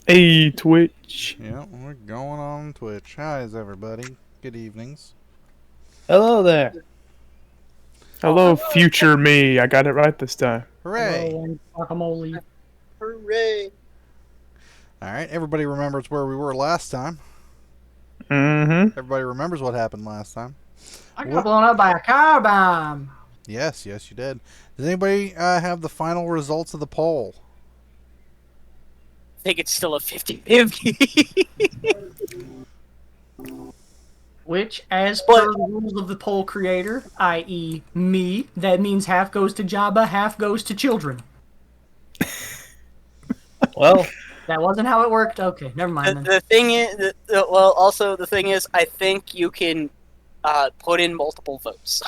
Hey, Twitch. Yeah, we're going on Twitch. Hi, everybody. Good evenings. Hello there. Hello, future me. I got it right this time. Hooray! Hello, and guacamole. Hooray. Alright, everybody remembers where we were last time. Mm-hmm. Everybody remembers what happened last time. I got blown up by a car bomb. Yes, you did. Does anybody have the final results of the poll? I think it's still a 50-50. Which, as per the rules of the poll creator, i.e. me, that means half goes to Jabba, half goes to children. Well, That wasn't how it worked? Okay, never mind then. the thing is, also the thing is, I think you can put in multiple votes.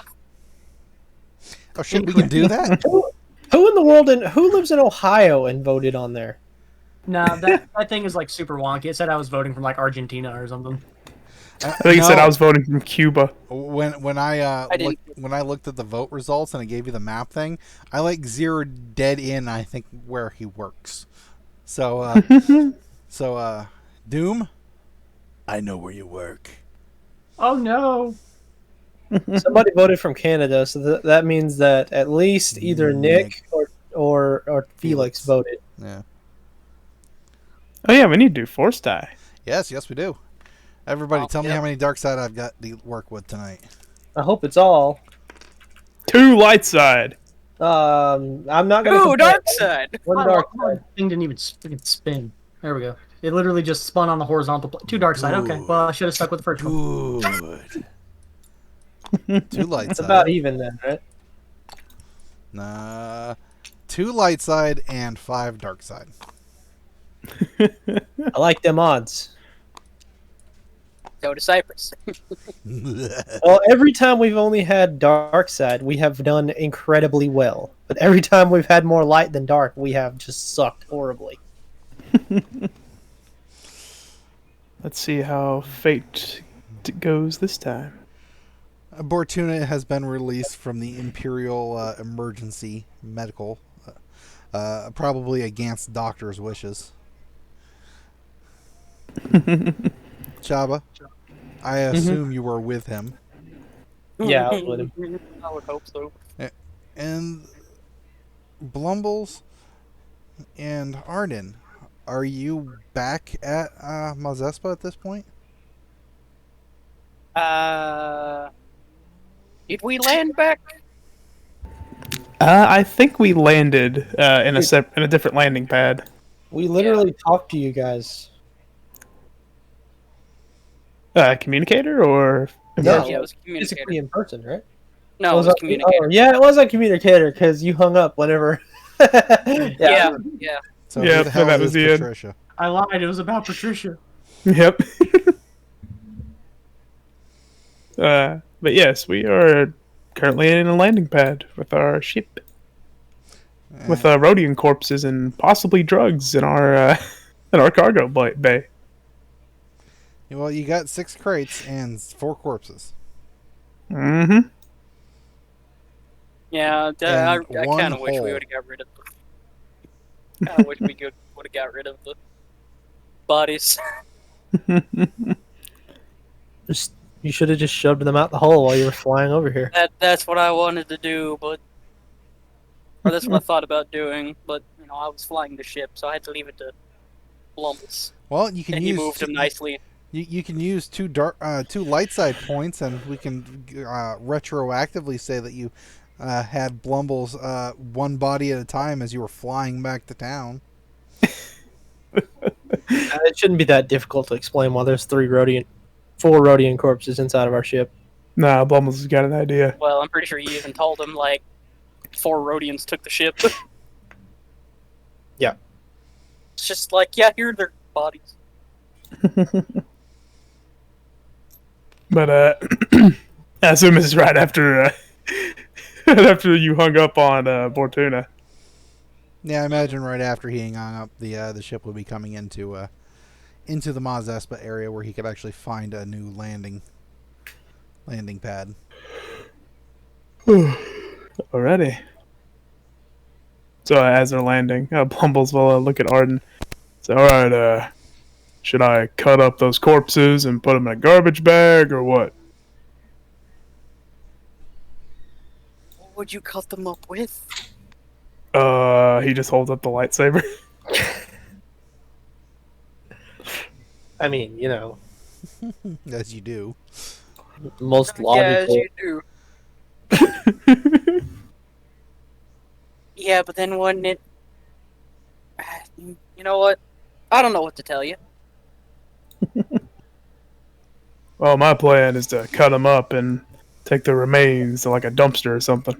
Oh shit, we can do that? who in the world who lives in Ohio and voted on there? Nah, that thing is like super wonky. It said I was voting from like Argentina or something. I think it said I was voting from Cuba. When I looked at the vote results and it gave you the map thing, I like zeroed dead in, I think, where he works. So Doom, I know where you work. Oh no. Somebody voted from Canada, so that means that at least either Nick or Felix voted. Yeah. Oh yeah, we need to do Force Die. Yes, we do. Everybody, tell me yep. how many dark side I've got to work with tonight. I hope it's all. 2 light side. I'm not gonna. Ooh, dark side. One My dark side. thing didn't even freaking spin. There we go. It literally just spun on the horizontal Two dark side. Okay, well I should have stuck with the first one. Good. 2 light It's side. about even then, right? Nah. 2 light side and 5 dark side. I like them odds. Go to Cyprus. Well, every time we've only had dark side, we have done incredibly well. But every time we've had more light than dark, we have just sucked horribly. Let's see how fate goes this time. Bortuna has been released from the Imperial Emergency Medical, probably against doctor's wishes. Chabba, I assume you were with him. Yeah, I was with him. I would hope so. And Blumbles and Arden, are you back at Mazespa at this point? Did we land back? I think we landed in a different landing pad. We literally talked to you guys. Communicator or No, Yeah, it was a communicator. physically in person, right? No, it was a communicator. Oh, yeah, it was a communicator because you hung up whenever. Yeah. So Yeah, who the hell that is was the end. Patricia? I lied. It was about Patricia. Yep. But yes, we are currently in a landing pad with our ship, with Rhodian corpses and possibly drugs in our cargo bay. Well, you got 6 crates and 4 corpses. Mm-hmm. Yeah, I kind of wish we would have got rid of them. Kind of wish we would have got rid of the bodies. You should have just shoved them out the hole while you were flying over here. That's what I wanted to do, or that's what I thought about doing. But I was flying the ship, so I had to leave it to Blumbles. Well, you can And he moved him nicely. You can use 2 light side points, and we can retroactively say that you had Blumbles 1 body at a time as you were flying back to town. It shouldn't be that difficult to explain why there's 4 Rhodian corpses inside of our ship. Nah, Blumbles has got an idea. Well, I'm pretty sure you even told him, 4 Rhodians took the ship. Yeah. It's just yeah, here are their bodies. But I assume this is right after after you hung up on Bortuna. Yeah, I imagine right after he hung up, the ship would be coming into the Maz Espa area where he could actually find a new landing pad. Alrighty. So as they're landing, Blumbles will look at Arden. So, all right, should I cut up those corpses and put them in a garbage bag or what? What would you cut them up with? He just holds up the lightsaber. I mean, you know, As you do. most Yeah, as logical. you do. Yeah, but then wouldn't it... You know what? I don't know what to tell you. Well, my plan is to cut them up and take the remains to like a dumpster or something.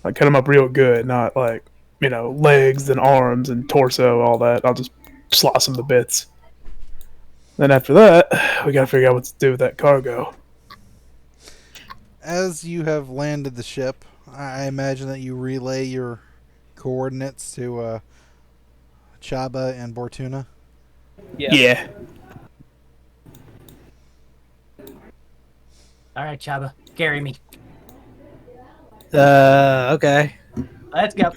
Like cut them up real good, not like, you know, legs and arms and torso, all that. I'll just slice them to bits. Then after that, we gotta figure out what to do with that cargo. As you have landed the ship, I imagine that you relay your coordinates to Chabba and Bortuna. Yeah. All right, Chabba, carry me. Okay. Let's go.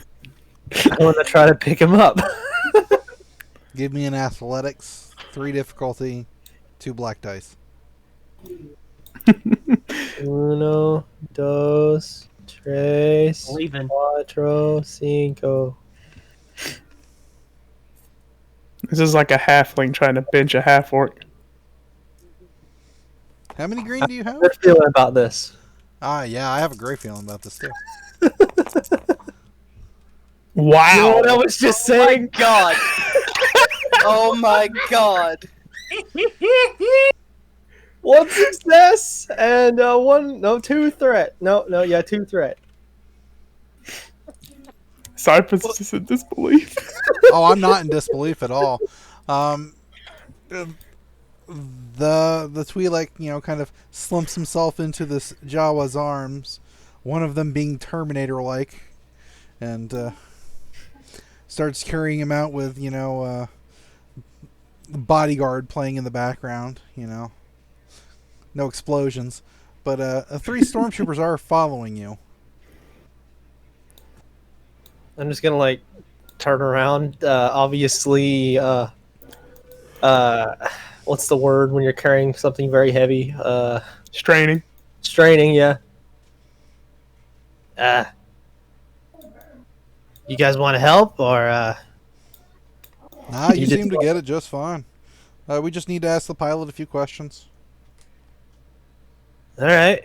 I want to try to pick him up. Give me an athletics, 3 difficulty, 2 black dice. Uno, dos, tres, Leaving. cuatro, cinco. This is like a halfling trying to bench a half orc. How many green do you have? Good feeling about this. Yeah, I have a great feeling about this too. Wow. You know what I was just saying? God. Oh my god. One success and two threat. Two threat. Cypress is just in disbelief. Oh, I'm not in disbelief at all. The Twi'lek, kind of slumps himself into this Jawa's arms, one of them being Terminator-like, and starts carrying him out with, the bodyguard playing in the background, No explosions. But 3 stormtroopers are following you. I'm just gonna turn around. Obviously, what's the word when you're carrying something very heavy? Straining. Straining, yeah. You guys want to help, or Nah, you You seem just- to get it just fine. We just need to ask the pilot a few questions. all right?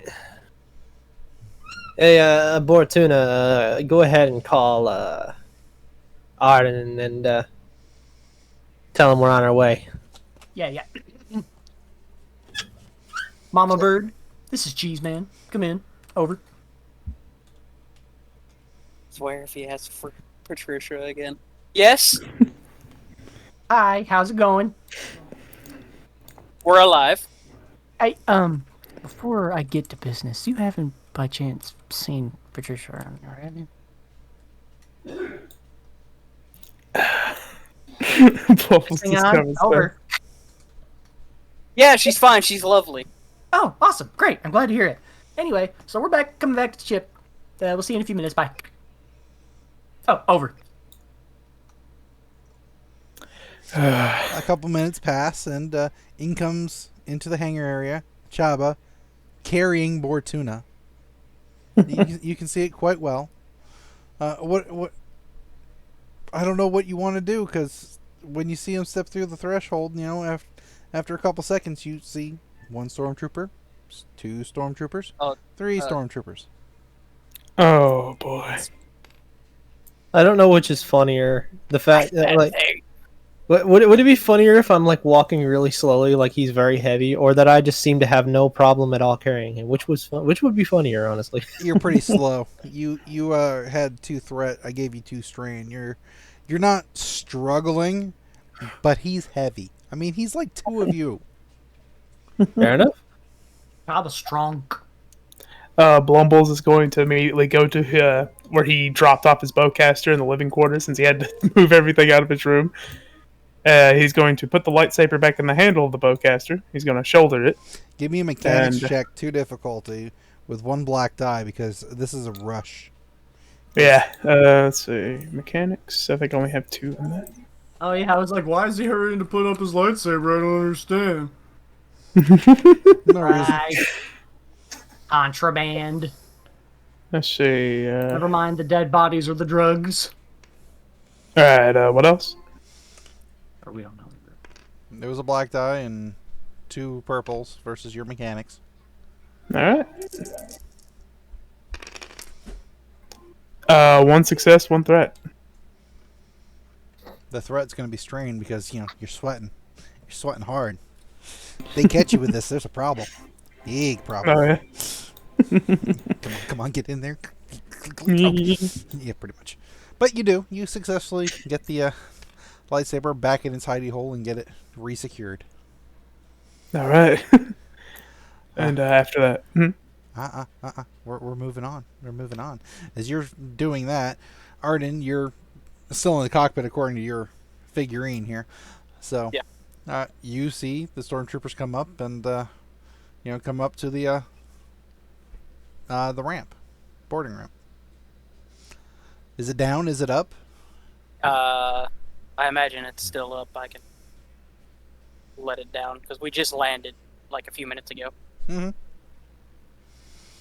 Hey, Bortuna, go ahead and call Arden and tell him we're on our way. Yeah. Mama Bird, this is Cheese Man. Come in. Over. Swear if he asks for Patricia again. Yes, Hi, how's it going? we're alive. Before I get to business, you haven't by chance seen Patricia around here, have you? Bubbles Hang just on. comes Over. Yeah, she's fine. She's lovely. Oh, awesome. Great. I'm glad to hear it. Anyway, so we're coming back to the ship. We'll see you in a few minutes. Bye. Oh, over. A couple minutes pass, and in comes into the hangar area Chabba, carrying Bortuna. You can see it quite well. What? I don't know what you want to do, because when you see him step through the threshold, after a couple seconds, you see 1 stormtrooper, 2 stormtroopers, 3 stormtroopers. Oh boy. I don't know which is funnier. The fact that Hey, would it be funnier if I'm walking really slowly, like he's very heavy, or that I just seem to have no problem at all carrying him? Which would be funnier, honestly? You're pretty slow. You had 2 threat. I gave you 2 strain. You're not struggling, but he's heavy. I mean, he's like 2 of you. Fair enough. Chabba's strong. Blumbles is going to immediately go to where he dropped off his bowcaster in the living quarters since he had to move everything out of his room. He's going to put the lightsaber back in the handle of the bowcaster. He's going to shoulder it. Give me a mechanics And- check, 2 difficulty, with 1 black die, because this is a rush. Yeah. Let's see. Mechanics. I think I only have 2 in that. Oh yeah, I was like, why is he hurrying to put up his lightsaber? I don't understand. No reason. Right. Contraband. Let's see. Never mind the dead bodies or the drugs. All right. What else? Or we don't know. There was a black die and 2 purples versus your mechanics. All right. 1 success, 1 threat. The threat's going to be strained because, you're sweating. You're sweating hard. They catch you with this, there's a problem. Big problem. Oh yeah. Come on, get in there. Yeah, pretty much. But you do. You successfully get the lightsaber back in its hidey hole and get it resecured. All right. And after that, We're moving on. We're moving on. As you're doing that, Arden, you're still in the cockpit according to your figurine here. So, Yeah. You see the stormtroopers come up and come up to the ramp, boarding ramp. Is it down? Is it up? I imagine it's still up. I can let it down because we just landed like a few minutes ago. Mm-hmm.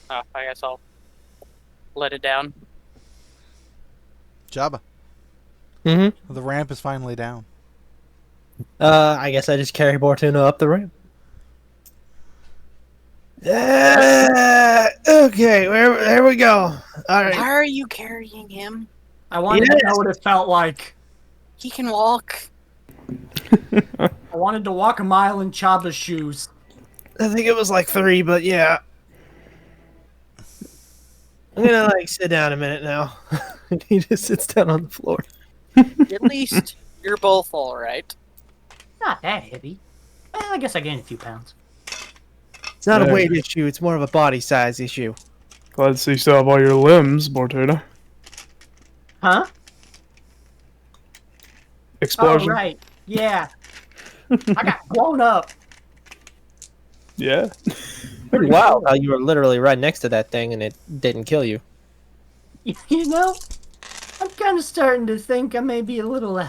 I guess I'll let it down. Jabba, Mm-hmm. the ramp is finally down. I guess I just carry Bortuna up the ramp. Okay, there we go. All right. Why are you carrying him? I wanted to know what it felt like. He can walk. I wanted to walk a mile in Chabba's shoes. I think it was like 3, but yeah. I'm gonna sit down a minute now. He just sits down on the floor. At least you're both all right. Not that heavy. Well, I guess I gained a few pounds. It's not a Yeah. weight issue, it's more of a body size issue. glad to see you still have all your limbs, Bortuna. Huh? Explosion. Oh, right. Yeah. I got blown up. Yeah. Pretty wild how you were literally right next to that thing and it didn't kill you. You know, I'm kind of starting to think I may be a little... I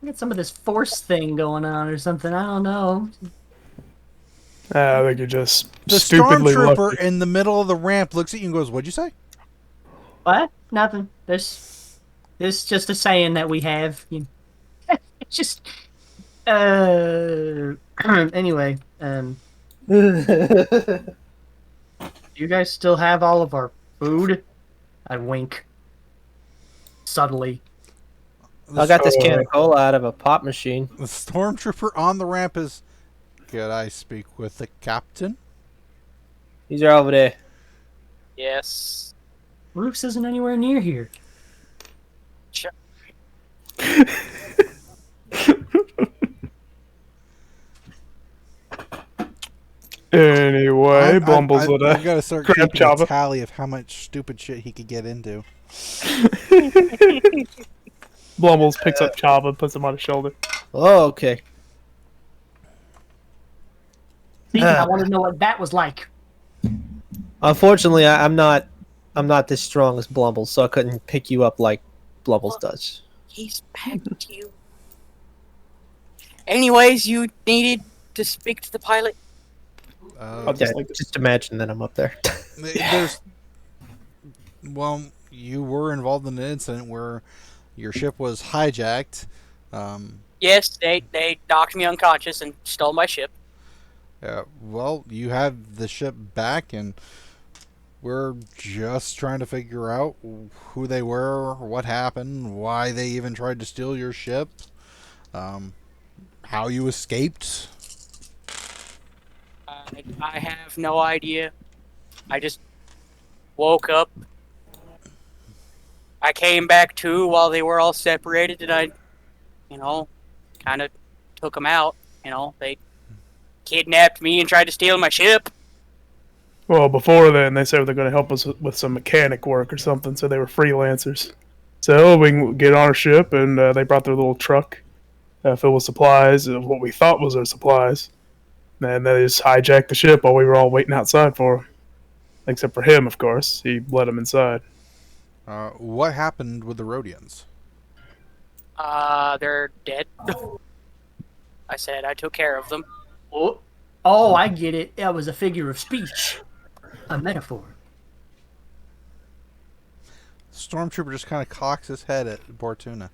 got some of this force thing going on or something. I don't know. I think you're just The stupidly stormtrooper lucky. in the middle of the ramp looks at you and goes, "What'd you say?" What? Nothing. This just a saying that we have. It's just... Anyway, do you guys still have all of our food? I wink. Subtly. I got this can of cola out of a pop machine. The stormtrooper on the ramp is, "Could I speak with the captain?" These are over there. Yes. Roofs isn't anywhere near here. Anyway, Blumbles with I've got to start crab keeping a Jabba. tally of how much stupid shit he could get into. Blumbles picks up Chabba, puts him on his shoulder. Oh, okay. See, I want to know what that was like. Unfortunately, I'm not this strong as Blumbles, so I couldn't pick you up like Blumbles does. He's back to you. Anyways, you needed to speak to the pilot. I'll Yeah, just just imagine that I'm up there. You were involved in an incident where your ship was hijacked. Yes, they knocked me unconscious and stole my ship. You have the ship back, and we're just trying to figure out who they were, what happened, why they even tried to steal your ship, how you escaped. I have no idea. I just woke up. I came back to while they were all separated, and I, kind of took them out. They kidnapped me and tried to steal my ship. Well, before then, they said they're going to help us with some mechanic work or something, so they were freelancers. So we can get on our ship, and they brought their little truck filled with supplies, of what we thought was their supplies. And they just hijacked the ship while we were all waiting outside for them. Except for him, of course. He let them inside. What happened with the Rhodians? They're dead. I said I took care of them. Oh, I get it. That was a figure of speech. A metaphor. Stormtrooper just kind of cocks his head at Bortuna.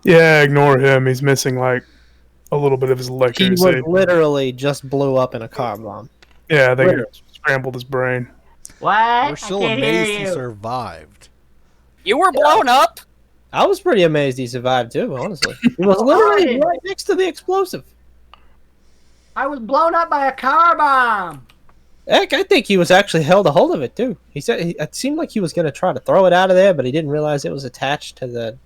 Yeah, ignore him. He's missing like a little bit of his He electricity. was literally just blew up in a car bomb. Yeah, they Literally. scrambled his brain. What? We're still I can't hear amazed he you. survived. You were blown up. I was pretty amazed he survived too, honestly. He was literally right next to the explosive. I was blown up by a car bomb. Heck, I think he was actually held a hold of it too. He said it seemed like he was going to try to throw it out of there, but he didn't realize it was attached to the.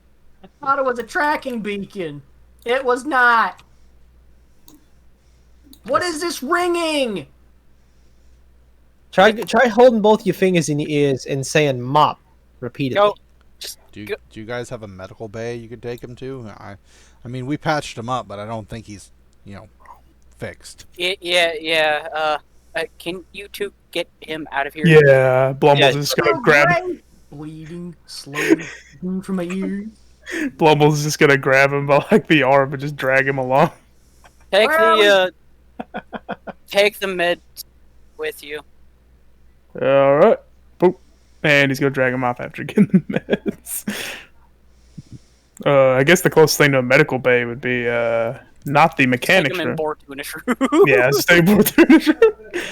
I thought it was a tracking beacon. It was not. What is this ringing? Try holding both your fingers in your ears and saying "mop" repeatedly. Go. Do you guys have a medical bay you could take him to? I mean, we patched him up, but I don't think he's, fixed. Yeah. Can you two get him out of here? Yeah, Blumbles Yeah. is just gonna grab. Bleeding slowly from my ears. Blumbles is just gonna grab him by like the arm and just drag him along. Take Where take the meds with you. All right, boop, and he's gonna drag him off after getting the meds. I guess the closest thing to a medical bay would be not the Take mechanics him in room. Bortuna's room. Yeah, stay Bortuna's room.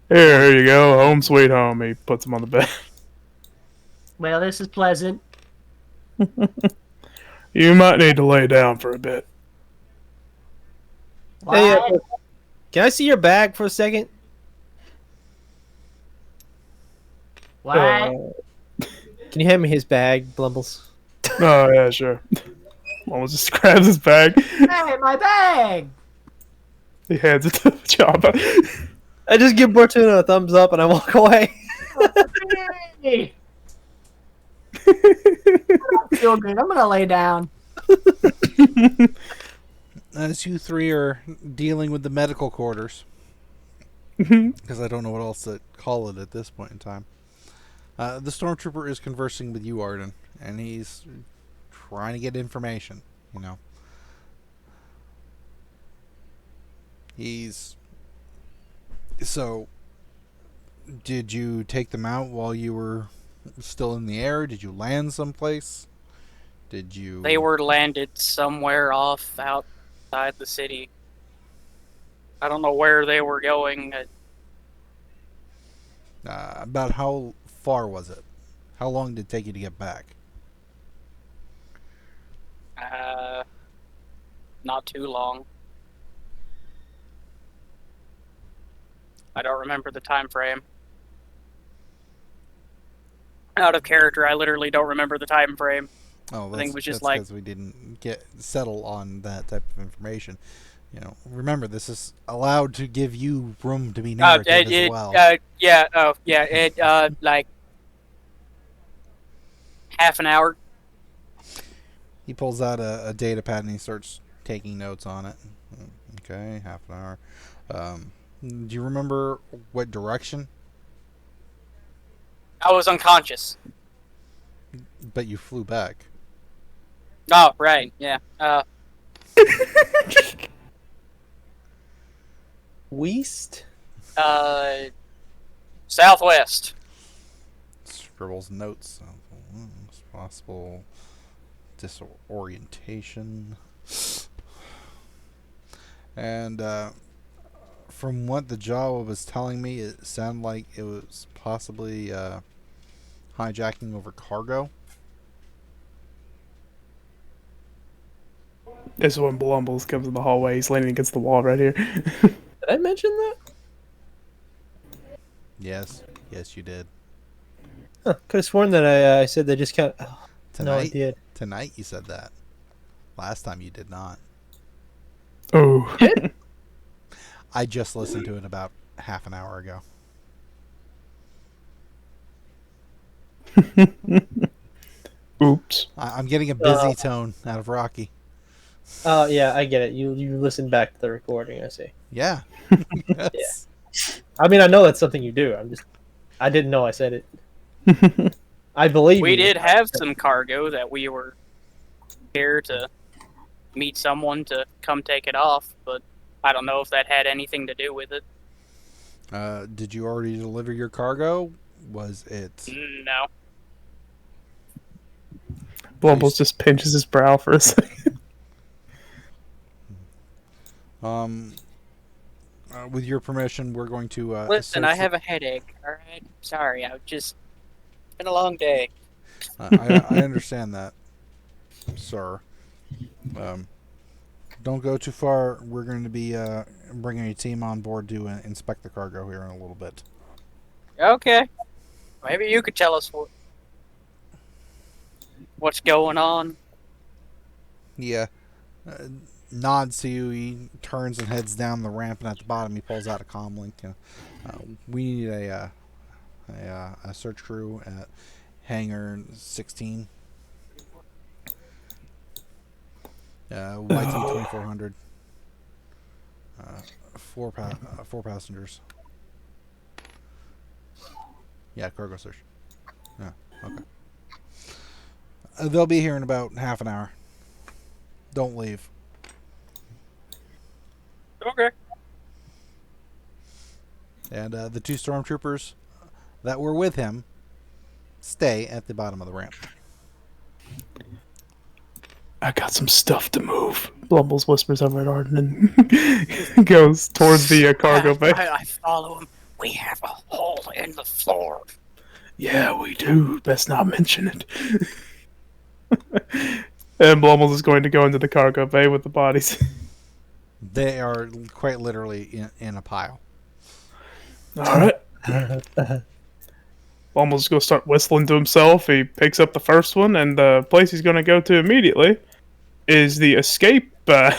Here you go, home sweet home. He puts him on the bed. Well, this is pleasant. You might need to lay down for a bit. Hey, What? can I see your bag for a second? What? Can you hand me his bag, Blumbles? Oh yeah, sure. Blumbles just grabs his bag. Hey, my bag! He hands it to Chabba. I just give Bortuna a thumbs up and I walk away. Hey. I don't feel good. I'm gonna lay down. As you three are dealing with the medical quarters, because I don't know what else to call it at this point in time, the stormtrooper is conversing with you, Arden, and he's trying to get information. So, did you take them out while you were still in the air? Did you land someplace? Did you? They were landed somewhere off outside the city. I don't know where they were going. About how far was it? How long did it take you to get back? Not too long. I don't remember the time frame. Out of character, I literally don't remember the time frame. Oh, I think it was just that's like- because we didn't settle on that type of information. Remember, this is allowed to give you room to be narrative as well. Like half an hour. He pulls out a data pad and he starts taking notes on it. Okay, half an hour. Do you remember what direction? I was unconscious. But you flew back. Oh, right, yeah. West? Southwest. Scribbles notes. Possible disorientation. And from what the Jawa was telling me, it sounded like it was possibly hijacking over cargo. This is when Blumbles comes in the hallway. He's leaning against the wall right here. Did I mention that? Yes, you did. Huh, could have sworn that I said they just kind of. Oh, no, I Tonight, did. tonight you said that. Last time you did not. Oh. I just listened to it about half an hour ago. Oops. I'm getting a busy tone out of Rocky. Oh, yeah, I get it. You listen back to the recording, I see. Yeah. Yes. I mean, I know that's something you do. I'm just I didn't know I said it. I believe We you. did have some cargo that we were here to meet someone to come take it off, but I don't know if that had anything to do with it. Did you already deliver your cargo? Was it? No. Blumbles just pinches his brow for a second. With your permission, we're going to Listen, search I have a headache. All right, sorry. It's been a long day. I understand that, sir. Don't go too far. We're going to be bringing a team on board to inspect the cargo here in a little bit. Okay. Maybe you could tell us what's going on. Yeah. Nods to you. He turns and heads down the ramp, and at the bottom, he pulls out a comm link. We need a search crew at hangar 16. YT 2400. Four passengers. Yeah, cargo search. Yeah, okay. They'll be here in about half an hour. Don't leave. Okay. And the 2 stormtroopers that were with him stay at the bottom of the ramp. I got some stuff to move. Blumbles whispers over at Arden and goes towards the cargo bay. I follow him. We have a hole in the floor. Yeah, we do. Best not mention it. And Blumbles is going to go into the cargo bay with the bodies. They are quite literally in a pile. Alright. Blumbles is going to start whistling to himself. He picks up the first one, and the place he's going to go to immediately is the escape shuttle.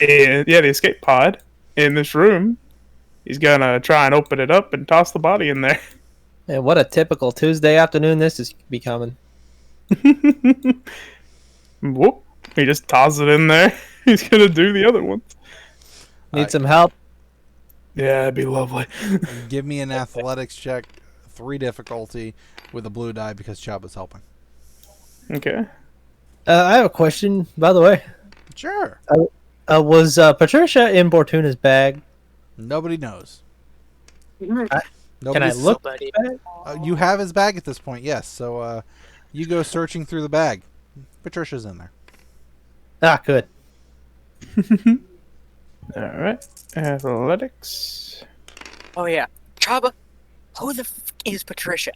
And the escape pod in this room. He's going to try and open it up and toss the body in there. Man, what a typical Tuesday afternoon this is becoming. Whoop. He just tosses it in there. He's going to do the other ones. Need some help? Yeah, that'd be lovely. Give me an athletics check, 3 difficulty, with a blue die because Chabba's helping. Okay. I have a question, by the way. Sure. Was Patricia in Bortuna's bag? Nobody knows. Can I Nobody's- look? Somebody- You have his bag at this point, yes. So you go searching through the bag. Patricia's in there. Ah, good. Alright. Athletics. Oh yeah, Chabba. Who the f is Patricia?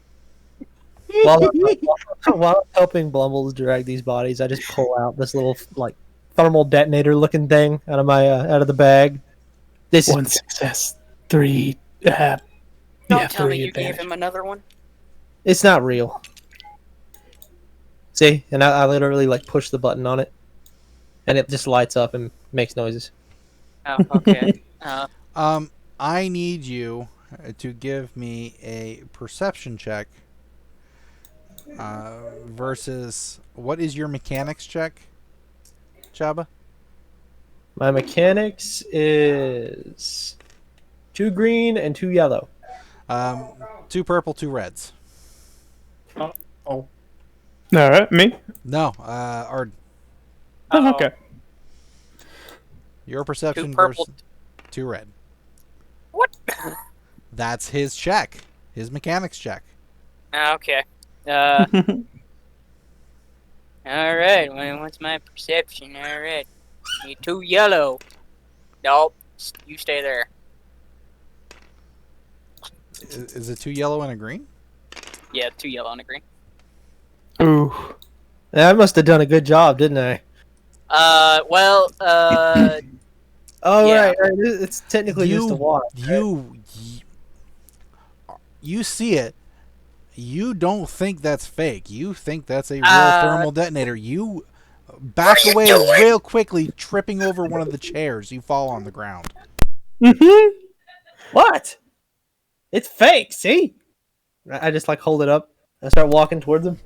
While I'm helping Blumbles drag these bodies, I just pull out this little like thermal detonator looking thing out of my out of the bag. This One success. 3. Don't Yeah, tell me 3 you gave advantage. him another one. It's not real. See, and I literally like push the button on it, and it just lights up and makes noises. Oh, okay. I need you to give me a perception check versus what is your mechanics check, Chabba? My mechanics is 2 green and 2 yellow. 2 purple, 2 reds. Alright, me? No, Arden. Oh, okay. Your perception 2 purple. versus 2 red. What? That's his check. His mechanics check. Okay. All right. Well, what's my perception? All right. You 2 yellow. Nope. You stay there. Is it 2 yellow and a green? Yeah, 2 yellow and a green. Ooh. I must have done a good job, didn't I? Well, Oh Yeah. right, it's technically just a water. You see it. You don't think that's fake. You think that's a real thermal detonator. You back away real quickly, tripping over one of the chairs. You fall on the ground. What? It's fake. See? I just like hold it up. I start walking towards him.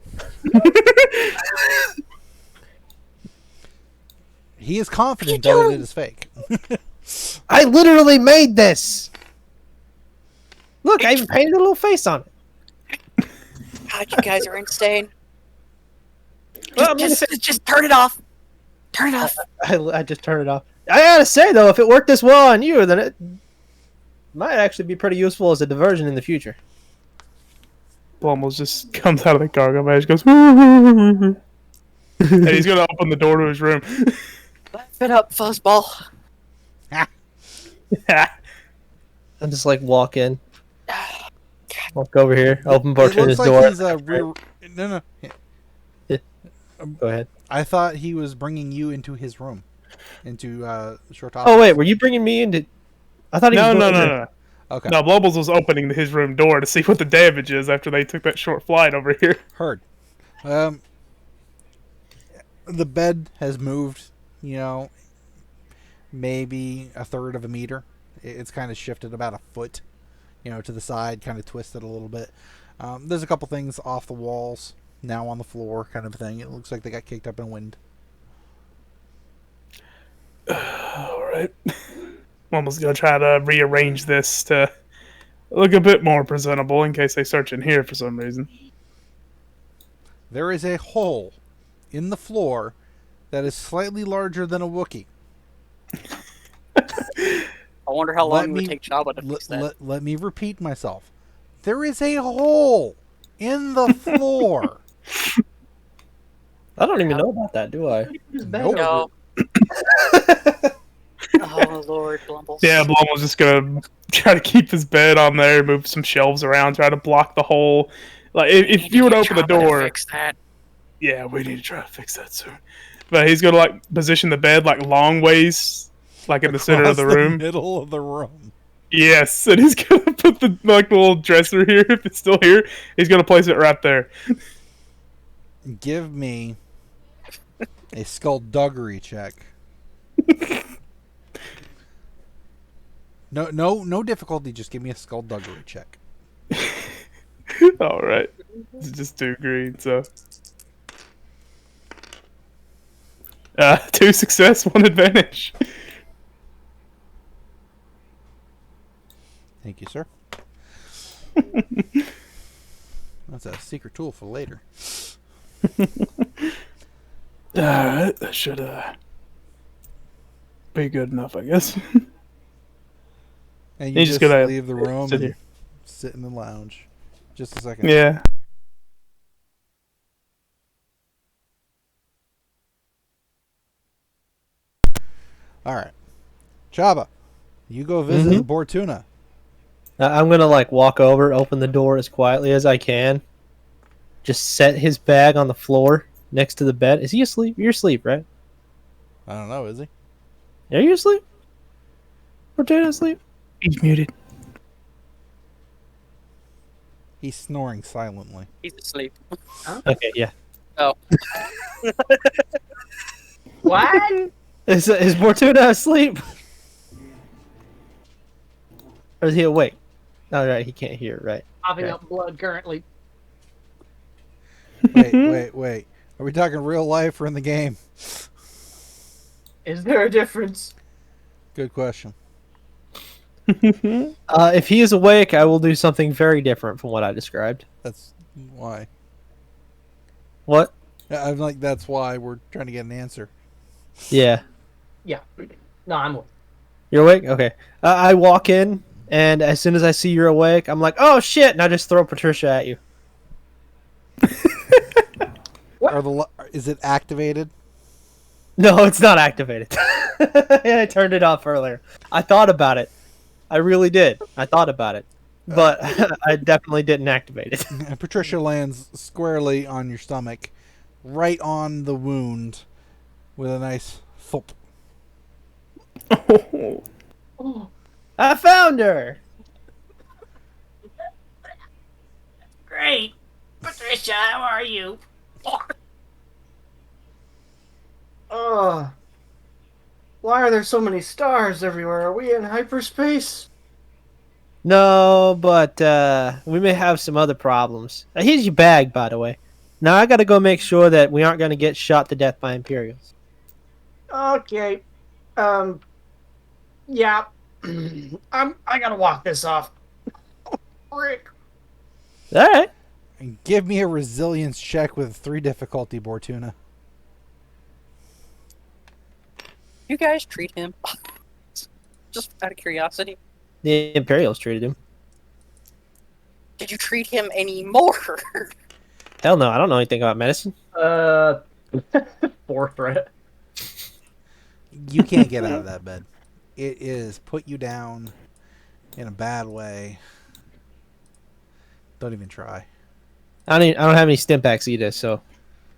He is confident that it is fake. I literally made this. Look, I even painted a little face on it. God, you guys are insane. Well, I mean, Just turn it off. Turn it off. I just turned it off. I gotta say though, if it worked this well on you, then it might actually be pretty useful as a diversion in the future. Blumbles just comes out of the cargo bag, goes, and he's gonna open the door to his room. Laugh it up, fuzzball. I just like walk in, walk over here, open It Bortuna's looks door. like he's no. Go ahead. I thought he was bringing you into his room, into short office. Oh wait, were you bringing me into? I thought he was No. Okay. No, Blumbles was opening his room door to see what the damage is after they took that short flight over here. Heard. The bed has moved, maybe a third of a meter. It's kind of shifted about a foot, to the side, kind of twisted a little bit. There's a couple things off the walls, now on the floor, kind of thing. It looks like they got kicked up in wind. Alright. Blumbles gonna try to rearrange this to look a bit more presentable in case they search in here for some reason. There is a hole in the floor that is slightly larger than a Wookiee. I wonder how long it would take Chabba to fix that. Let me repeat myself. There is a hole in the floor. I don't even know about that, do I? Nope. No. Oh, Lord, Blumbles. Yeah, Blumbles just gonna try to keep his bed on there, move some shelves around, try to block the hole. Like, if you were to open the Chabba to door... fix that. Yeah, we need to try to fix that soon. But he's gonna, like, position the bed, like, long ways, like, in the center of the room. Middle of the room. Yes, and he's gonna put the, like, little dresser here, if it's still here. He's gonna place it right there. Give me a skullduggery check. No difficulty. Just give me a skullduggery check. Alright. It's just 2 green, so... 2 success, 1 advantage. Thank you, sir. That's a secret tool for later. Alright, that should be good enough, I guess. And you He's just just gonna leave the room sit and here. sit in the lounge. Just a second. Yeah. All right. Chabba, you go visit Bortuna. I'm gonna like walk over, open the door as quietly as I can. Just set his bag on the floor next to the bed. Is he asleep? You're asleep, right? I don't know, is he? Are you asleep? Bortuna asleep? He's muted. He's snoring silently. He's asleep. Okay, yeah. Oh. What? Is Bortuna asleep? Or is he awake? Oh, right, he can't hear, right? Popping Okay. up blood currently. Wait. Are we talking real life or in the game? Is there a difference? Good question. If he is awake, I will do something very different from what I described. That's why. What? I'm like, that's why we're trying to get an answer. Yeah. Yeah. No, I'm awake. You're awake? Okay. I walk in, and as soon as I see you're awake, I'm like, oh shit, and I just throw Patricia at you. Is it activated? No, it's not activated. I turned it off earlier. I thought about it. I really did. I thought about it. But I definitely didn't activate it. And Patricia lands squarely on your stomach, right on the wound, with a nice thump. Oh, I found her! great. Patricia, how are you? Why are there so many stars everywhere? Are we in hyperspace? No, but we may have some other problems. Here's your bag, by the way. Now I gotta go make sure that we aren't gonna get shot to death by Imperials. Okay. Yeah. I gotta walk this off. Frick. All right. And give me a resilience check with 3 difficulty, Bortuna. You guys treat him. Just out of curiosity. The Imperials treated him. Did you treat him any more? Hell no, I don't know anything about medicine. 4 threat. You can't get out of that bed. It is put you down in a bad way. Don't even try. I don't have any stim packs either, so.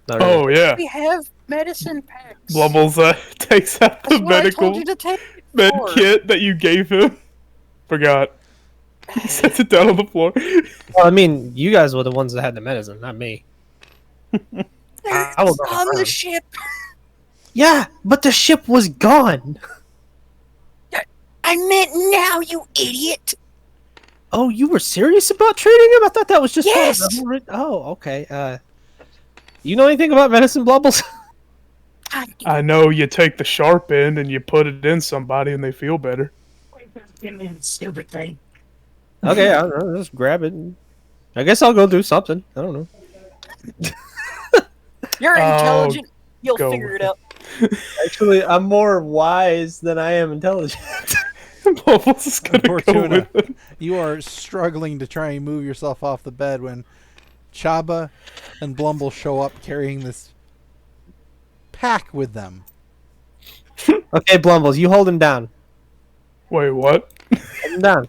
Not really. Oh yeah. We have medicine packs. Blumbles takes out the That's what I told medical you to take med for. kit that you gave him. Forgot. He sets it down on the floor. Well, I mean, you guys were the ones that had the medicine, not me. I will go on the around. ship. Yeah, but the ship was gone. I meant now, you idiot. Oh, you were serious about treating him? I thought that was just part of Yes! the whole Oh, okay. You know anything about medicine, Blumbles? I know you take the sharp end and you put it in somebody and they feel better. Give me the stupid thing. Okay, I'll just grab it. I guess I'll go do something. I don't know. You're Oh, intelligent. You'll go figure with it out. Actually, I'm more wise than I am intelligent. Blumbles is gonna go Bortuna, with it. you are struggling to try and move yourself off the bed when Chabba and Blumble show up carrying this pack with them. Okay, Blumbles, you hold him down. Wait, what? Hold him down.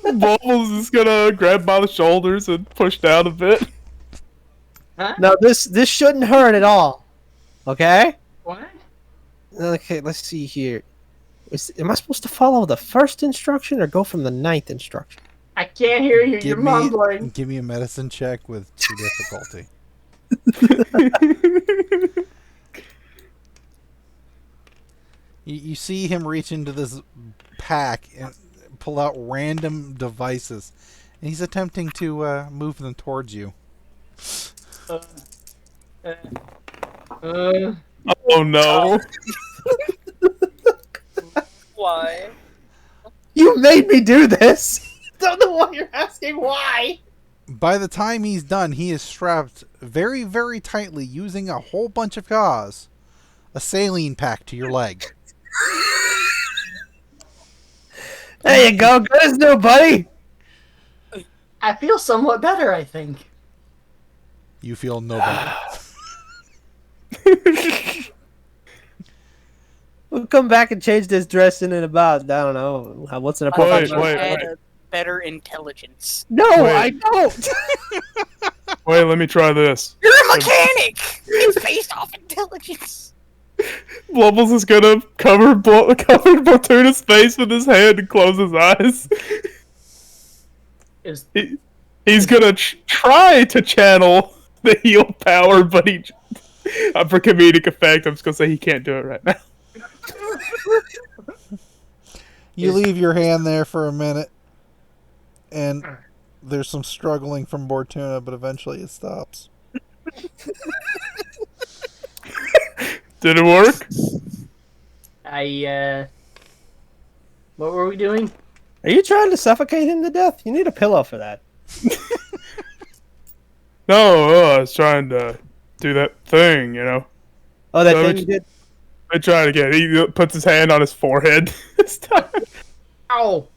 Blumbles is gonna grab by the shoulders and push down a bit. Huh? No, this shouldn't hurt at all. Okay? What? Okay, let's see here. Am I supposed to follow the first instruction or go from the 9th instruction? I can't hear you. You're mumbling. Give me a medicine check with 2 difficulty. You see him reach into this pack and pull out random devices, and he's attempting to move them towards you. Oh no. Why? You made me do this! Don't know why you're asking why! By the time he's done, he is strapped very, very tightly using a whole bunch of gauze, a saline pack to your leg. There you go, good as new, buddy! I feel somewhat better, I think. You feel no better. We'll come back and change this dressing in about, I don't know, what's an I approximate? thought you wait, had wait. a better intelligence. No, Wait. I don't! Wait, let me try this. You're a mechanic. It's based off intelligence. Blumbles is gonna cover Bortuna's face with his hand and close his eyes. Is He's gonna try to channel the heal power, but for comedic effect, I'm just gonna say he can't do it right now. You leave your hand there for a minute, and there's some struggling from Bortuna, but eventually it stops. Did it work? what were we doing? Are you trying to suffocate him to death? You need a pillow for that. No, I was trying to do that thing, you know. Oh, that So thing you did? I tried again. He puts his hand on his forehead this time. Ow!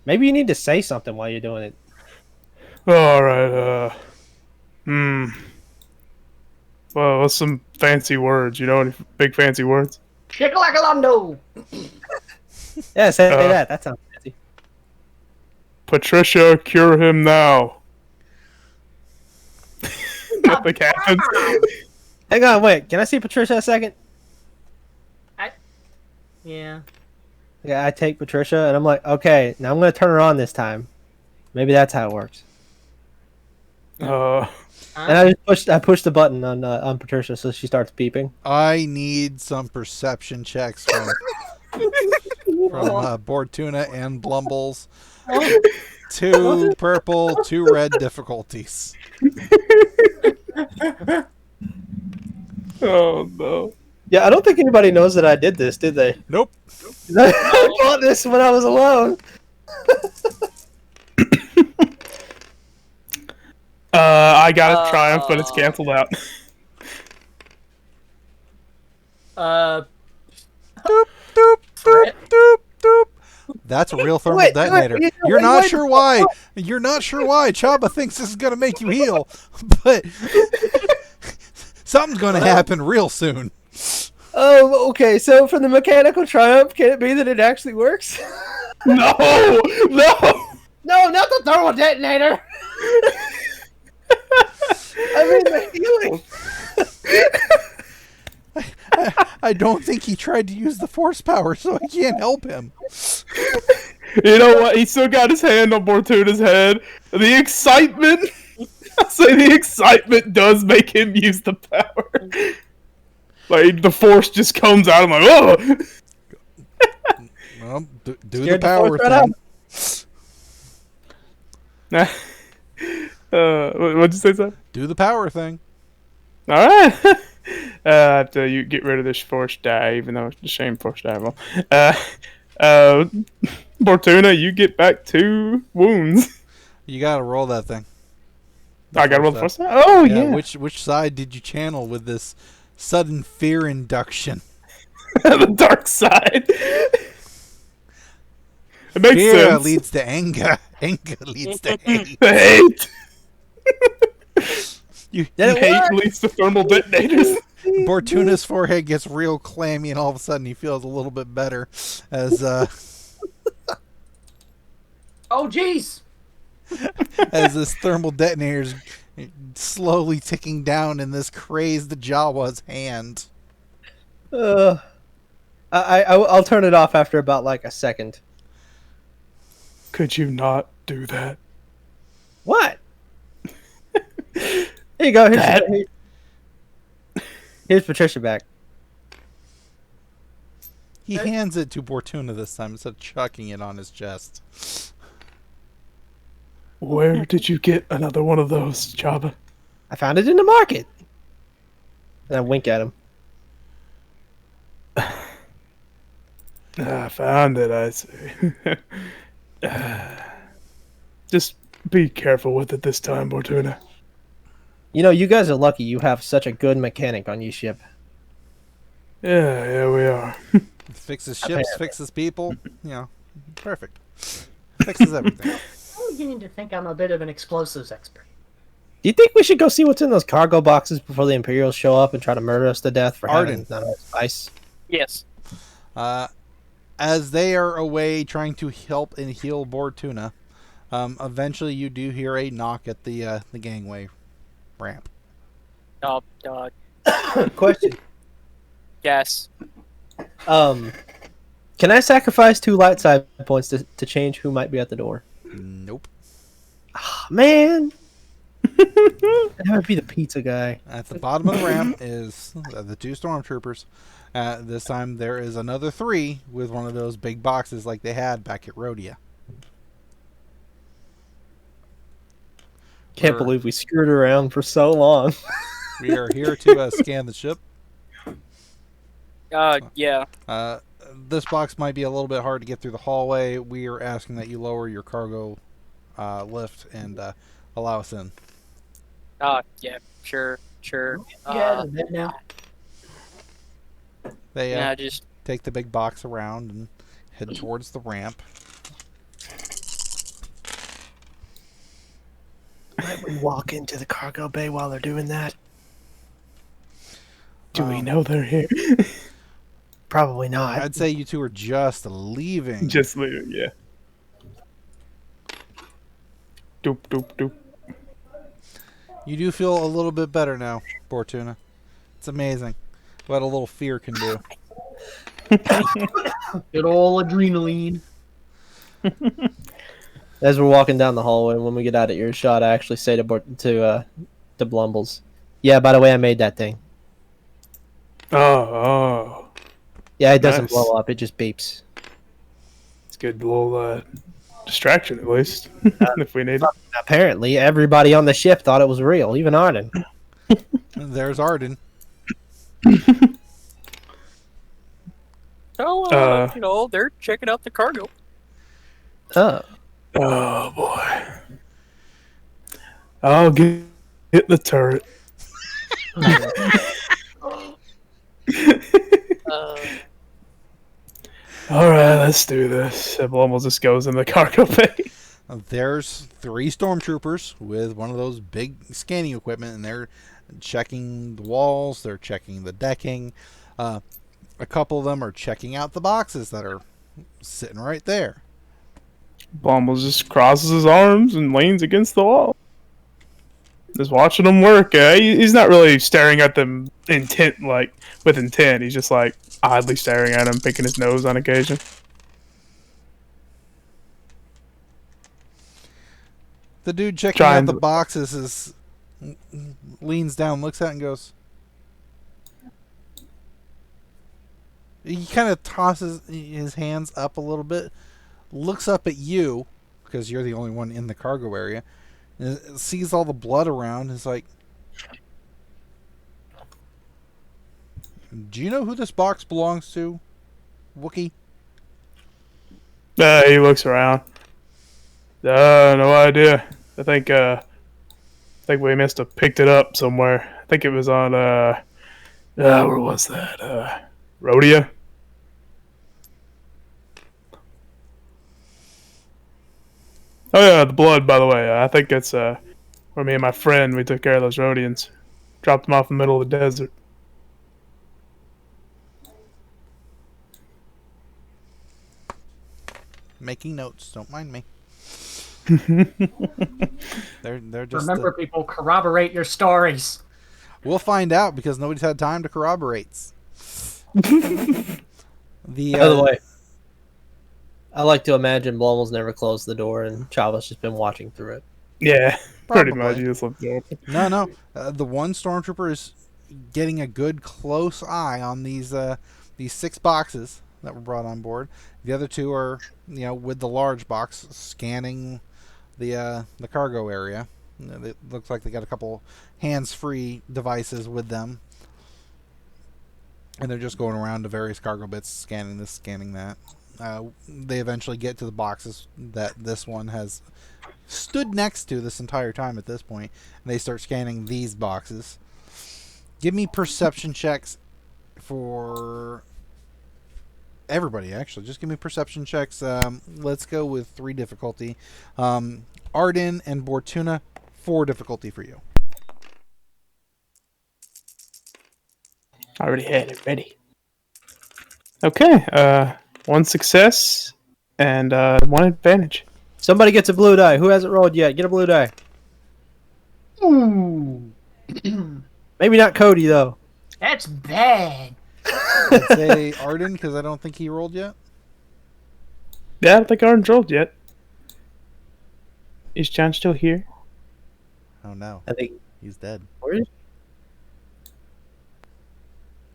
Maybe you need to say something while you're doing it. Alright, well, what's some fancy words? You know any big fancy words? Shickalackalando! Yeah, say that. That sounds fancy. Patricia, cure him now. Nothing happens. Hang on, wait. Can I see Patricia a second? Yeah. Yeah, I take Patricia, and I'm like, okay, now I'm going to turn her on this time. Maybe that's how it works. And I push the button on Patricia, so she starts beeping. I need some perception checks from Bortuna and Blumbles. 2 purple, 2 red difficulties. Oh no. Yeah, I don't think anybody knows that I did this, did they? Nope. I bought this when I was alone. I got a triumph, but it's canceled out. Doop, doop, doop, doop, doop. That's a real thermal Wait, detonator. wait, You're wait, not wait. sure why. You're not sure why. Chaba thinks this is going to make you heal, but something's going to happen real soon. Oh, okay. So for the mechanical triumph, can it be that it actually works? No! No, not the thermal detonator. I mean the healing. I don't think he tried to use the force power, so I can't help him. You know what? He still got his hand on Bortuna's head. The excitement... I say the excitement does make him use the power. Like, the force just comes out. I'm like, oh! Well, do the Scared the power force right thing. What'd you say, Sam? Do the power thing. Alright. After you get rid of this force die, even though it's the same force die. Bortuna, you get back 2 wounds. You got to roll that thing. I gotta roll the force die? Oh, yeah. Which side did you channel with this sudden fear induction? The dark side. It makes Fear sense. leads to anger. Anger leads to hate. Hate. You, Hate leads to thermal detonators. Bortuna's forehead gets real clammy, and all of a sudden he feels a little bit better as Oh, jeez. as this thermal detonator's slowly ticking down in this crazed Jawa's hand. I'll turn it off after about like a second. Could you not do that? What? Here you go. Here's Patricia back. He hands it to Bortuna this time instead of chucking it on his chest. Where did you get another one of those, Chabba? I found it in the market. And I wink at him. I found it, I see. Just be careful with it this time, Bortuna. You know, you guys are lucky you have such a good mechanic on your ship. Yeah, we are. Fixes ships, fixes people. You know, perfect. Fixes everything. I'm beginning to think I'm a bit of an explosives expert. Do you think we should go see what's in those cargo boxes before the Imperials show up and try to murder us to death for Arden. having none of our spice? Yes. As they are away trying to help and heal Bortuna, eventually you do hear a knock at the gangway ramp. Question. Yes. Can I sacrifice 2 light side points to change who might be at the door? Nope. Oh, man. That would be the pizza guy. At the bottom of the ramp is the 2 stormtroopers. This time there is another 3 with one of those big boxes like they had back at Rhodia. Can't believe we screwed around for so long. We are here to scan the ship. Yeah. This box might be a little bit hard to get through the hallway. We are asking that you lower your cargo lift and allow us in. Yeah, sure. Yeah, a bit now. They Yeah, just take the big box around and head towards the ramp. Might we walk into the cargo bay while they're doing that? Do we know they're here? Probably not. I'd say you 2 are just leaving. Just leave it, yeah. Doop, doop, doop. You do feel a little bit better now, Bortuna. It's amazing what a little fear can do. Good old adrenaline. As we're walking down the hallway, when we get out of earshot, I actually say to Blumbles, "Yeah, by the way, I made that thing. Oh. Yeah, it doesn't Nice. blow up; it just beeps." It's a good little distraction, at least, if we need it. Apparently, everybody on the ship thought it was real, even Arden. There's Arden. So, they're checking out the cargo. Oh. Oh boy. I'll get the turret. All right, let's do this. Blumbles just goes in the cargo bay. There's 3 stormtroopers with one of those big scanning equipment, and they're checking the walls. They're checking the decking. A couple of them are checking out the boxes that are sitting right there. Blumbles just crosses his arms and leans against the wall. Just watching them work. He's not really staring at them with intent. He's just like oddly staring at him, picking his nose on occasion. The dude checking out the boxes leans down, looks at it, and goes. He kind of tosses his hands up a little bit, looks up at you because you're the only one in the cargo area, and sees all the blood around. And is like, "Do you know who this box belongs to, Wookie?" He looks around. No idea. I think we must have picked it up somewhere. I think it was on where was that? Rodeo. Oh yeah, the blood. By the way, I think it's where me and my friend we took care of those Rhodians. Dropped them off in the middle of the desert. Making notes. Don't mind me. They're just. Remember, people, corroborate your stories. We'll find out because nobody's had time to corroborate. By the way, I like to imagine Blumbles never closed the door and Chabba's just been watching through it. Yeah, Probably. pretty much. You just left it open. No. The one stormtrooper is getting a good close eye on these 6 boxes that were brought on board. The other 2 are, with the large box scanning the cargo area. It looks like they got a couple hands-free devices with them, and they're just going around to various cargo bits, scanning this, scanning that. They eventually get to the boxes that this one has stood next to this entire time at this point, and they start scanning these boxes. Give me perception checks for everybody, actually. Just give me perception checks. Let's go with 3 difficulty. Arden and Bortuna, 4 difficulty for you. I already had it ready. Okay, 1 success and 1 advantage. Somebody gets a blue die. Who hasn't rolled yet? Get a blue die. Ooh. Maybe not Cody, though. That's bad. I'd say Arden, because I don't think he rolled yet. Yeah, I don't think Arden's rolled yet. Is John still here? Oh no, I think. he's dead. Where is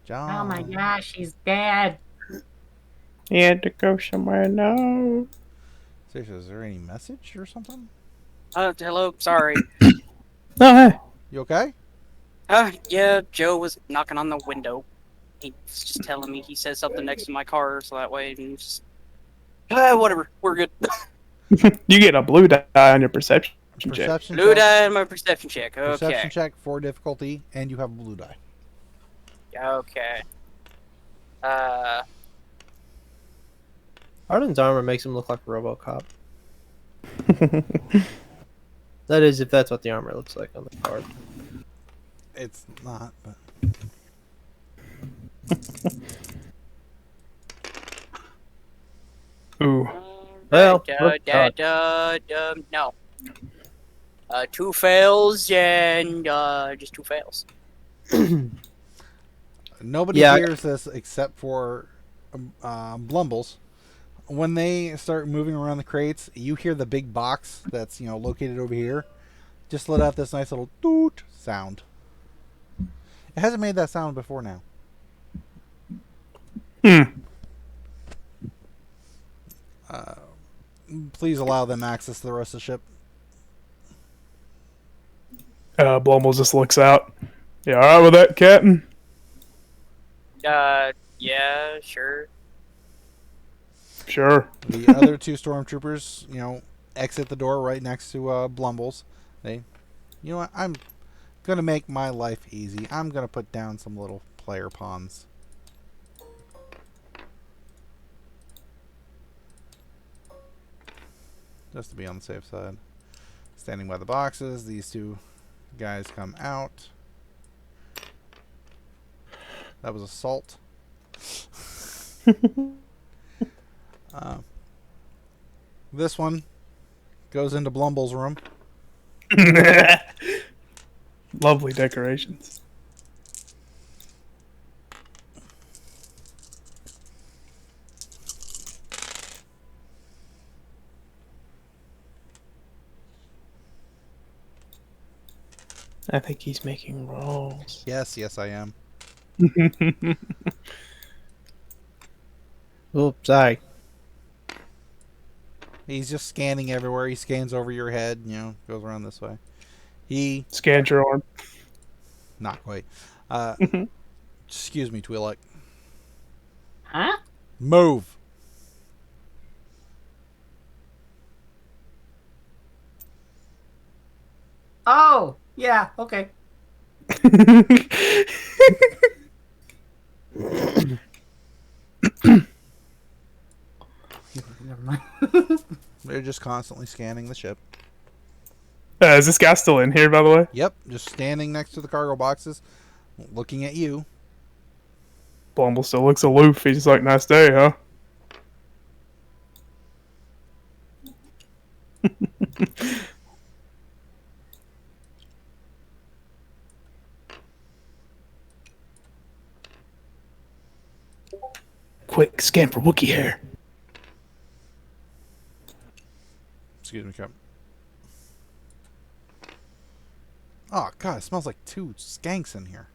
John. Oh my gosh, he's dead. He had to go somewhere. No. Seriously, is there any message or something? Hello, sorry. Oh, hey. You okay? Yeah, Joe was knocking on the window. He was just telling me he said something next to my car, so that way, and just... whatever, we're good. You get a blue die on your perception check. Perception Blue check. die in my perception check, okay. Perception check, 4 difficulty, and you have a blue die. Okay. Arden's armor makes him look like a RoboCop. That is, if that's what the armor looks like on the card. It's not, but... Ooh. Well, no. 2 fails and just 2 fails. Nobody hears this except for Blumbles. When they start moving around the crates, you hear the big box that's located over here just let out this nice little doot sound. It hasn't made that sound before now. Please allow them access to the rest of the ship. Blumbles just looks out. You alright with that, Captain? Yeah, sure. Sure. The other two stormtroopers, exit the door right next to Blumbles. They, you know what? I'm gonna make my life easy. I'm gonna put down some little player pawns. Just to be on the safe side. Standing by the boxes, these two guys come out. That was assault. This one goes into Blumbles' room. Lovely decorations. I think he's making rolls. Yes, I am. Oops, sorry. He's just scanning everywhere. He scans over your head, goes around this way. He... Scanned your arm. Not quite. Excuse me, Twi'lek. Huh? Move! Oh, yeah, okay. Never mind. They're just constantly scanning the ship. Is this guy still in here, by the way? Yep, just standing next to the cargo boxes, looking at you. Blumble still looks aloof. He's just like, nice day, huh? Quick, scan for Wookiee hair. Excuse me, Cap. Oh, God, it smells like two skanks in here.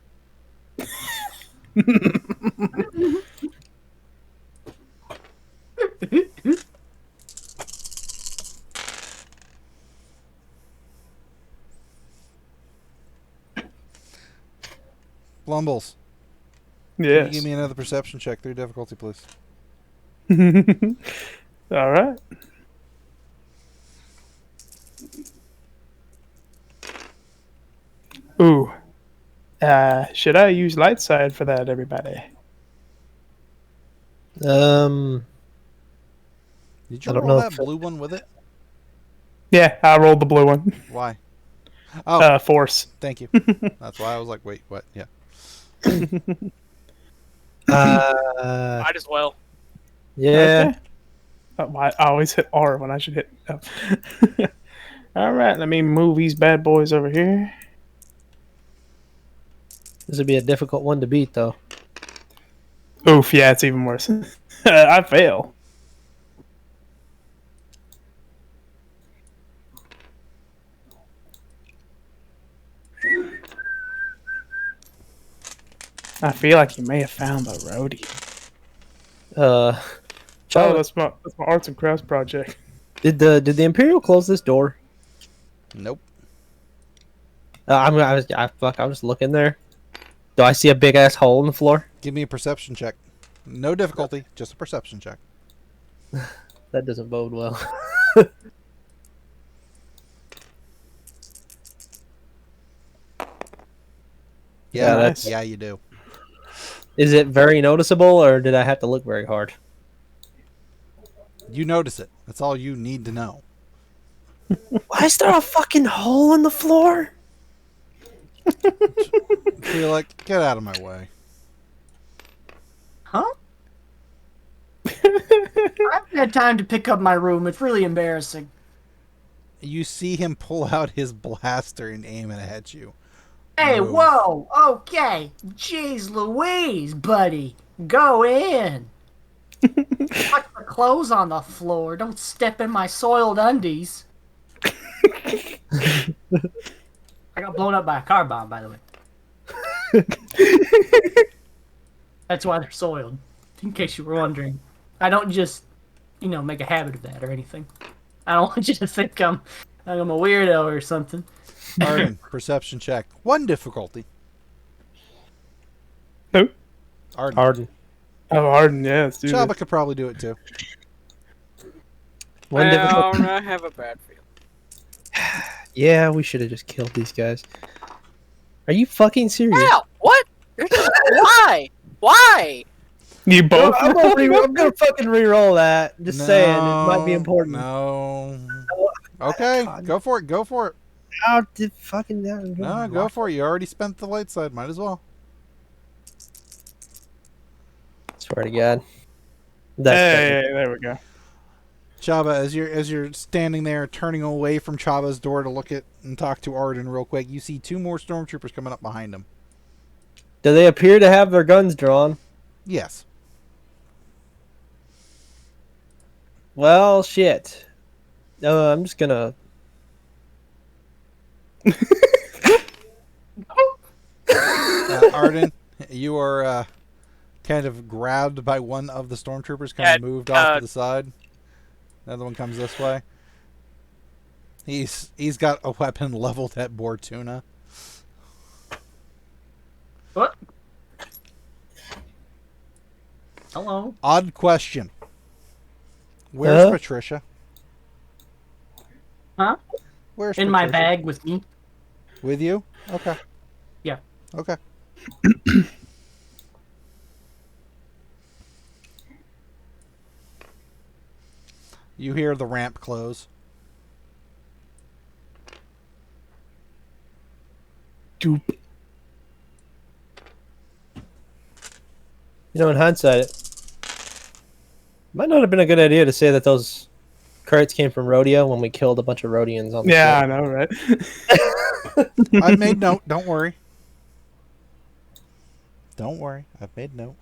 Blumbles, can you Yes. give me another perception check, 3 difficulty, please? All right. Ooh. Should I use light side for that, everybody? Did you I don't roll know that if- blue one with it? Yeah, I rolled the blue one. Why? Oh, Force. thank you. That's why I was like, wait, what? Yeah. Might as well. Yeah. Okay. I always hit R when I should hit F. All right, let me move these bad boys over here. This would be a difficult one to beat, though. Oof, yeah, it's even worse. I fail. I feel like you may have found the roadie. Uh, Oh, Charlie, that's my arts and crafts project. did the Imperial close this door? Nope. I was looking there. Do I see a big ass hole in the floor? Give me a perception check. No difficulty, just a perception check. That doesn't bode well. Yeah, nice. yeah, you do. Is it very noticeable, or did I have to look very hard? You notice it. That's all you need to know. Why is there a fucking hole in the floor? Feel like, get out of my way. Huh? I haven't had time to pick up my room. It's really embarrassing. You see him pull out his blaster and aim it at you. Hey, Move. whoa, okay. Jeez Louise, buddy. Go in. Watch the clothes on the floor. Don't step in my soiled undies. I got blown up by a car bomb, by the way. That's why they're soiled. In case you were wondering. I don't just, make a habit of that or anything. I don't want you to think I'm a weirdo or something. Arden, perception check. 1 difficulty. Who? Arden. Arden. Oh, Arden, yeah, let's do Chabba this. could probably do it too. One difficult. I have a bad feeling. Yeah, we should have just killed these guys. Are you fucking serious? Ow! What? Why? Why? You No, both. I'm gonna fucking re-roll that. Just saying, it might be important. No. Okay, God. go for it. Go for it. How did fucking No, go for it. You already spent the light side. Might as well. Swear to God. That's Hey, there we go. Chabba, as you're standing there, turning away from Chabba's door to look at and talk to Arden real quick, you see 2 more stormtroopers coming up behind him. Do they appear to have their guns drawn? Yes. Well, shit. I'm just gonna. Arden, you are kind of grabbed by one of the stormtroopers, kind of moved off to the side. Another one comes this way. He's got a weapon leveled at Bortuna. What? Hello. Odd question. Where's Patricia? Huh? Where's In my Patricia? bag with me. With you? Okay. Yeah. Okay. You hear the ramp close. Doop. You know, in hindsight, it might not have been a good idea to say that those crates came from Rodeo when we killed a bunch of Rhodians on the Yeah, I ship. know, right? I've made note. Don't worry. Don't worry. I've made note.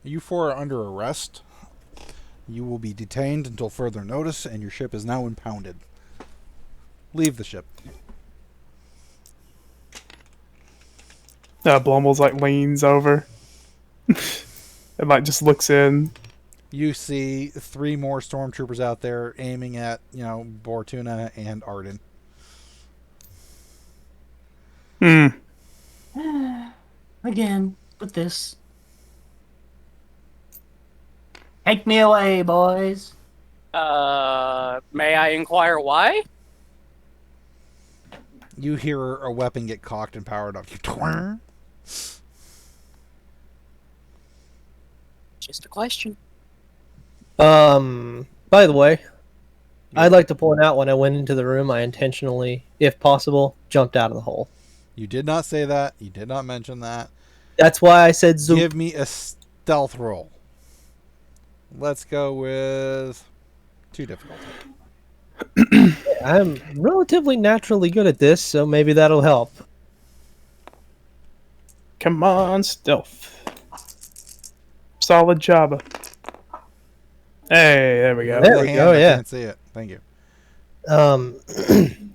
You four are under arrest. You will be detained until further notice, and your ship is now impounded. Leave the ship. Blumbles like leans over and like just looks in. You see 3 more stormtroopers out there aiming at, Bortuna and Arden. Again, with this. Take me away, boys. May I inquire why? You hear a weapon get cocked and powered up. Just a question. By the way, I'd like to point out when I went into the room, I intentionally, if possible, jumped out of the hole. You did not say that. You did not mention that. That's why I said zoom. Give me a stealth roll. Let's go with 2 difficulty. I'm relatively naturally good at this, so maybe that'll help. Come on, stealth. Solid Jabba. Hey, there we go. There we go, I yeah. can't see it. Thank you.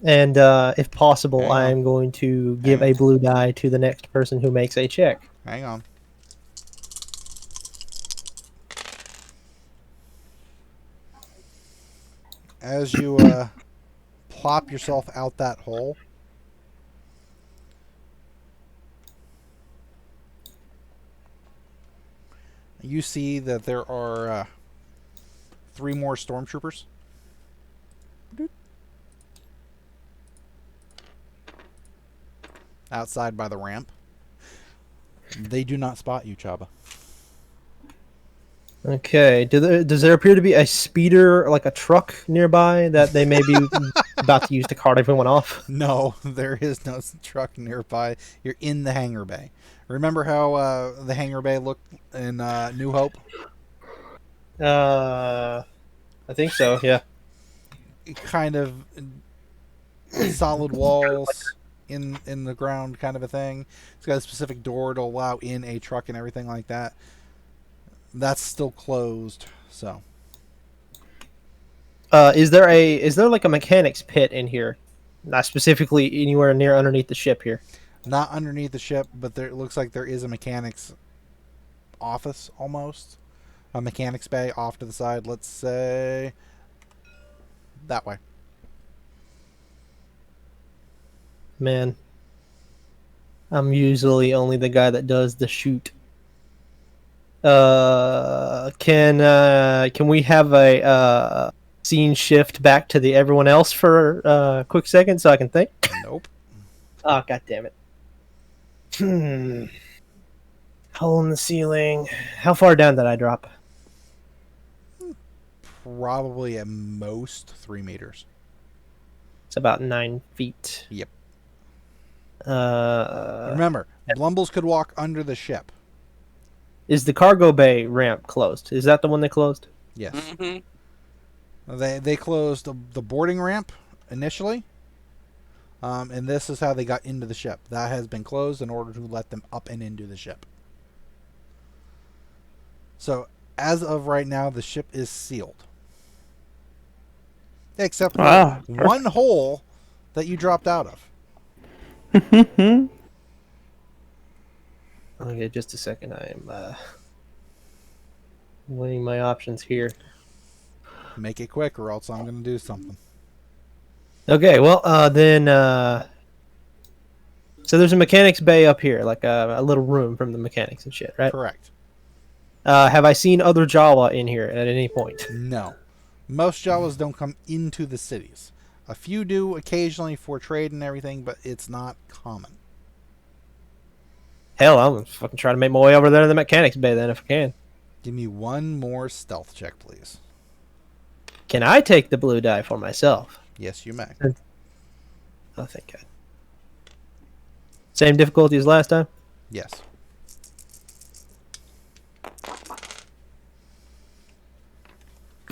And if possible, Hang on. I'm going to give Hang a blue die to the next person who makes a check. Hang on. As you plop yourself out that hole, you see that there are 3 more stormtroopers. Outside by the ramp. They do not spot you, Chabba. Okay. Does there appear to be a speeder, like a truck nearby, that they may be about to use to cart everyone off? No, there is no truck nearby. You're in the hangar bay. Remember how the hangar bay looked in New Hope? I think so, yeah. Kind of solid walls in the ground kind of a thing. It's got a specific door to allow in a truck and everything like that. That's still closed, so. Is there like a mechanics pit in here? Not specifically anywhere near underneath the ship here. Not underneath the ship, but there it looks like there is a mechanics office almost. A mechanics bay off to the side, let's say that way. Man, I'm usually only the guy that does the shoot. Can we have a scene shift back to the everyone else for a quick second so I can think? Nope. Oh, god damn it. Hole in the ceiling. How far down did I drop? Probably at most 3 meters. It's about 9 feet. Yep. Uh, Remember, Blumbles could walk under the ship. is the cargo bay ramp closed? Is that the one they closed? Yes. Mm-hmm. They closed the boarding ramp initially. And this is how they got into the ship. That has been closed in order to let them up and into the ship. So, as of right now, the ship is sealed. Except for Wow. one hole that you dropped out of. Okay, just a second. I'm weighing my options here. Make it quick or else I'm going to do something. Okay, well, then... so there's a mechanics bay up here, like a little room from the mechanics and shit, right? Correct. Have I seen other Jawa in here at any point? No. Most Jawas don't come into the cities. A few do occasionally for trade and everything, but it's not common. Hell, I'm gonna fucking try to make my way over there to the mechanics bay then if I can. Give me one more stealth check, please. Can I take the blue die for myself? Yes, you may. Oh, thank God. Same difficulty as last time? Yes.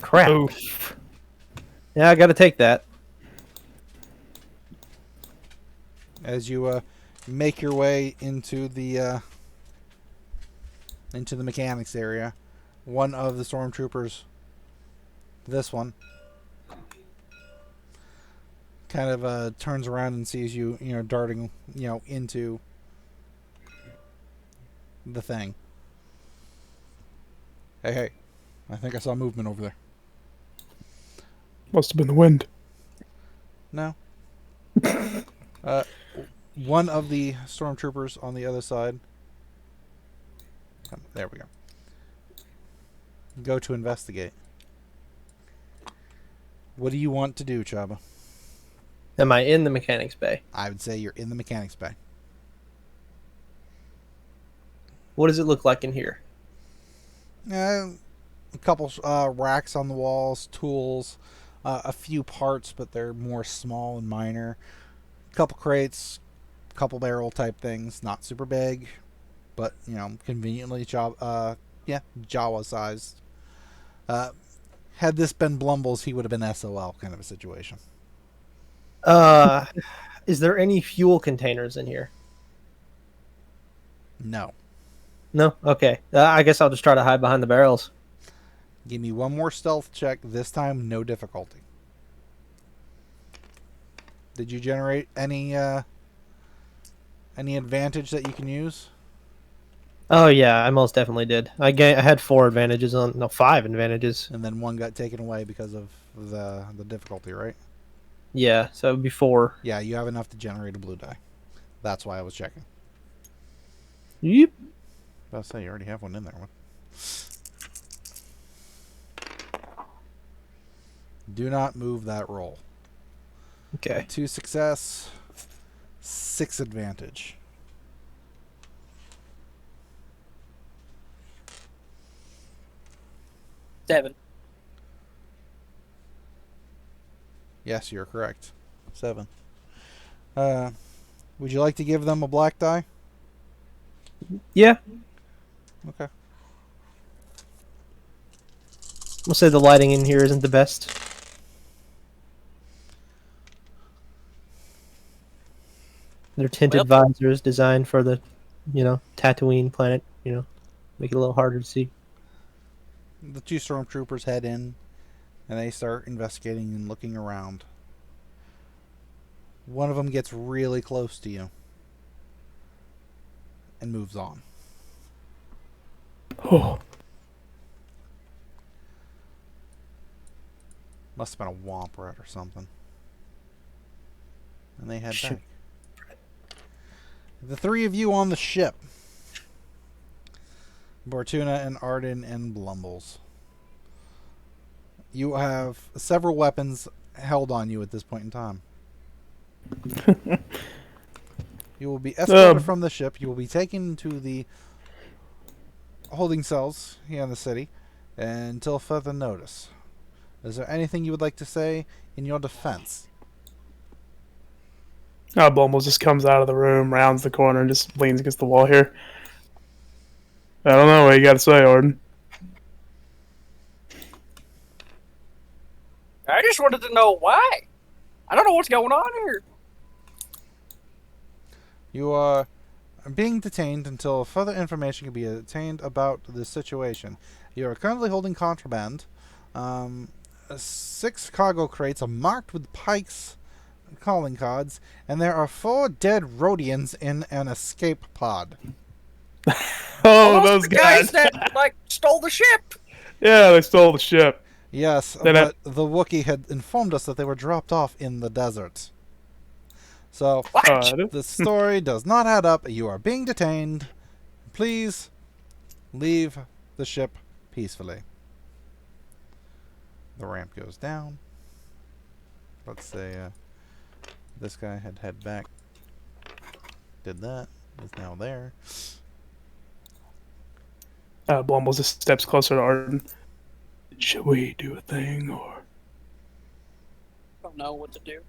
Crap. Oof. Yeah, I gotta take that. As you make your way into the mechanics area, one of the stormtroopers, this one, kind of turns around and sees you, darting, into the thing. Hey, I think I saw movement over there. Must have been the wind. No. One of the stormtroopers on the other side. There we go. Go to investigate. What do you want to do, Chabba? Am I in the mechanics bay? I would say you're in the mechanics bay. What does it look like in here? A couple racks on the walls, tools, a few parts, but they're more small and minor. A couple crates, couple barrel type things, not super big, but conveniently Jawa sized. Had this been Blumbles, he would have been SOL kind of a situation. Is there any fuel containers in here? No. No? Okay. I guess I'll just try to hide behind the barrels. Give me one more stealth check. This time, no difficulty. Did you generate any advantage that you can use? Oh yeah, I most definitely did. I had 5 advantages. And then one got taken away because of the difficulty, right? Yeah, so it would be 4. Yeah, you have enough to generate a blue die. That's why I was checking. Yep. I'll say you already have one in there. Do not move that roll. Okay. 2 success, 6 advantage. Seven. Yes, you're correct. 7. Would you like to give them a black die? Yeah. Okay. We'll say the lighting in here isn't the best. They're tinted visors designed for the, Tatooine planet, make it a little harder to see. The 2 stormtroopers head in, and they start investigating and looking around. One of them gets really close to you and moves on. Oh. Must have been a womp rat or something. And they head back. The three of you on the ship. Bortuna and Arden and Blumbles. You have several weapons held on you at this point in time. You will be escorted from the ship. You will be taken to the holding cells here in the city until further notice. Is there anything you would like to say in your defense? Blumbles just comes out of the room, rounds the corner, and just leans against the wall here. I don't know what you got to say, Arden. I just wanted to know why. I don't know what's going on here. You are being detained until further information can be obtained about the situation. You are currently holding contraband. 6 cargo crates are marked with Pike's calling cards, and there are 4 dead Rhodians in an escape pod. Oh, those the guys that stole the ship. Yeah, they stole the ship. Yes, but the Wookiee had informed us that they were dropped off in the desert. So, the story does not add up. You are being detained. Please leave the ship peacefully. The ramp goes down. Let's say this guy had head back. Did that. Is now there. Blumbles just steps closer to Arden. Should we do a thing, or? Don't know what to do.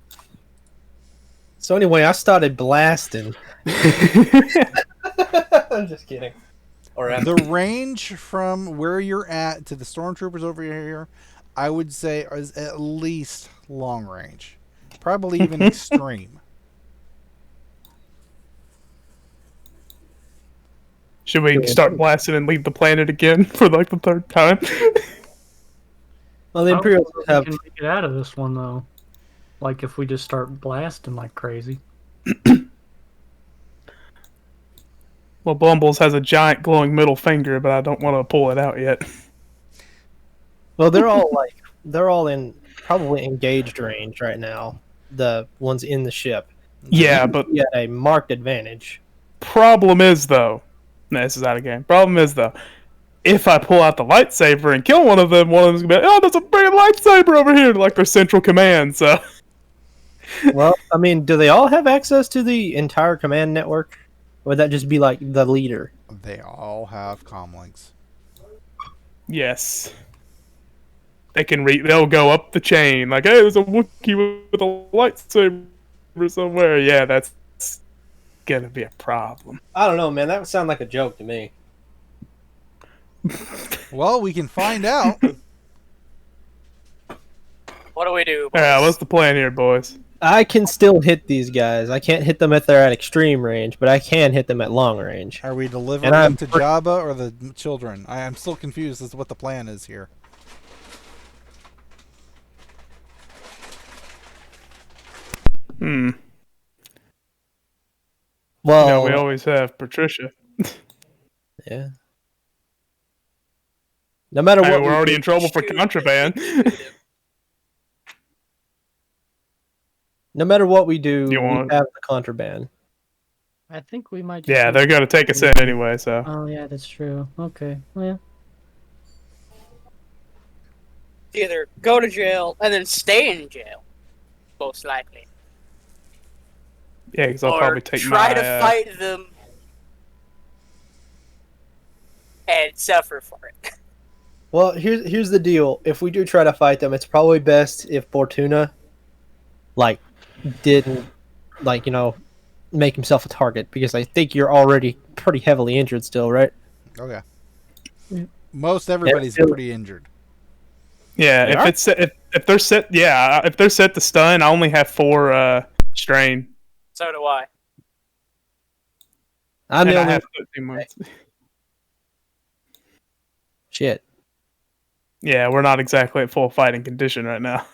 So anyway, I started blasting. I'm just kidding. The range from where you're at to the stormtroopers over here, I would say is at least long range. Probably even extreme. Should we start blasting and leave the planet again for like the 3rd time? Well, the Imperials we have... can make it out of this one, though. Like, if we just start blasting like crazy. Well, Blumbles has a giant glowing middle finger, but I don't want to pull it out yet. Well, they're all in probably engaged range right now. The ones in the ship. Yeah, but you had a marked advantage. Problem is, though, this is out of game. Problem is, though, if I pull out the lightsaber and kill one of them them's gonna be like, oh, there's a big lightsaber over here, like their central command. So, well, I mean, do they all have access to the entire command network? Or would that just be like the leader? They all have comlinks. Yes. They can they'll go up the chain, like, hey, there's a Wookiee with a lightsaber somewhere. Yeah, that's gonna be a problem. I don't know, man. That would sound like a joke to me. Well, we can find out. What do we do, boys? Yeah, what's the plan here, boys? I can still hit these guys. I can't hit them if they're at extreme range, but I can hit them at long range. Are we delivering them to Jabba or the children? I am still confused as to what the plan is here. Well, we always have Patricia. Yeah. No matter what, we're already in trouble for contraband. No matter what we do, we want... have the contraband. I think we might. Yeah, they're gonna take us in anyway. So. Oh yeah, that's true. Okay, well. Either go to jail and then stay in jail, most likely. Yeah, because I'll probably take try to fight them and suffer for it. Well, here's the deal. If we do try to fight them, it's probably best if Bortuna, didn't, make himself a target, because I think you're already pretty heavily injured still, right? Okay. Most everybody's pretty injured. Yeah, if they're set, if they're set to stun, I only have 4 strain. So do I. I'm the only. I have 13 months. Shit. Yeah, we're not exactly at full fighting condition right now.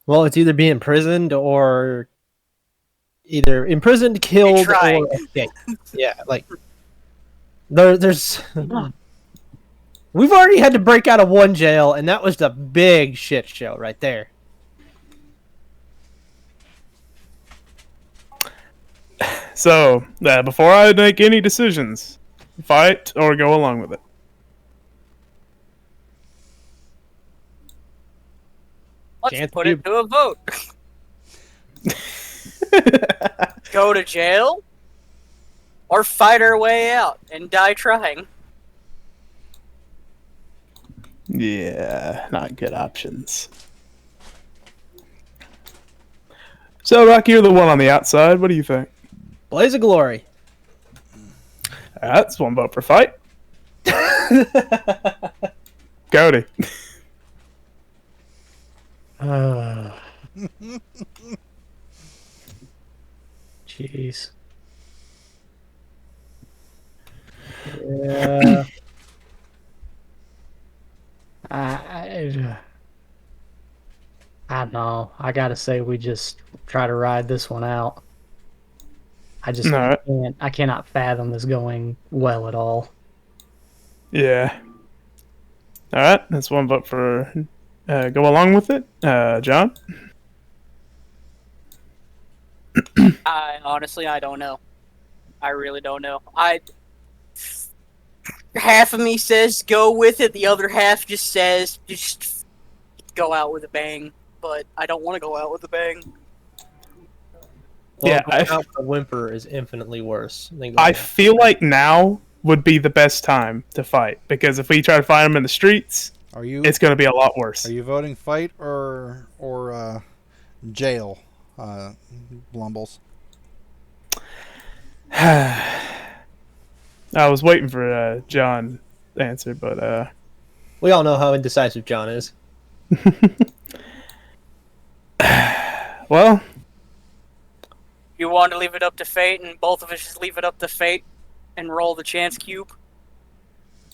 Well, it's either be imprisoned or either imprisoned, killed, or escaped. Yeah, there's. We've already had to break out of one jail, and that was the big shit show right there. So, before I make any decisions, fight or go along with it. Let's Chance put cube. it to a vote. Go to jail, or fight our way out and die trying. Yeah, not good options. So, Rocky, you're the one on the outside. What do you think? Blaze of glory. That's one vote for fight. Cody. Jeez. Yeah. I don't know. I gotta say, we just try to ride this one out. I just Alright. can't. I cannot fathom this going well at all. Yeah. Alright, that's one vote for go along with it. John? I don't know. I really don't know. Half of me says go with it. The other half just says just go out with a bang. But I don't want to go out with a bang. Well, Yeah, going out with a whimper is infinitely worse than going I out. feel like now would be the best time to fight, because if we try to find them in the streets, Are you it's going to be a lot worse. are you voting fight or jail, Blumbles? I was waiting for John to answer, but We all know how indecisive John is. well, You want to leave it up to fate, and both of us just leave it up to fate and roll the chance cube?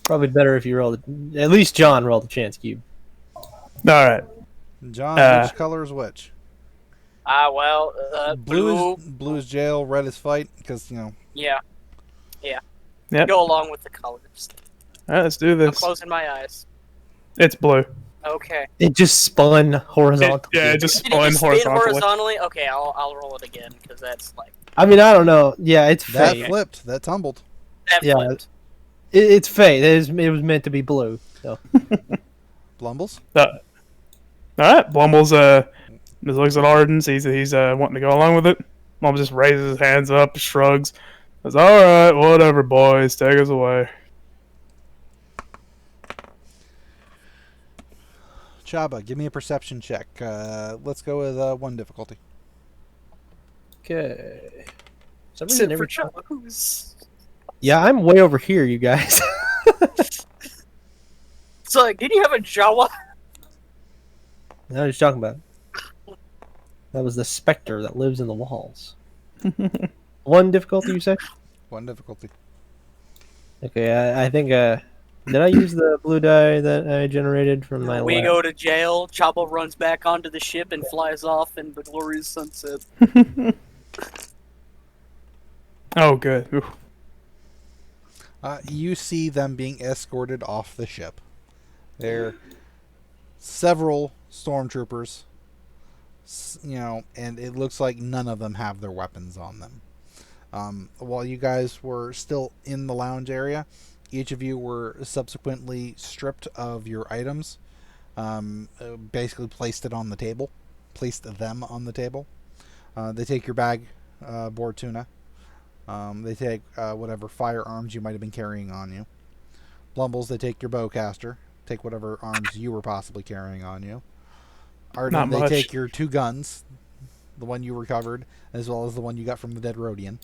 Probably better if you roll at least John roll the chance cube. all right. John, which color is which? Blue. Blue is jail, red is fight, because Yeah. Yep. Go along with the colors. All right, let's do I'm this. closing my eyes. It's blue. Okay. It just spun horizontally. It just Did it spun just spin horizontally. horizontally? Okay, I'll roll it again because that's like I mean, I don't know. Yeah, it's that fate. flipped, that tumbled. that Yeah. flipped. It's fate. It was meant to be blue. So. Blumbles? All right, Blumbles looks at Arden. He's wanting to go along with it. Mom just raises his hands up, shrugs. Says, "All right, whatever, boys, take us away." Chabba, give me a perception check. Let's go with 1 difficulty. Okay. For some reason, Except every for Joe's. Yeah, I'm way over here, you guys. It's like, did you have a Jawa? What are you talking about? That was the specter that lives in the walls. 1 difficulty, you say? 1 difficulty. Okay, I think, did I use the blue die that I generated from my We lab? go to jail. Chabba runs back onto the ship and flies off in the glorious sunset. Oh, good. Oof. You see them being escorted off the ship. There are several stormtroopers, and it looks like none of them have their weapons on them. While you guys were still in the lounge area, each of you were subsequently stripped of your items, basically placed them on the table. They take your bag, Bortuna. They take whatever firearms you might have been carrying on you. Blumbles, they take your bowcaster. Take whatever arms you were possibly carrying on you. Arden, Not they much. take your 2 guns, the one you recovered, as well as the one you got from the dead Rhodian.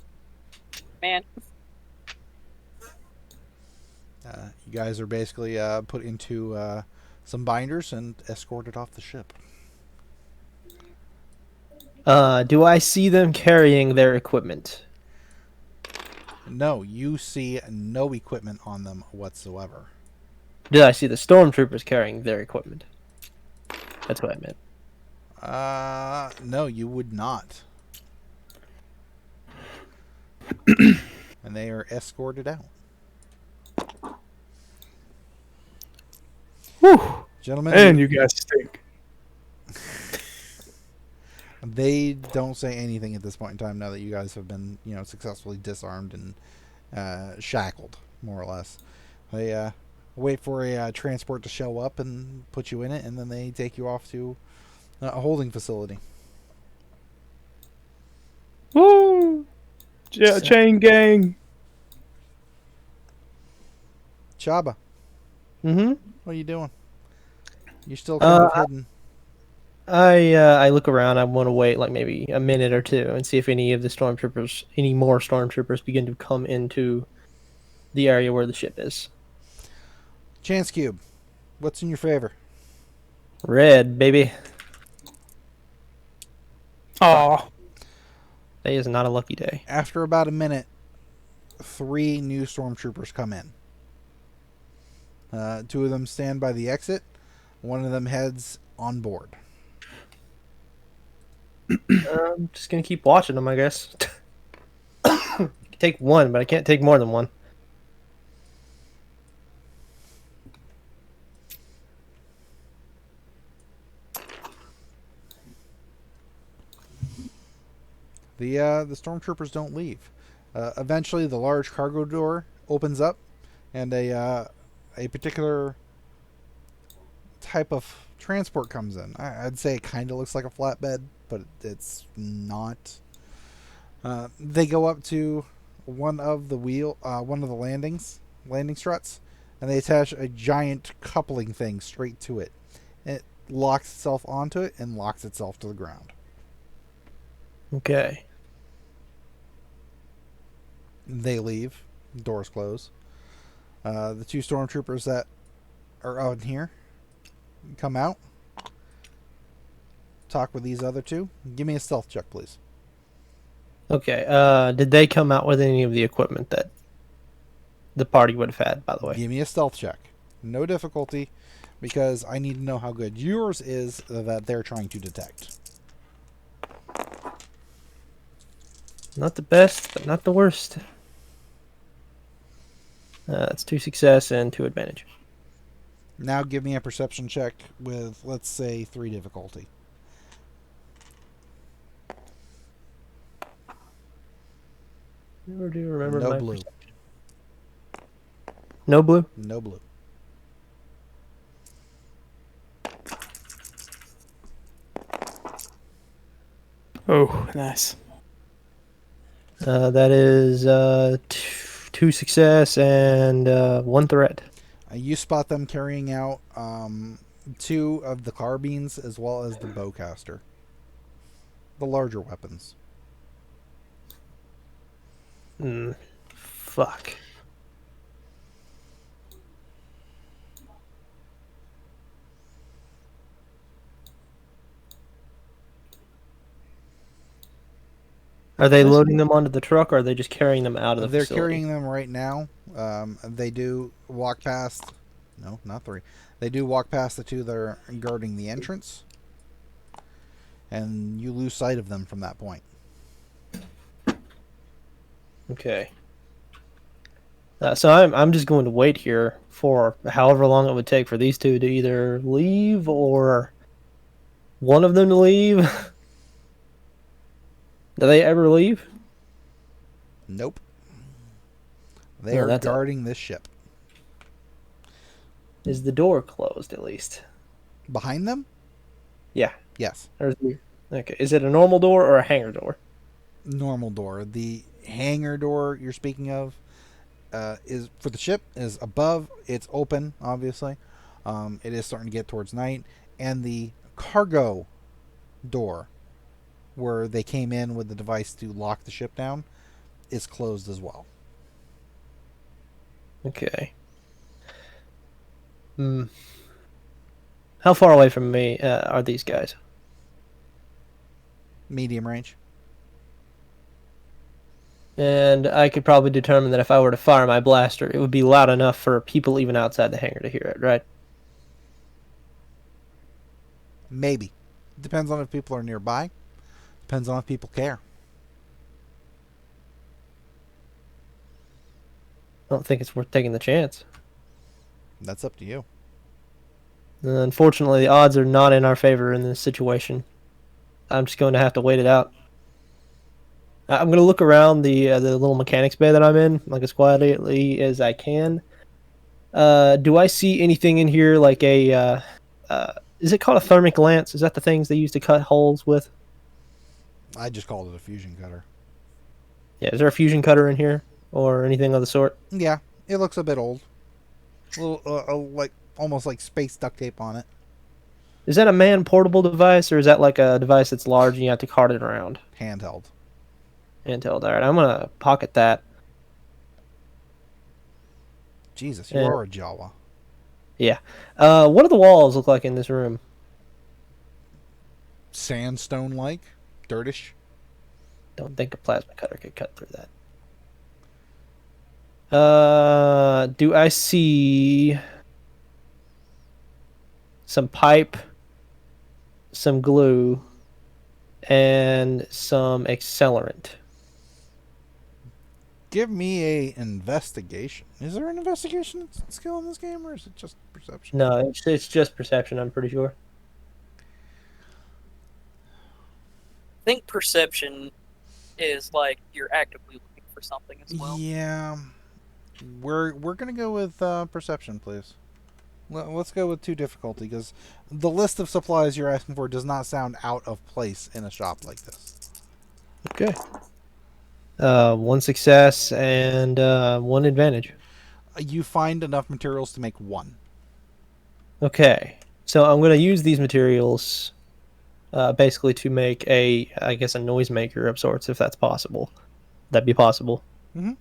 Man, You guys are basically put into some binders and escorted off the ship. Do I see them carrying their equipment? No, you see no equipment on them whatsoever. Did I see the stormtroopers carrying their equipment? That's what I meant. No, you would not. And they are escorted out. Whew. Gentlemen, And you guys stink. They don't say anything at this point in time now that you guys have been, successfully disarmed and shackled, more or less. They wait for a transport to show up and put you in it, and then they take you off to a holding facility. Woo! Chain gang. Chabba, Mm-hmm. what are you doing? You're still kind of hidden. I look around. I want to wait like maybe a minute or two and see if any more stormtroopers begin to come into the area where the ship is. Chance Cube, what's in your favor? Red, baby. Aw. Today is not a lucky day. After about a minute, 3 new stormtroopers come in. 2 of them stand by the exit. 1 of them heads on board. I'm just gonna keep watching them, I guess. I can take one, but I can't take more than one. The stormtroopers don't leave. Eventually, the large cargo door opens up, and a particular type of transport comes in. I'd say it kind of looks like a flatbed, but it's not. They go up to one of the landing struts, and they attach a giant coupling thing straight to it. It locks itself onto it and locks itself to the ground. Okay. They leave. Doors close. The 2 stormtroopers that are out here come out. Talk with these other 2. Give me a stealth check, please. Okay. Did they come out with any of the equipment that the party would have had, by the way? Give me a stealth check. No difficulty, because I need to know how good yours is that they're trying to detect. Not the best, but not the worst. That's 2 success and 2 advantage. Now give me a perception check with, let's say, 3 difficulty. Never do remember No my blue. perception. No blue? No blue. Oh, nice. That is 2 success and 1 threat. You spot them carrying out 2 of the carbines as well as the bowcaster. The larger weapons. Fuck. Are they loading them onto the truck, or are they just carrying them out of the They're facility? carrying them right now. They do walk past... No, not 3. They do walk past the 2 that are guarding the entrance. And you lose sight of them from that point. Okay. So I'm just going to wait here for however long it would take for these 2 to either leave or one of them to leave. Do they ever leave? Nope. They Oh, are that's guarding this ship. Is the door closed at least? Behind them? Yeah. Yes. Okay. Is it a normal door or a hangar door? Normal door. The hangar door you're speaking of is for the ship is above. It's open, obviously. It is starting to get towards night. And the cargo door, where they came in with the device to lock the ship down, is closed as well. Okay. How far away from me are these guys? Medium range. And I could probably determine that if I were to fire my blaster, it would be loud enough for people even outside the hangar to hear it, right? Maybe. Depends on if people are nearby. Depends on if people care. I don't think it's worth taking the chance. That's up to you. Unfortunately, the odds are not in our favor in this situation. I'm just going to have to wait it out. I'm going to look around the little mechanics bay that I'm in, like as quietly as I can. Do I see anything in here like a is it called a thermic lance? Is that the things they use to cut holes with? I just called it a fusion cutter. Yeah, is there a fusion cutter in here or anything of the sort? Yeah, it looks a bit old. A little, like almost like space duct tape on it. Is that a man portable device or is that like a device that's large and you have to cart it around? Handheld. Handheld. All right, I'm gonna pocket that. Jesus, you Yeah. are a Jawa. Yeah. What do the walls look like in this room? Sandstone-like, dirtish. Don't think a plasma cutter could cut through that. Do I see some pipe, some glue, and some accelerant? Give me a investigation. Is there an investigation skill in this game, or is it just perception? No, it's just perception, I'm pretty sure. I think perception is like you're actively looking for something as well. Yeah, we're gonna go with perception, please. Let's go with 2 difficulty, because the list of supplies you're asking for does not sound out of place in a shop like this. Okay. 1 success and 1 advantage. You find enough materials to make 1. Okay. So I'm going to use these materials basically to make I guess, a noisemaker of sorts, if that's possible. That'd be possible. Mm-hmm.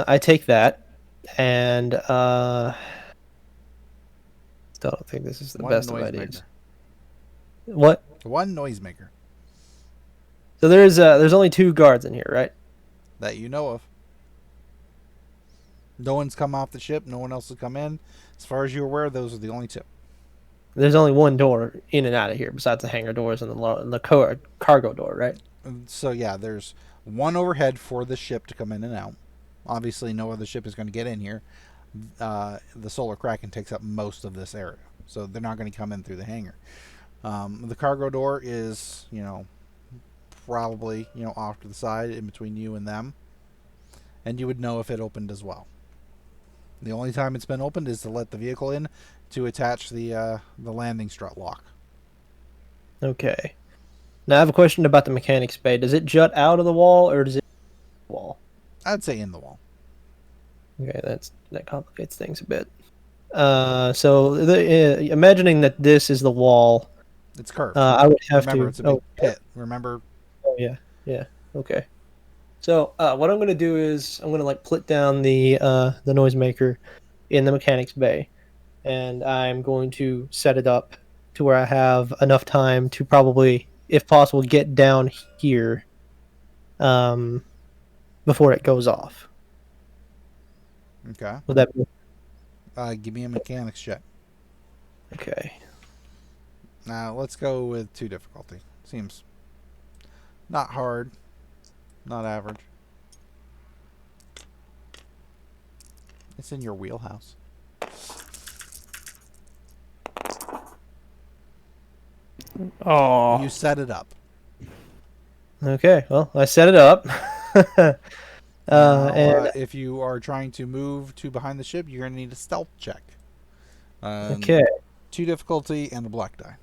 I take that, and still don't think this is the 1 best of noisemaker. ideas. What? 1 noisemaker So there's only 2 guards in here, right? that you know of. No one's come off the ship. No one else has come in. As far as you're aware, those are the only 2. There's only 1 door in and out of here, besides the hangar doors and the cargo door, right? So yeah, there's 1 overhead for the ship to come in and out. Obviously, no other ship is going to get in here. The Solar Kraken takes up most of this area, so they're not going to come in through the hangar. The cargo door is, probably, off to the side in between you and them, and you would know if it opened as well. The only time it's been opened is to let the vehicle in to attach the landing strut lock. Okay. Now I have a question about the mechanics bay. Does it jut out of the wall or does it the wall? I'd say in the wall. Okay, that complicates things a bit. So imagining that this is the wall, It's curved. I would have Remember, to. it's a big pit. Remember? Oh yeah. Okay. So what I'm gonna do is I'm gonna put down the noisemaker in the mechanics bay, and I'm going to set it up to where I have enough time to probably, if possible, get down here, before it goes off. Okay. Would that be Give me a mechanics check. okay? Now, let's go with 2 difficulty. Seems not hard, not average. It's in your wheelhouse. Oh, You set it up. Okay. Well, I set it up. Now, And if you are trying to move to behind the ship, you're going to need a stealth check. okay, 2 difficulty and a black die.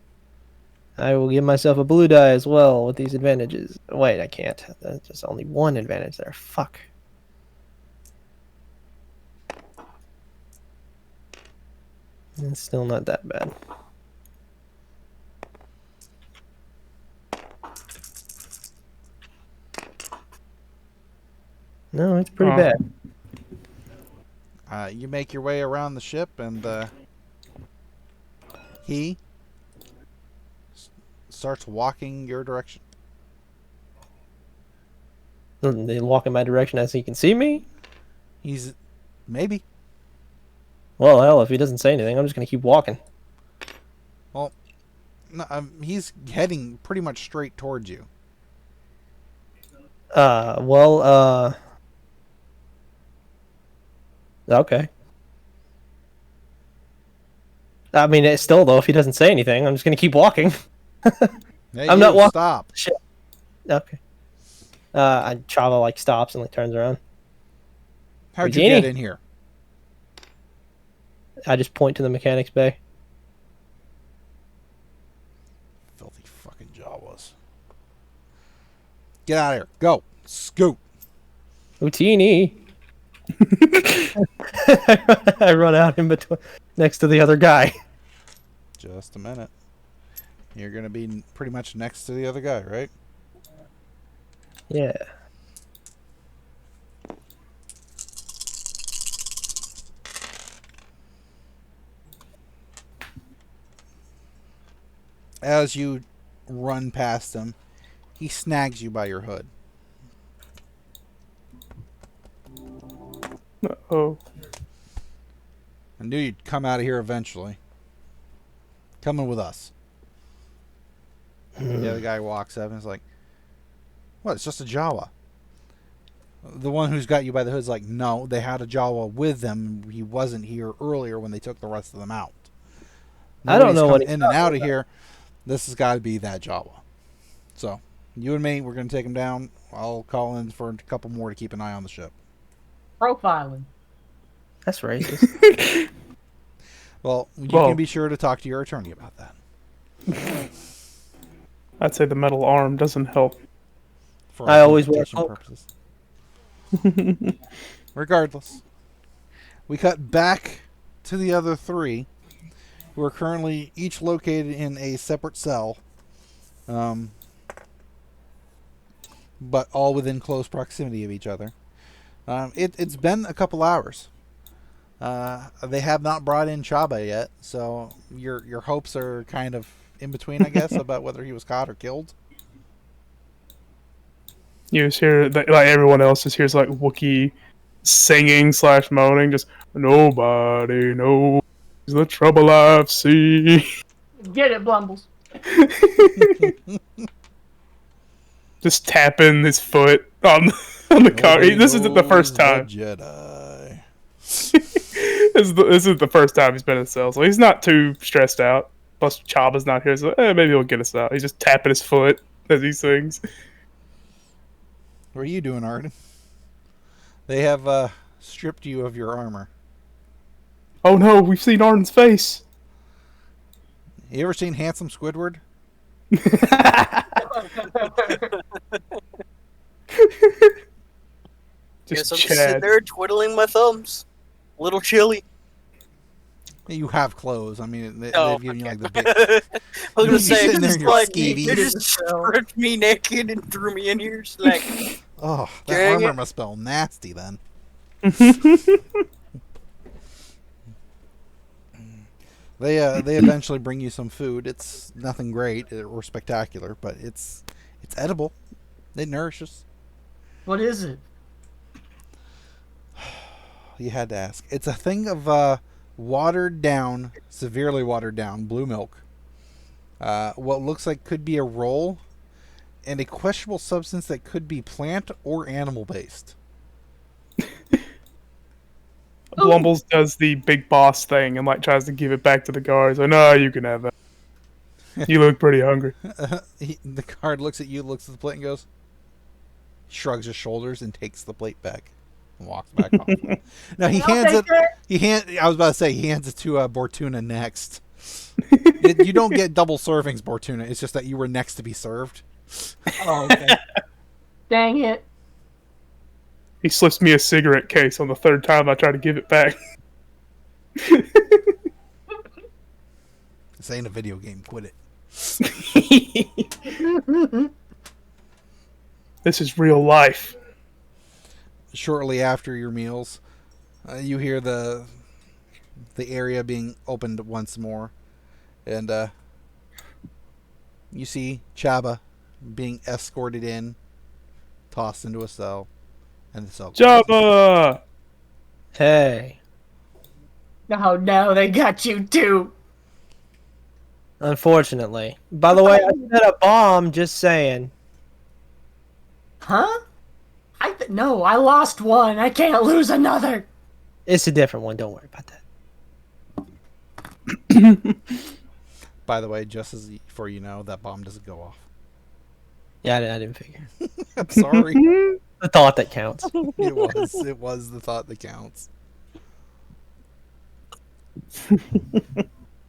I will give myself a blue die as well with these advantages. Wait, I can't. There's only 1 advantage there. Fuck. It's still not that bad. No, it's pretty Oh. bad. You make your way around the ship, and he starts walking your direction. They walk in my direction as he can see me? He's maybe. Well, hell, if he doesn't say anything, I'm just going to keep walking. Well, no, he's heading pretty much straight towards you. Okay. I mean, it's still though. If he doesn't say anything, I'm just gonna keep walking. Hey, I'm not walking. Stop. Shit. Okay. And Chava like stops and like turns around. How'd you Houdini. get in here? I just point to the mechanics bay. Filthy fucking Jawas. Get out of here. Go. Scoot. Houdini. I run out in between, next to the other guy. Just a minute. You're going to be pretty much next to the other guy, right? Yeah. As you run past him, he snags you by your hood. Oh, I knew you'd come out of here eventually. Coming with us. The other guy walks up and is like, what, it's just a Jawa. The one who's got you by the hood's like, no, they had a Jawa with them. He wasn't here earlier when they took the rest of them out. I don't know what in and out of here. This has got to be that Jawa. So, you and me, we're going to take him down. I'll call in for a couple more to keep an eye on the ship. Profiling. That's racist. Well, you can be sure to talk to your attorney about that. I'd say the metal arm doesn't help. For I always wear identification purposes. Regardless, we cut back to the other three, who are currently each located in a separate cell, but all within close proximity of each other. It's been a couple hours. They have not brought in Chabba yet, so your hopes are kind of in between, I guess, about whether he was caught or killed. You just hear like everyone else just hears like Wookiee singing / moaning, just nobody knows the trouble I've seen. Get it, Blumbles. Just tapping his foot on the car. This isn't the first time. Jedi. This is the first time he's been in cell, so he's not too stressed out. Plus, Chaba's not here, so maybe he'll get us out. He's just tapping his foot as he sings. What are you doing, Arden? They have stripped you of your armor. Oh no, we've seen Arden's face. You ever seen Handsome Squidward? Guess Just I'm just sitting Chad. there twiddling my thumbs. A little chilly. You have clothes. I mean, they've given you like the big. I was gonna You're say, sitting there it's in your like skeevies. you just stripped me naked and threw me in here. It's like, Oh, that Dang armor it. must smell nasty then. They eventually bring you some food. It's nothing great or spectacular, but it's edible. It nourishes. What is it? You had to ask. It's a thing of watered down, severely watered down blue milk. What looks like could be a roll, and a questionable substance that could be plant or animal based. Blumbles does the big boss thing and like tries to give it back to the guards. Like, no, you can have that. You look pretty hungry. The guard looks at you, looks at the plate, and goes, shrugs his shoulders, and takes the plate back and walks back off. Now he hands it. I was about to say he hands it to Bortuna next. You don't get double servings, Bortuna. It's just that you were next to be served. Oh, okay. Dang it. He slips me a cigarette case on the third time I try to give it back. This ain't a video game. Quit it. This is real life. Shortly after your meals, you hear the area being opened once more, and you see Chabba being escorted in, tossed into a cell, and the cell. Jabba! Hey. Oh no, they got you too. Unfortunately. By the way, I set a bomb, just saying. Huh? No, I lost one. I can't lose another. It's a different one, don't worry about that. By the way, just as for you know, that bomb doesn't go off. Yeah, I didn't figure. I'm sorry. The thought that counts. It was the thought that counts.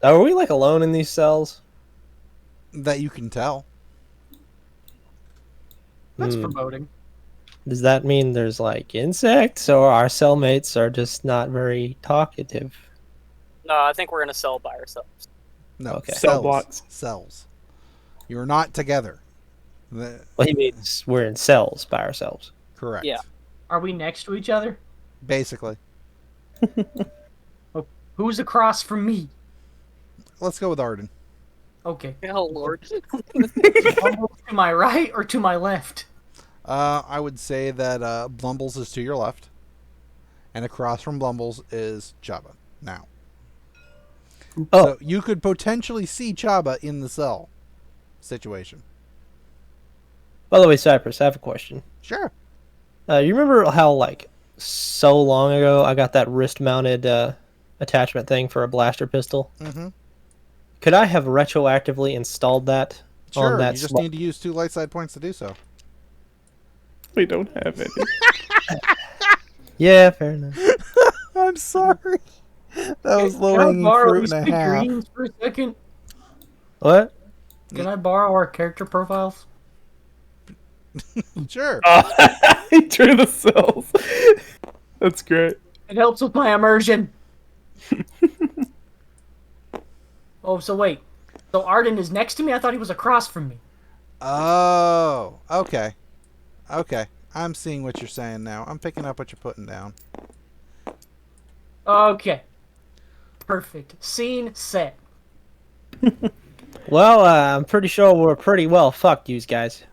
Are we like alone in these cells? That you can tell. That's Hmm. foreboding. Does that mean there's like insects, or our cellmates are just not very talkative? No, I think we're in a cell by ourselves. No, Okay. cells. Cell blocks. Cells. You're not together. Well, he means we're in cells by ourselves. Correct. Yeah. Are we next to each other? Basically. Who's across from me? Let's go with Arden. Okay. Oh Lord. Blumbles to my right or to my left? I would say that Blumbles is to your left. And across from Blumbles is Chabba. Now. Oh. So you could potentially see Chabba in the cell situation. By the way, Cypress, I have a question. Sure. You remember how like so long ago I got that wrist-mounted attachment thing for a blaster pistol? Mm-hmm. Could I have retroactively installed that Sure. on that? You just need to use 2 light side points to do so. We don't have any. Yeah, fair enough. I'm sorry. That was low Can I hanging borrow fruit these and a half. figurines for a second? What? Can I borrow our character profiles? Sure. He drew the cells. That's great. It helps with my immersion. Oh, so wait. So Arden is next to me? I thought he was across from me. Oh, okay. Okay. I'm seeing what you're saying now. I'm picking up what you're putting down. Okay. Perfect. Scene set. Well, I'm pretty sure we're pretty well fucked, you guys.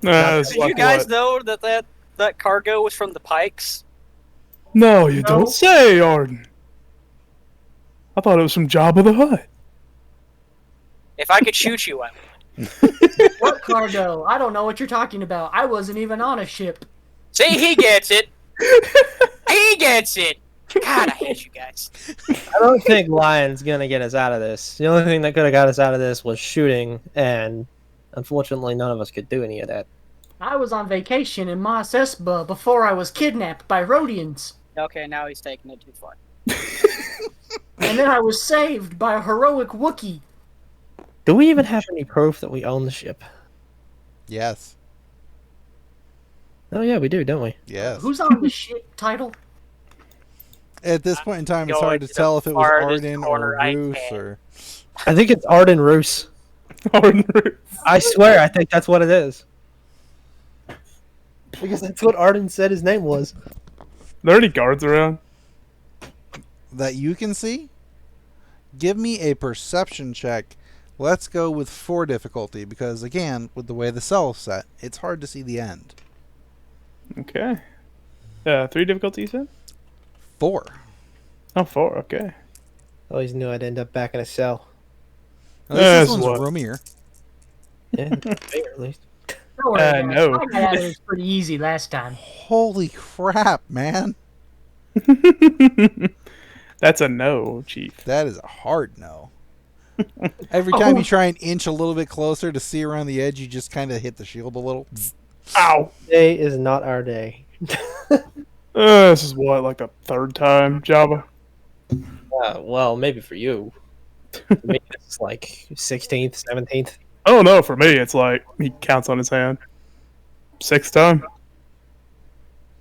It's Did you like guys what? know that cargo was from the Pikes? No, you No. don't say, Arden. I thought it was from Jabba the Hutt. If I could shoot you, I would. What cargo? I don't know what you're talking about. I wasn't even on a ship. See, he gets it. He gets it. God, I hate you guys. I don't think Lion's gonna get us out of this. The only thing that could have got us out of this was shooting, and unfortunately, none of us could do any of that. I was on vacation in Mos Espa before I was kidnapped by Rhodians. Okay, now he's taking it too far. And then I was saved by a heroic Wookiee. Do we even have any proof that we own the ship? Yes. Oh yeah, we do, don't we? Yes. Who's on the ship title? At this point in time, it's Going hard to to the tell if it was farthest Arden or corner I Roos can. or... I think it's Arden Roos. Arden. I swear, I think that's what it is. Because that's what Arden said his name was. There are any guards around? That you can see? Give me a perception check. Let's go with 4 difficulty, because again, with the way the cell's set, it's hard to see the end. Okay. 3 difficulty, you said? 4. Oh, 4, okay. I always knew I'd end up back in a cell. At least this That's one's what- roomier. Yeah, bigger at least. Don't worry, guys. no. I got out of this pretty easy last time. Holy crap, man. That's a no, Chief. That is a hard no. Every time Oh. you try and inch a little bit closer to see around the edge, you just kind of hit the shield a little. Ow! Today is not our day. This is what, like the 3rd time, Jabba? Well, maybe for you. For me, it's like 16th, 17th. Oh no, for me, it's like he counts on his hand. 6th time?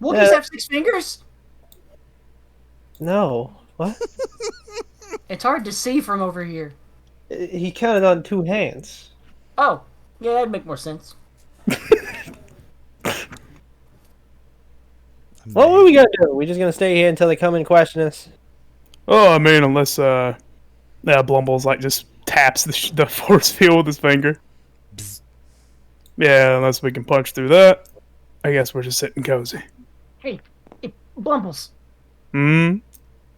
Wookiees have 6 fingers? No. What? It's hard to see from over here. He counted on 2 hands. Oh, yeah, that'd make more sense. What are we gonna do? We just gonna stay here until they come and question us? Oh, I mean, unless, Blumbles, like, just taps the force field with his finger. Yeah, unless we can punch through that. I guess we're just sitting cozy. Hey, Blumbles, Hmm?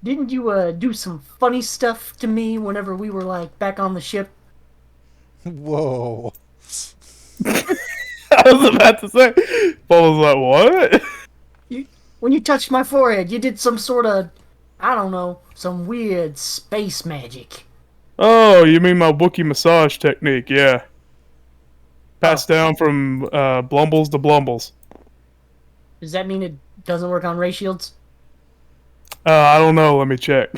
didn't you do some funny stuff to me whenever we were like back on the ship? Whoa. I was about to say. Blumbles was like, what? When you touched my forehead, you did some sort of, I don't know, some weird space magic. Oh, you mean my Wookiee massage technique? Yeah, passed down from Blumbles to Blumbles. Does that mean it doesn't work on ray shields? I don't know. Let me check.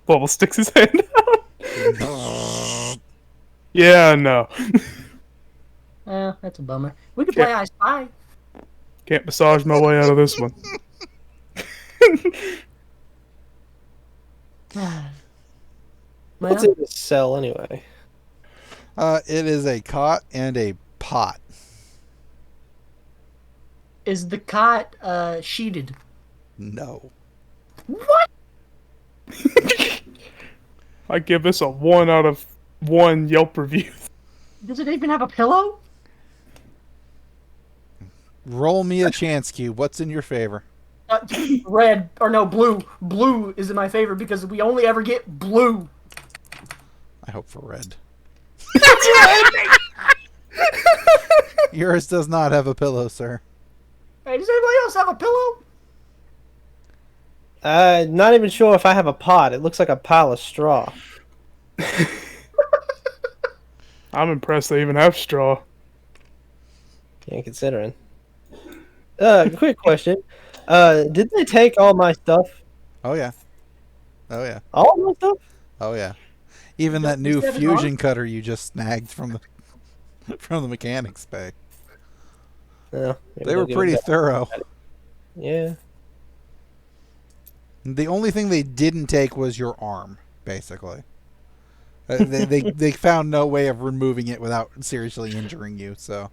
Blumble sticks his hand out. Yeah, no. That's a bummer. We could play I Spy. Can't massage my way out of this one. What's Well, in this cell anyway? It is a cot and a pot. is the cot sheeted? No. What? I give this a 1 out of 1 Yelp review. Does it even have a pillow? Roll me a chance cube. What's in your favor? Red or no, blue. Blue is in my favor because we only ever get blue. I hope for red. Yours does not have a pillow, sir. Hey, does anybody else have a pillow? Not even sure if I have a pot. It looks like a pile of straw. I'm impressed they even have straw. Yeah, considering. Quick question. Did they take all my stuff? Oh yeah. Oh yeah. All my stuff? Oh yeah. Even that new fusion cutter you just snagged from the mechanics bay. Yeah, They were pretty thorough. Yeah. The only thing they didn't take was your arm, basically. They found no way of removing it without seriously injuring you. So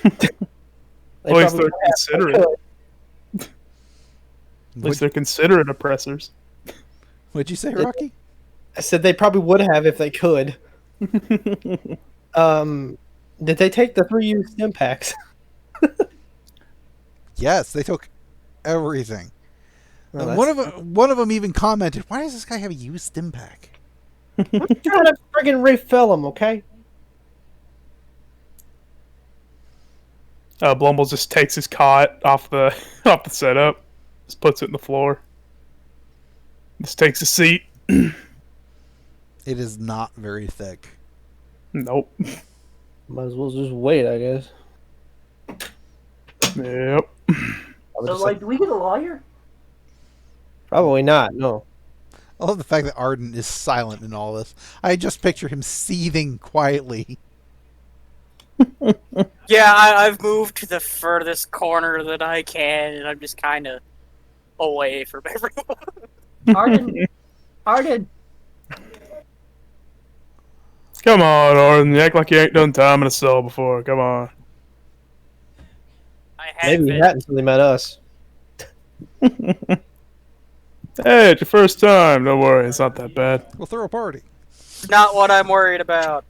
At least they're considerate. At least they're considerate oppressors. What'd you say, Rocky? I said they probably would have if they could. Did they take the 3 used stim packs? Yes, they took everything. Well, One of them even commented, "Why does this guy have a used stim pack?" I'm trying to friggin' refill them, okay? Blumble just takes his cot off the setup, just puts it in the floor. Just takes a seat. It is not very thick. Nope. Might as well just wait, I guess. Yep. So, like, do we get a lawyer? Probably not, no. I love the fact that Arden is silent in all this. I just picture him seething quietly. Yeah, I've moved to the furthest corner that I can, and I'm just kind of away from everyone. Arden, Come on, Arden. You act like you ain't done time in a cell before. Come on. I Maybe he haven't. hadn't until he met us. Hey, it's your first time. Don't worry, it's not that bad. We'll throw a party. It's not what I'm worried about.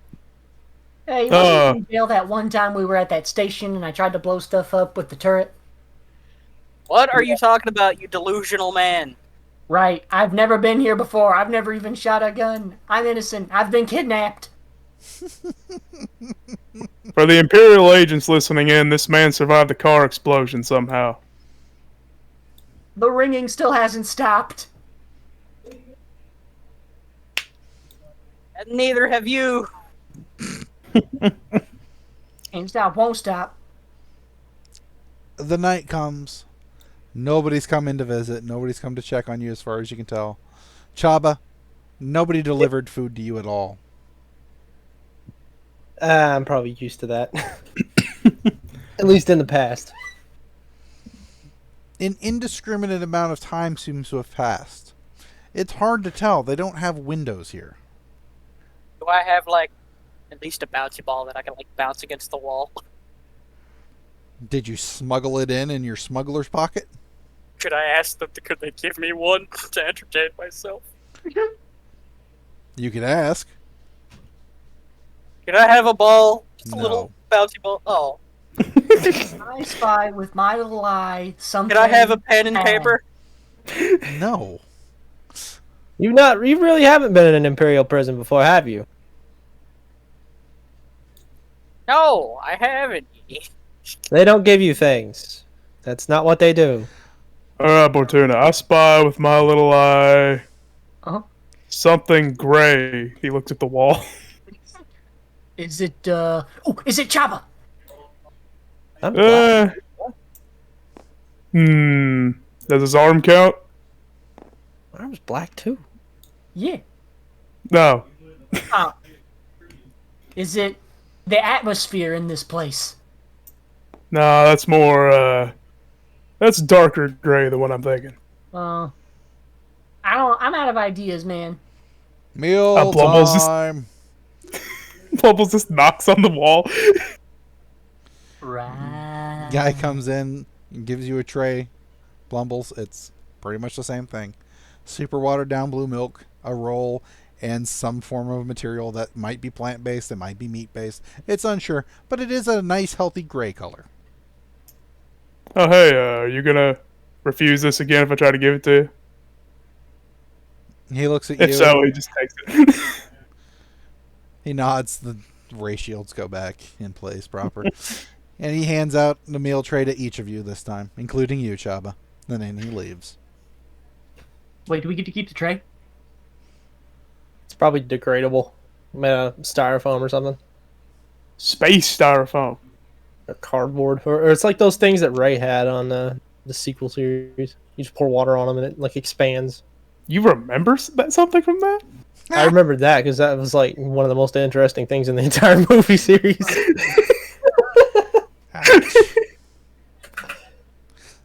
hey, wasn't in jail that one time we were at that station and I tried to blow stuff up with the turret? What are you talking about, you delusional man? Right, I've never been here before. I've never even shot a gun. I'm innocent. I've been kidnapped. For the Imperial agents listening in, this man survived the car explosion somehow. The ringing still hasn't stopped. And neither have you. Ain't stop, won't stop. The night comes. Nobody's come in to visit. Nobody's come to check on you as far as you can tell. Chabba, nobody delivered food to you at all. I'm probably used to that. At least in the past. An indiscriminate amount of time seems to have passed. It's hard to tell. They don't have windows here. Do I have, like, at least a bouncy ball that I can, like, bounce against the wall? Did you smuggle it in your smuggler's pocket? Could I ask them, could they give me one to entertain myself? You could ask. Can I have a ball? Just a No. little bouncy ball? Oh. I spy with my little eye something. Can I have a pen and bad. paper? No. You really haven't been in an Imperial prison before, have you? No, I haven't. They don't give you things. That's not what they do. Alright, Bortuna, I spy with my little eye Uh-huh. something gray. He looks at the wall. Is it, oh, is it Chabba? I'm black. Hmm. Does his arm count? My arm's black too. Yeah. No. Oh. Is it the atmosphere in this place? No, that's more, that's darker gray, the one I'm thinking. I'm out of ideas, man. Meal time. Blumbles just knocks on the wall. Right. Guy comes in and gives you a tray. Blumbles, it's pretty much the same thing. Super watered down blue milk, a roll, and some form of material that might be plant-based, it might be meat-based. It's unsure, but it is a nice, healthy gray color. Oh, hey, are you gonna refuse this again if I try to give it to you? He looks at If you. so, he just takes it. He nods. The ray shields go back in place proper. And he hands out the meal tray to each of you this time, including you, Chabba. And then he leaves. Wait, do we get to keep the tray? It's probably degradable. Made of styrofoam or something. Space styrofoam. Or cardboard. Or it's like those things that Ray had on the sequel series. You just pour water on them and it like expands. You remember something from that? I remembered that because that was like one of the most interesting things in the entire movie series.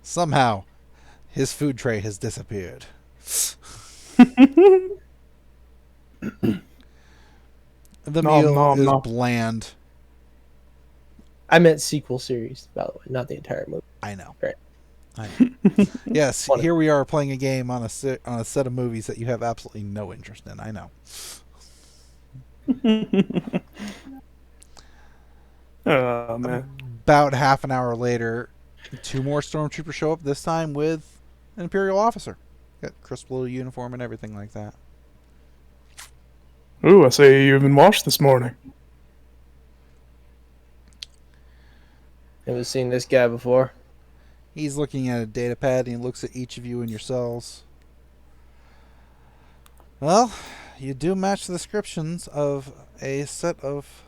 Somehow, his food tray has disappeared. The meal is bland. I meant sequel series, by the way, not the entire movie. I know. Right. I know. Yes, Funny. here we are playing a game on a set of movies that you have absolutely no interest in. I know. Oh, man. About half an hour later, 2 more stormtroopers show up, this time with an Imperial officer. Got crisp blue uniform and everything like that. Ooh, I say you haven't washed this morning. Haven't seen this guy before. He's looking at a data pad and he looks at each of you in your cells. Well, you do match the descriptions of a set of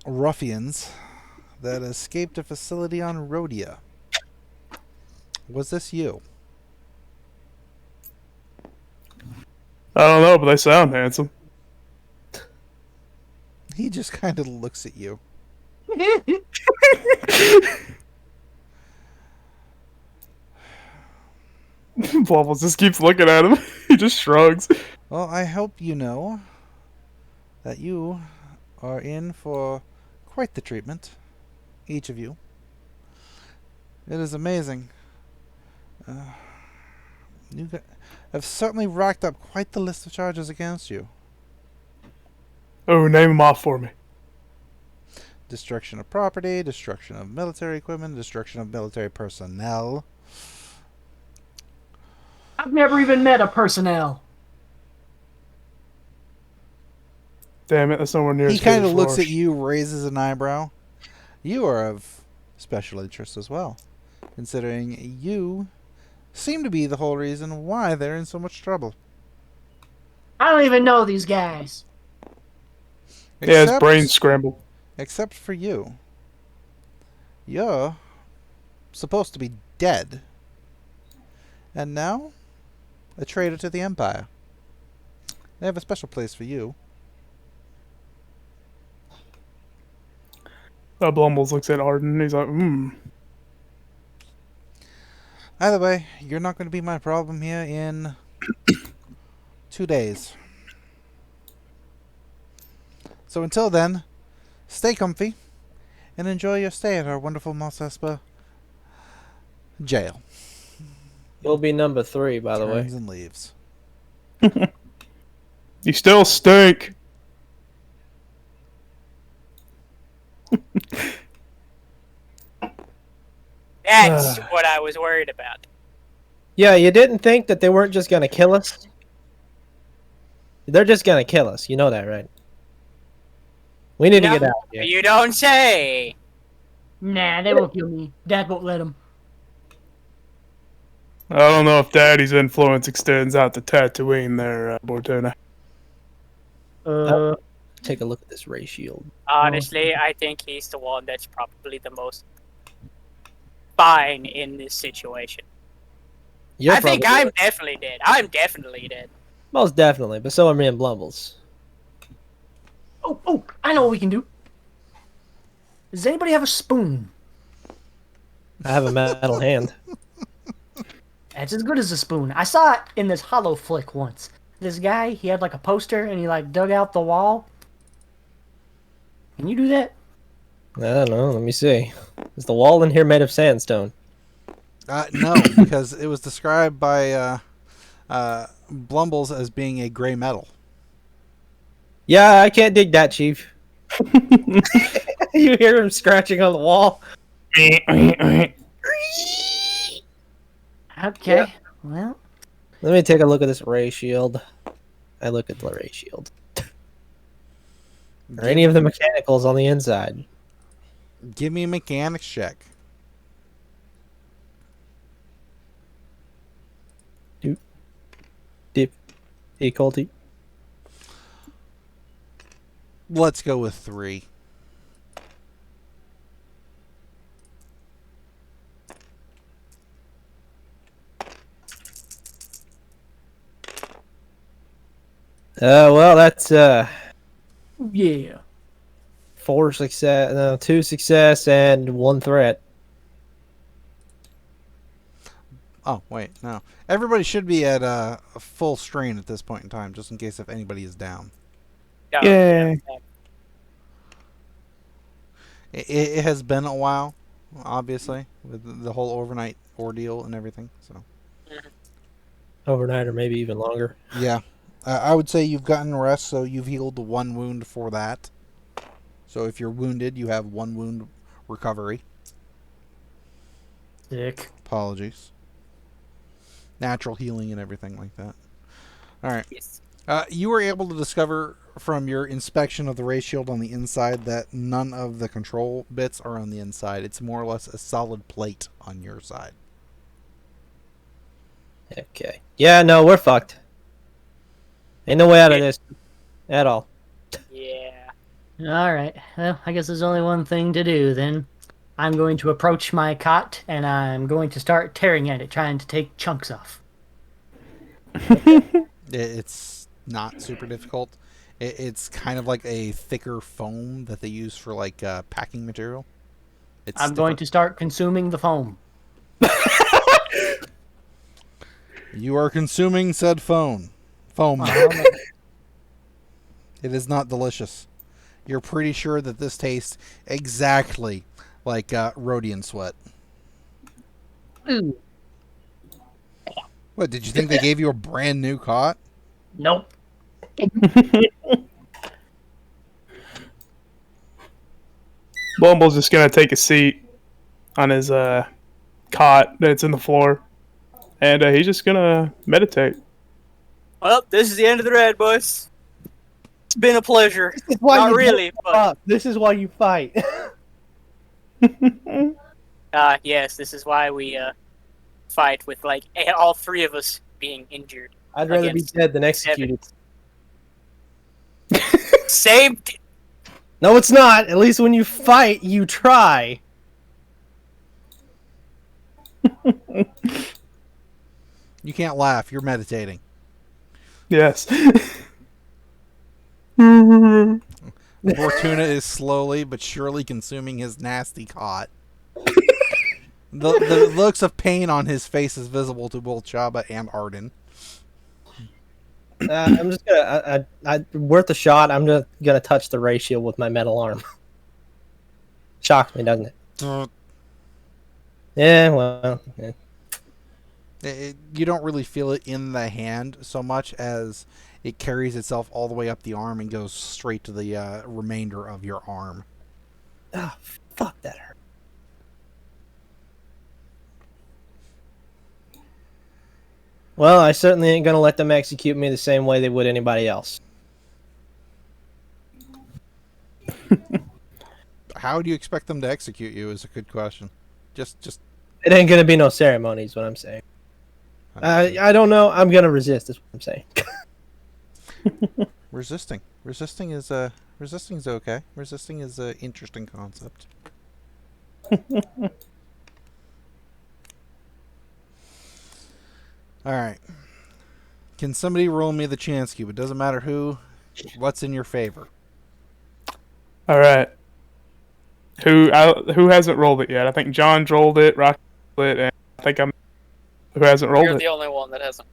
ruffians that escaped a facility on Rhodia. Was this you? I don't know, but they sound handsome. He just kind of looks at you. Blumbles just keeps looking at him. He just shrugs. Well, I hope you know that you are in for quite the treatment. Each of you. It is amazing. You have certainly racked up quite the list of charges against you. Oh, name them off for me. Destruction of property, destruction of military equipment, destruction of military personnel. I've never even met a personnel. Damn it, that's nowhere near He as good kind of as looks Roche. at you, raises an eyebrow. You are of special interest as well, considering you seem to be the whole reason why they're in so much trouble. I don't even know these guys. Yeah, his brain's scrambled. Except for you. You're supposed to be dead. And now, a traitor to the Empire. They have a special place for you. Blumbles looks at Arden. He's like, Either way, you're not going to be my problem here in 2 days. So until then, stay comfy and enjoy your stay at our wonderful Mos Espa jail. You'll be number 3, by the way. Turns and leaves. You still stink. That's what I was worried about. Yeah, you didn't think that they weren't just gonna kill us? They're just gonna kill us. You know that, right? We need to get out of here. You don't say. Nah, they won't kill me. Dad won't let them. I don't know if Daddy's influence extends out to Tatooine there, Bortuna. Take a look at this ray shield. Honestly, I think he's the one that's probably the most fine in this situation. You're I think probably I'm definitely dead. I'm definitely dead. most definitely, but so are me and Blumbles. Oh, I know what we can do. Does anybody have a spoon? I have a metal hand. That's as good as a spoon. I saw it in this hollow flick once. This guy, he had like a poster and he like dug out the wall. Can you do that? I don't know. Let me see. Is the wall in here made of sandstone? No, because it was described by Blumbles as being a gray metal. Yeah, I can't dig that, Chief. You hear him scratching on the wall. Okay, Yeah. well, Let me take a look at this ray shield. I look at the ray shield. Are any of the mechanicals on the inside? Give me a mechanics check. Difficulty. Let's go with 3. Well, that's yeah. 4 success, no, 2 success, and 1 threat. Oh, wait, no. Everybody should be at a full strain at this point in time, just in case if anybody is down. No, Yay. It has been a while, obviously, with the whole overnight ordeal and everything. So Overnight, or maybe even longer. yeah, I would say you've gotten rest, so you've healed 1 wound for that. So if you're wounded, you have 1 wound recovery. Sick. Apologies. Natural healing and everything like that. All right. Yes. You were able to discover from your inspection of the ray shield on the inside that none of the control bits are on the inside. It's more or less a solid plate on your side. Okay. Yeah, no, we're fucked. Ain't no way out of this at all. Yeah. Alright, well, I guess there's only one thing to do then. I'm going to approach my cot and I'm going to start tearing at it, trying to take chunks off. It's not super difficult. It's kind of like a thicker foam that they use for like packing material. I'm going to start consuming the foam. You are consuming said foam. Uh-huh. It is not delicious. You're pretty sure that this tastes exactly like Rhodian sweat. Ooh. What, did you think they gave you a brand new cot? Nope. Bumble's just gonna take a seat on his cot that's in the floor, and he's just gonna meditate. Well, this is the end of the ride, boys. It's been a pleasure. This is why Not you really, don't but fuck. This is why you fight. yes, this is why we fight with like all 3 of us being injured. I'd rather be Against dead than executed. Same. No, it's not. At least when you fight, you try. You can't laugh. You're meditating. Yes. Bortuna is slowly but surely consuming his nasty cot. The looks of pain on his face is visible to both Chabba and Arden. I'm just gonna. Worth a shot. I'm just gonna touch the ray shield with my metal arm. Shocks me, doesn't it? Yeah. Well. Yeah. You don't really feel it in the hand so much as it carries itself all the way up the arm and goes straight to the remainder of your arm. Oh, fuck, that hurt. Well, I certainly ain't gonna let them execute me the same way they would anybody else. How do you expect them to execute you is a good question. Just It ain't gonna be no ceremonies, what I'm saying. I don't know. I'm gonna resist. Is what I'm saying. Resisting is okay. Resisting is an interesting concept. All right. Can somebody roll me the chance cube? It doesn't matter who. What's in your favor? All right. Who hasn't rolled it yet? I think John rolled it, Rocky rolled it, and I think I'm. Who hasn't rolled You're it? the only one that hasn't.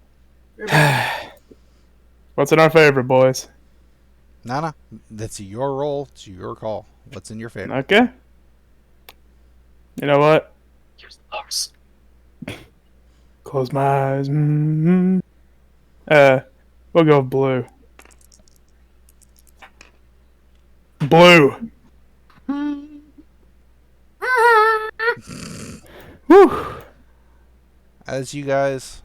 What's in our favor, boys? Nana, that's your roll. It's your call. What's in your favor? Okay. You know what? Here's the bars. Close my eyes. We'll go with blue. Blue. Whew. As you guys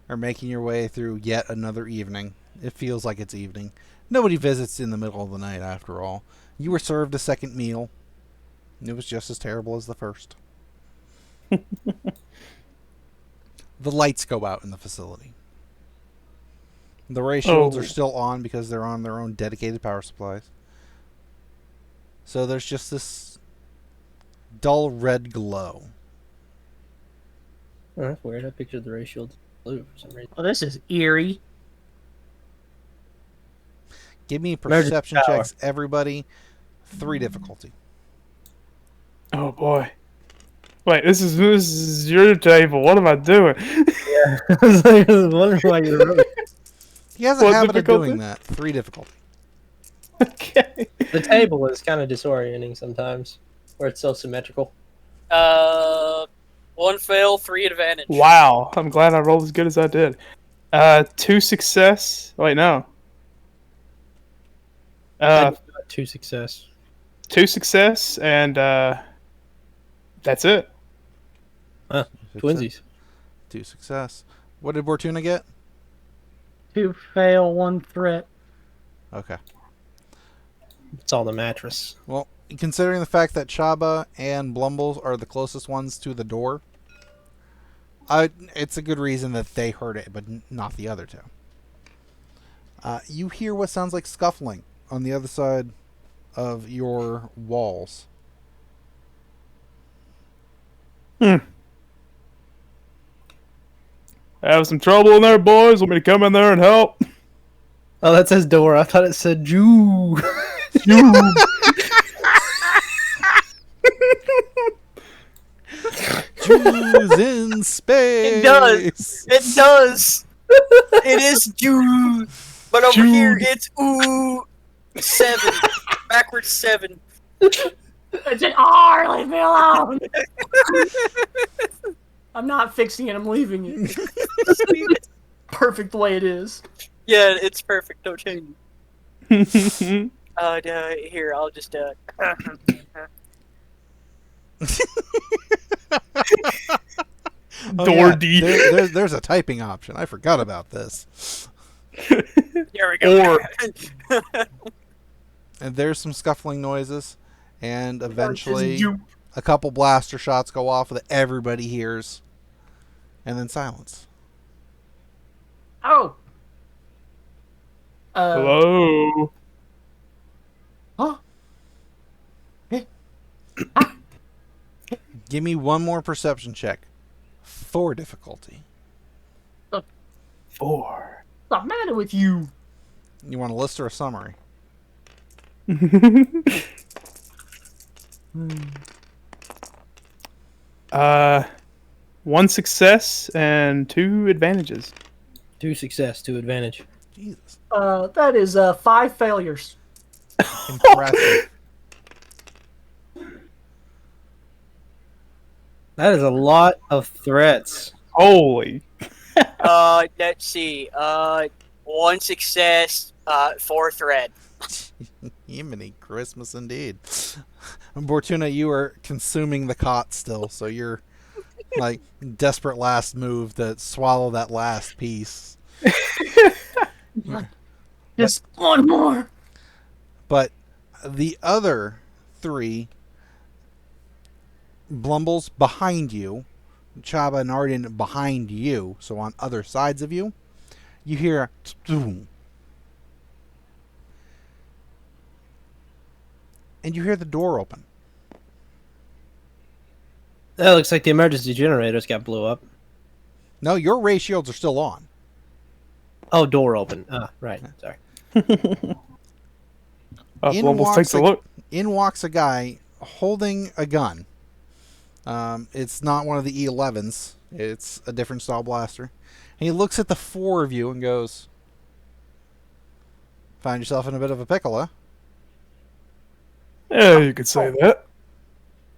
are making your way through yet another evening, it feels like it's evening. Nobody visits in the middle of the night, after all. You were served a second meal. It was just as terrible as the first. The lights go out in the facility. The ray shields are still on because they're on their own dedicated power supplies. So there's just this dull red glow. Oh, that's weird. I pictured the ray shield blue for some reason. Well, this is eerie. Give me Emergency perception power. checks, everybody. 3 difficulty. Oh boy. Wait, this is your table. What am I doing? Yeah, I was wondering why you wrote it. He has a What habit difficulty? of doing that. 3 difficulty. Okay. The table is kind of disorienting sometimes, where it's so symmetrical. 1 fail, 3 advantage. Wow. I'm glad I rolled as good as I did. 2 success. Wait, no. I just got 2 success. 2 success and that's it. Twinsies. 2 success. What did Bortuna get? 2 fail, 1 threat. Okay. It's all the mattress. Well, considering the fact that Chabba and Blumbles are the closest ones to the door, it's a good reason that they heard it, but not the other two. You hear what sounds like scuffling on the other side of your walls. I have some trouble in there, boys. Want me to come in there and help? Oh, that says door. I thought it said Jew. Jews in space. It does. It does. It is Jude. But over here, it's ooh 7. Backwards 7. It's an R. Leave me alone. I'm not fixing it. I'm leaving it. Perfect the way it is. Yeah, it's perfect. No change. Here, I'll just Oh, Door yeah. D. There's a typing option. I forgot about this. There we go. And there's some scuffling noises, and eventually a couple blaster shots go off that everybody hears, and then silence. Oh. Hello. Huh? Give me one more perception check. 4 difficulty. 4. What's the matter with you? You want a list or a summary? 1 success and 2 advantages. 2 success, 2 advantage. Jesus. That is 5 failures. Impressive. That is a lot of threats. Holy. Let's see. 1 success, 4 threat. Yemeni Christmas indeed. Bortuna, you are consuming the cot still, so you're like desperate last move to swallow that last piece. Just one more. But the other 3 Blumbles behind you, Chabba and Arden behind you, so on other sides of you, you hear boom. And you hear the door open. That looks like the emergency generators got blew up. No, your ray shields are still on. Oh, door open. Ah, right. Sorry. Blumbles takes a look. In walks a guy holding a gun. It's not one of the E11s. It's a different style blaster. And he looks at the four of you and goes, "Find yourself in a bit of a pickle, huh?" Yeah, you could say that.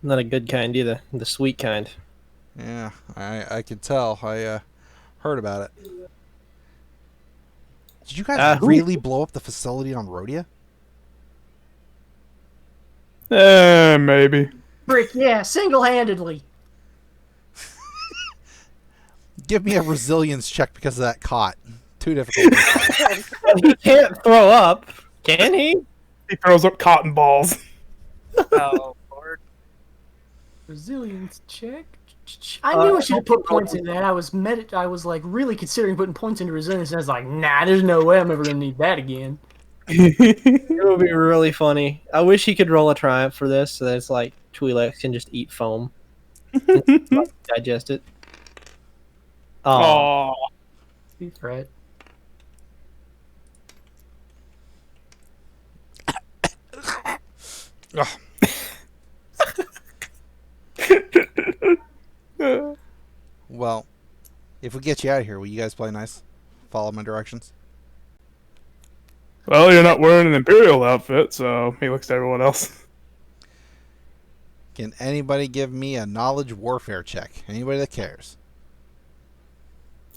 Not a good kind either. The sweet kind. Yeah, I could tell. I heard about it. Did you guys really blow up the facility on Rhodia? Maybe. Frick, yeah, single-handedly. Give me a resilience check because of that cot. Too difficult. He can't throw up, can he? He throws up cotton balls. Oh, Lord. Resilience check. I knew I should have put points in that. I was like really considering putting points into resilience, and I was like, nah, there's no way I'm ever gonna need that again. It would be really funny. I wish he could roll a triumph for this, so that it's like Twi'lek can just eat foam, digest it. Oh, That's right. Well, if we get you out of here, will you guys play nice? Follow my directions? well, you're not wearing an Imperial outfit, so he looks to everyone else. Can anybody give me a knowledge warfare check? Anybody that cares?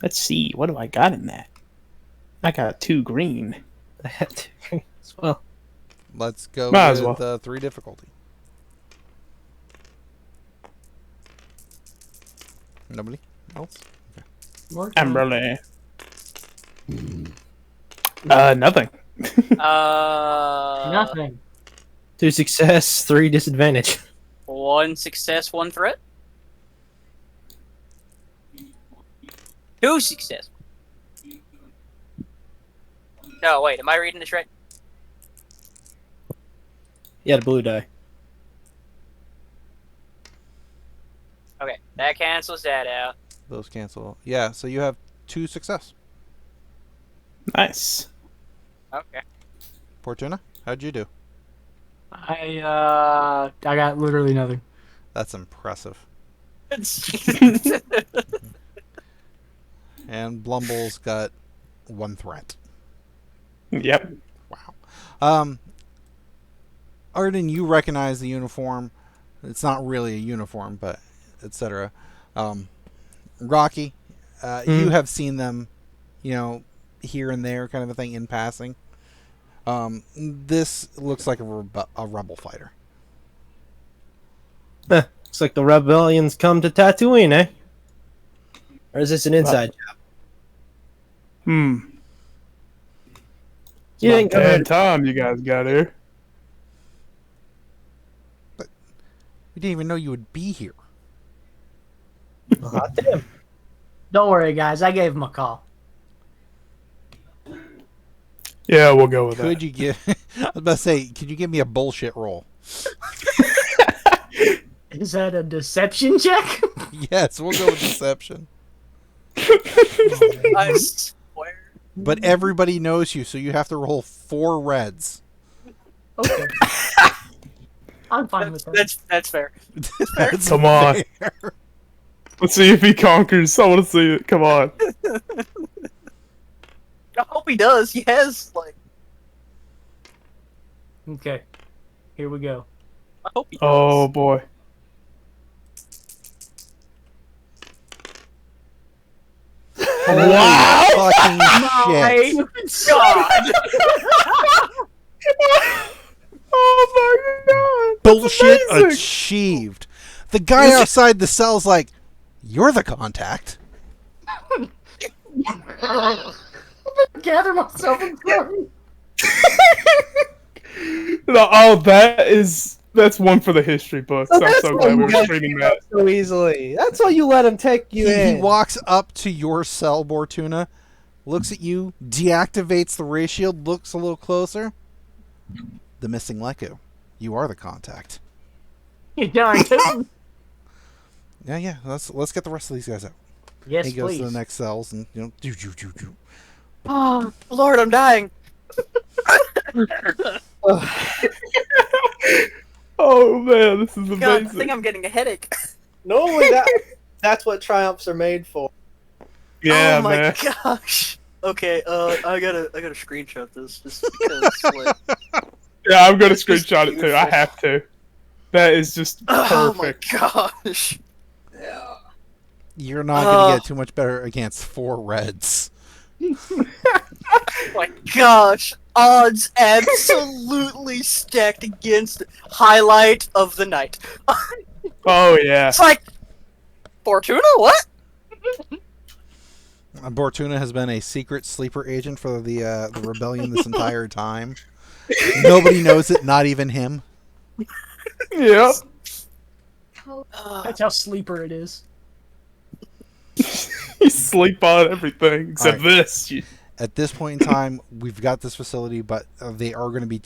Let's see. What do I got in that? I got 2 green. I had to as well. Let's go Might as with well. 3 difficulty. Nobody else? Amberley. Nothing. Nothing. 2 success, 3 disadvantage. 1 success, 1 threat. 2 success. No, wait, am I reading this right? You had a blue die. Okay, that cancels that out. Those cancel. Yeah, so you have 2 success. Nice. Okay. Bortuna, how'd you do? I got literally nothing. That's impressive. And Blumbles got 1 threat. Yep. Wow. Arden, you recognize the uniform. It's not really a uniform, but etc. Rocky, you have seen them, here and there, kind of a thing in passing. This looks like a rebel fighter. Looks like the rebellions come to Tatooine, eh? Or is this an inside job? You didn't come here. Time you guys got here. We didn't even know you would be here. Hot damn. Don't worry, guys. I gave him a call. Yeah, we'll go with Could that. you give? I was about to say, could you give me a bullshit roll? Is that a deception check? Yes, we'll go with deception. I swear. But everybody knows you, so you have to roll 4 reds. Okay. I'm fine with that. That's fair. That's Come on. fair. Let's see if he conquers. I want to see it. Come on. I hope he does. He has, like... Okay. Here we go. I hope he does. Oh, boy. Wow! Fucking shit. My God! Oh, my God. Bullshit amazing. achieved. The guy outside the cell's like, "You're the contact." Gather myself and go. No, oh, that is That's one for the history books. So I'm that's so why glad you we were guys streaming pick up that. so easily. That's why you let him take you He in. walks up to your cell, Bortuna, looks at you, deactivates the ray shield, looks a little closer. The missing Leku. You are the contact. You darn tootin'. Yeah. Let's get the rest of these guys out. Yes, He goes please. to the next cells and do. Oh, Lord, I'm dying. Oh man, this is God, I amazing. think I'm getting a headache. Normally that's what triumphs are made for. Yeah, oh my man. gosh. Okay, I gotta screenshot this just because like Yeah, I'm gonna It's just screenshot it too. I beautiful. have to. That is just oh my perfect. gosh. You're not going to get too much better against 4 reds. Oh my gosh. Odds absolutely stacked against highlight of the night. Oh yeah. It's like Bortuna, what? Bortuna has been a secret sleeper agent for the rebellion this entire time. Nobody knows it, not even him. Yep. That's how sleeper it is. You sleep on everything except Alright. this. At this point in time, we've got this facility, but they are going to be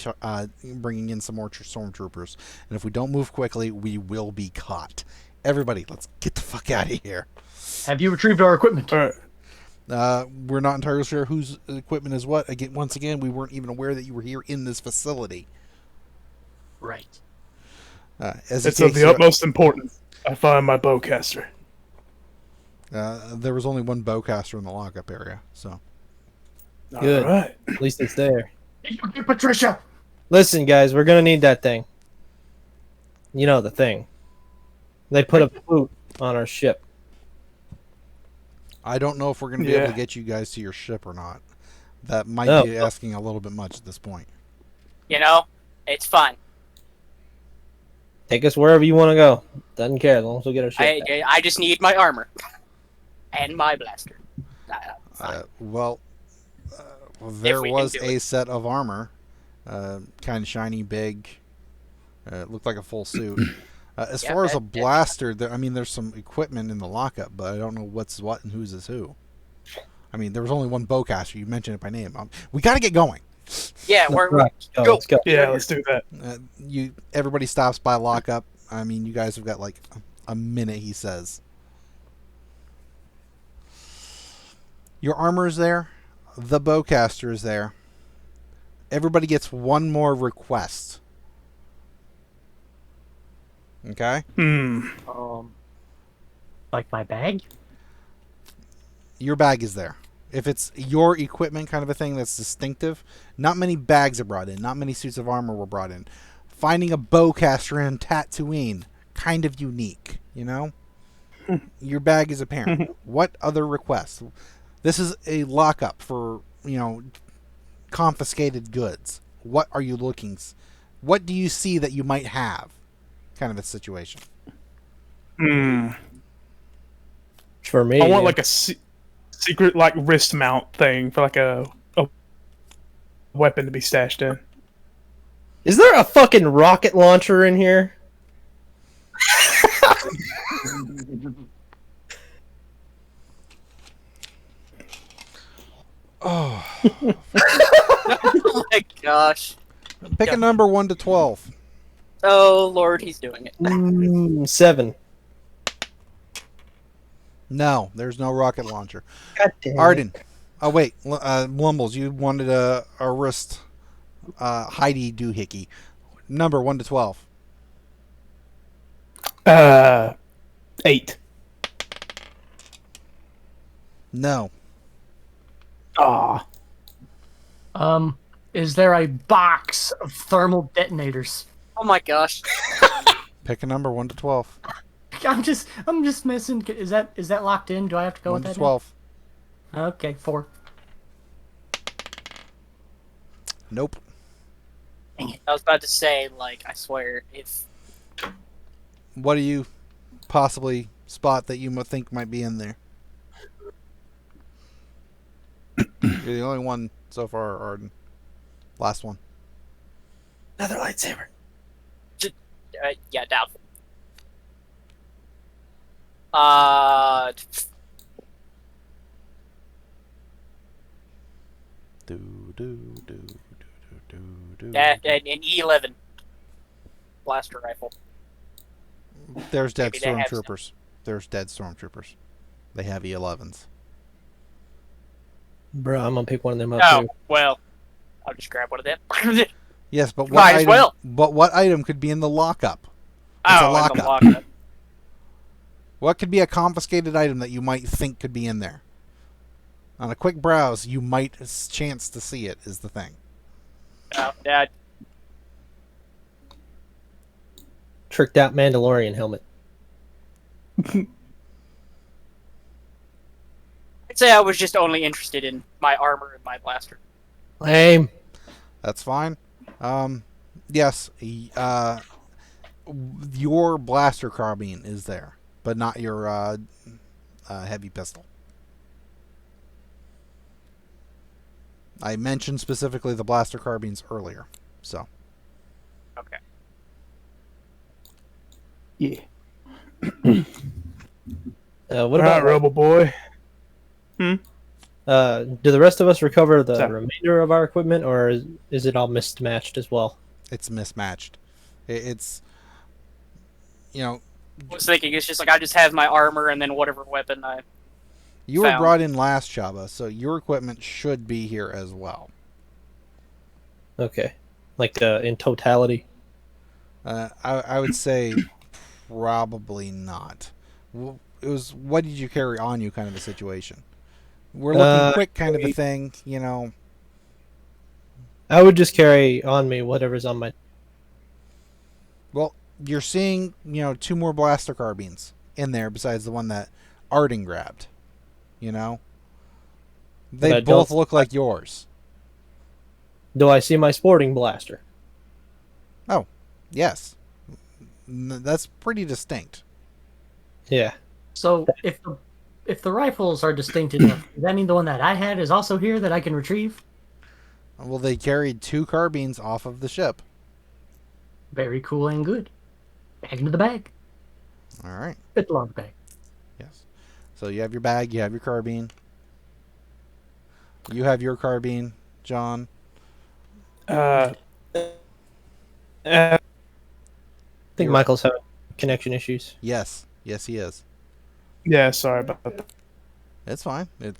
bringing in some more stormtroopers. And if we don't move quickly, we will be caught. Everybody, let's get the fuck out of here. Have you retrieved our equipment? All right. We're not entirely sure whose equipment is what. Again, once again, we weren't even aware that you were here in this facility. Right. As he It's of takes the you- utmost importance. I find my bowcaster. there was only one bowcaster in the lockup area, so. Good. All right. At least it's there. Get Patricia. Listen, guys, we're gonna need that thing. You know the thing. They put a flute on our ship. I don't know if we're going to be able Yeah. to get you guys to your ship or not. That might Oh. be asking a little bit much at this point. You know, it's fun. Take us wherever you want to go. Doesn't care as long as we get our ship. back. I just need my armor and my blaster. Well, there we can was do a set of armor, kind of shiny, big. It looked like a full suit. As Yeah, far as a that- blaster, there's some equipment in the lockup, but I don't know what's what and whose is who. I mean, there was only one bowcaster. You mentioned it by name. We got to get going. Yeah, No, we're right, let's go. go. Let's go. Yeah, let's do that. Everybody stops by lockup. I mean, you guys have got like a minute. He says. Your armor is there. The bowcaster is there. Everybody gets one more request. Okay? Like my bag? Your bag is there. If it's your equipment kind of a thing that's distinctive, not many bags are brought in. Not many suits of armor were brought in. Finding a bowcaster in Tatooine, kind of unique, you know? Your bag is apparent. What other requests? This is a lockup for, confiscated goods. What are you looking? What do you see that you might have? Kind of a situation. For me, I want like a secret like wrist mount thing for like a weapon to be stashed in. is there a fucking rocket launcher in here? Oh. Oh my gosh. Pick a number 1 to 12. Oh Lord, he's doing it. 7. No, there's no rocket launcher. God damn. Arden. Oh, wait. Blumbles, you wanted a wrist Heidi doohickey. Number 1 to 12. 8. No. Ah. Is there a box of thermal detonators? Oh my gosh. Pick a number 1 to 12. I'm just missing. Is that locked in? Do I have to go 1 with to that? 12. Now? Okay, 4. Nope. I was about to say, like, I swear, if What do you possibly spot that you think might be in there? You're the only one so far, Arden. Last one. Another lightsaber. Yeah, doubtful. Uh, Do do do do do do. an E11 blaster rifle. There's dead Maybe they have some. stormtroopers. There's dead stormtroopers. They have E11s. Bro, I'm gonna pick one of them up Oh, too. well, I'll just grab one of them. Yes, but what Might as item? well. But what item could be in the lockup? It's a Oh, and the lockup. lockup. What could be a confiscated item that you might think could be in there? On a quick browse, you might chance to see it. Is the thing. Oh, yeah. Tricked out Mandalorian helmet. I'd say I was just only interested in my armor and my blaster. Lame. That's fine. Yes. Your blaster carbine is there, but not your heavy pistol. I mentioned specifically the blaster carbines earlier, so. Okay. Yeah. What All right, about Rebel Boy. do the rest of us recover the Sorry. remainder of our equipment, or is it all mismatched as well? It's mismatched. It's, you know, I was thinking it's just like I just have my armor and then whatever weapon I. you were Found. brought in last, Chabba, so your equipment should be here as well. Okay, like in totality. I would say probably not. It was what did you carry on you kind of a situation. We're looking quick kind of a thing, you know. I would just carry on me whatever's on my. Well, you're seeing, you know, 2 more blaster carbines in there besides the one that Arden grabbed. You know? They I both don't- look like yours. Do I see my sporting blaster? Yes. That's pretty distinct. Yeah. So if the rifles are distinct enough, does that mean the one that I had is also here that I can retrieve? Well, they carried 2 carbines off of the ship. Very cool and good. Back into the bag. All right. Fit the large bag. Yes. So you have your bag, you have your carbine. You have your carbine, John. Uh, I think You're- Michael's having connection issues. Yes. Yes, he is. yeah, sorry about that. It's fine. It's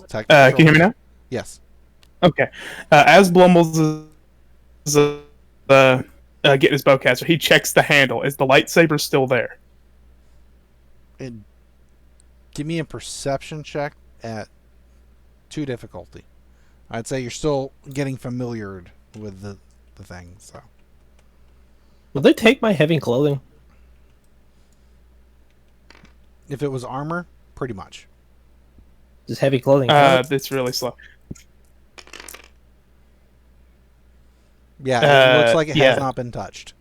technical. Can you hear me now? Yes. Okay. As Blumbles is getting his bowcaster, he checks the handle. Is the lightsaber still there? Give me a perception check at 2 difficulty. I'd say you're still getting familiar with the thing, so. Will they take my heavy clothing? If it was armor, pretty much. Does heavy clothing count? It's really slow. Yeah, it looks like it yeah. has not been touched.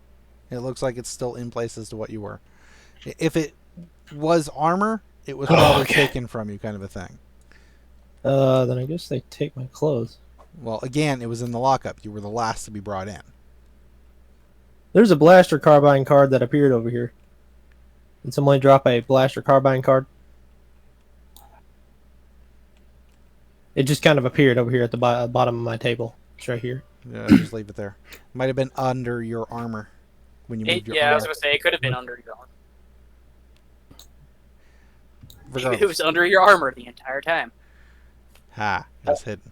It looks like it's still in place as to what you were. If it was armor, it was probably okay. taken from you, kind of a thing. Then I guess they take my clothes. Well, again, it was in the lockup. You were the last to be brought in. There's a blaster carbine card that appeared over here. Did somebody drop a blaster carbine card? It just kind of appeared over here at the bottom of my table. It's right here. Yeah, just leave it there. Might have been under your armor when you moved your Yeah, I was armor. gonna say it could have been under your armor. Maybe it Regardless. was under your armor the entire time. Ha, it's hidden.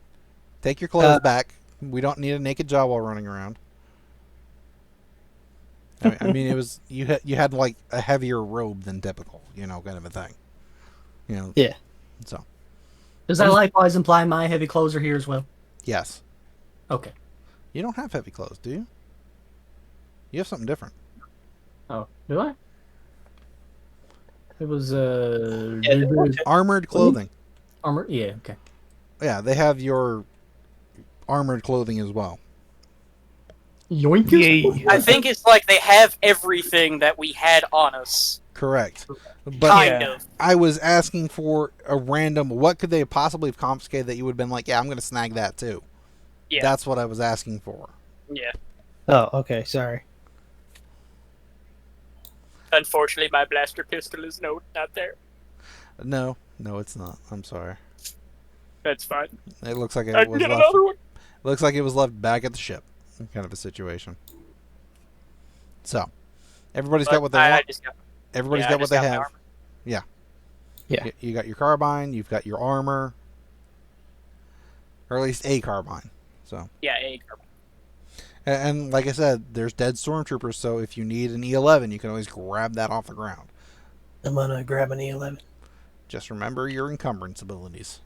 Take your clothes back. We don't need a naked Jawa running around. I mean, it was you had like a heavier robe than typical, you know, kind of a thing. You know. Yeah. So Does that likewise imply my heavy clothes are here as well? yes, Okay. you don't have heavy clothes, do you? You have something different. Oh, do I? It was Yeah, Armored clothing. armor. Yeah. Okay. Yeah, they have your armored clothing as well. Yoink. Yay. I think it's like they have everything that we had on us. Correct. But Kind Yeah. of. I was asking for a random. What could they possibly have confiscated that you would have been like, yeah, I'm going to snag that too. Yeah. That's what I was asking for. Yeah. Oh, okay. Sorry. Unfortunately, my blaster pistol is not there. No, it's not. I'm sorry. That's fine. It looks like I it can was get left. another one. Looks like it was left back at the ship. Kind of a situation. So, everybody's got what they I want. just got, Everybody's I got what just they got my have. armor. Yeah. Yeah. You got your carbine. You've got your armor, or at least a carbine. So. Yeah, a carbine. And like I said, there's dead stormtroopers. So if you need an E11, you can always grab that off the ground. I'm gonna grab an E11. Just remember your encumbrance abilities.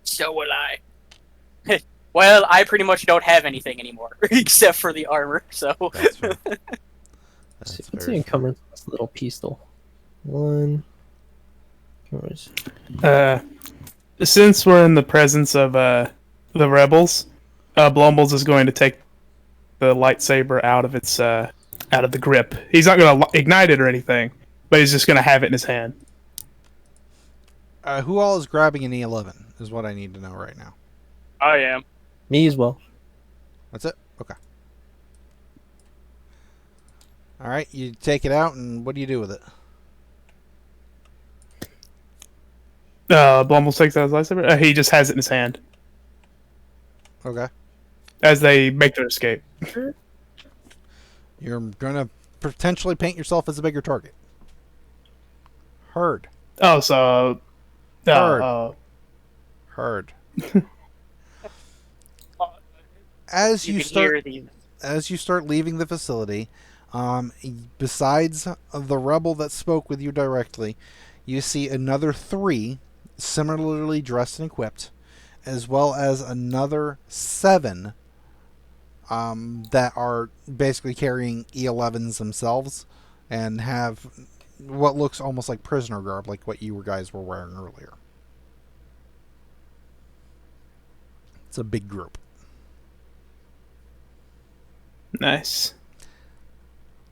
So will I. Well, I pretty much don't have anything anymore except for the armor. So That's fair. What's That's the very encumbrance of this little pistol? One. Where's- Since we're in the presence of the rebels, Blumbles is going to take the lightsaber out of its out of the grip. He's not going to ignite it or anything, but he's just going to have it in his hand. Who all is grabbing an E11 is what I need to know right now. I am. Me as well. That's it? Okay. Alright, you take it out, and what do you do with it? Blumbles takes out his lightsaber. He just has it in his hand Okay. as they make their escape. You're going to potentially paint yourself as a bigger target. Heard. Oh, so... Heard. Heard. As You you can hear start the. as you start leaving the facility, besides the rebel that spoke with you directly, you see another 3 similarly dressed and equipped, as well as another 7 that are basically carrying E11s themselves and have what looks almost like prisoner garb, like what you guys were wearing earlier. It's a big group. Nice.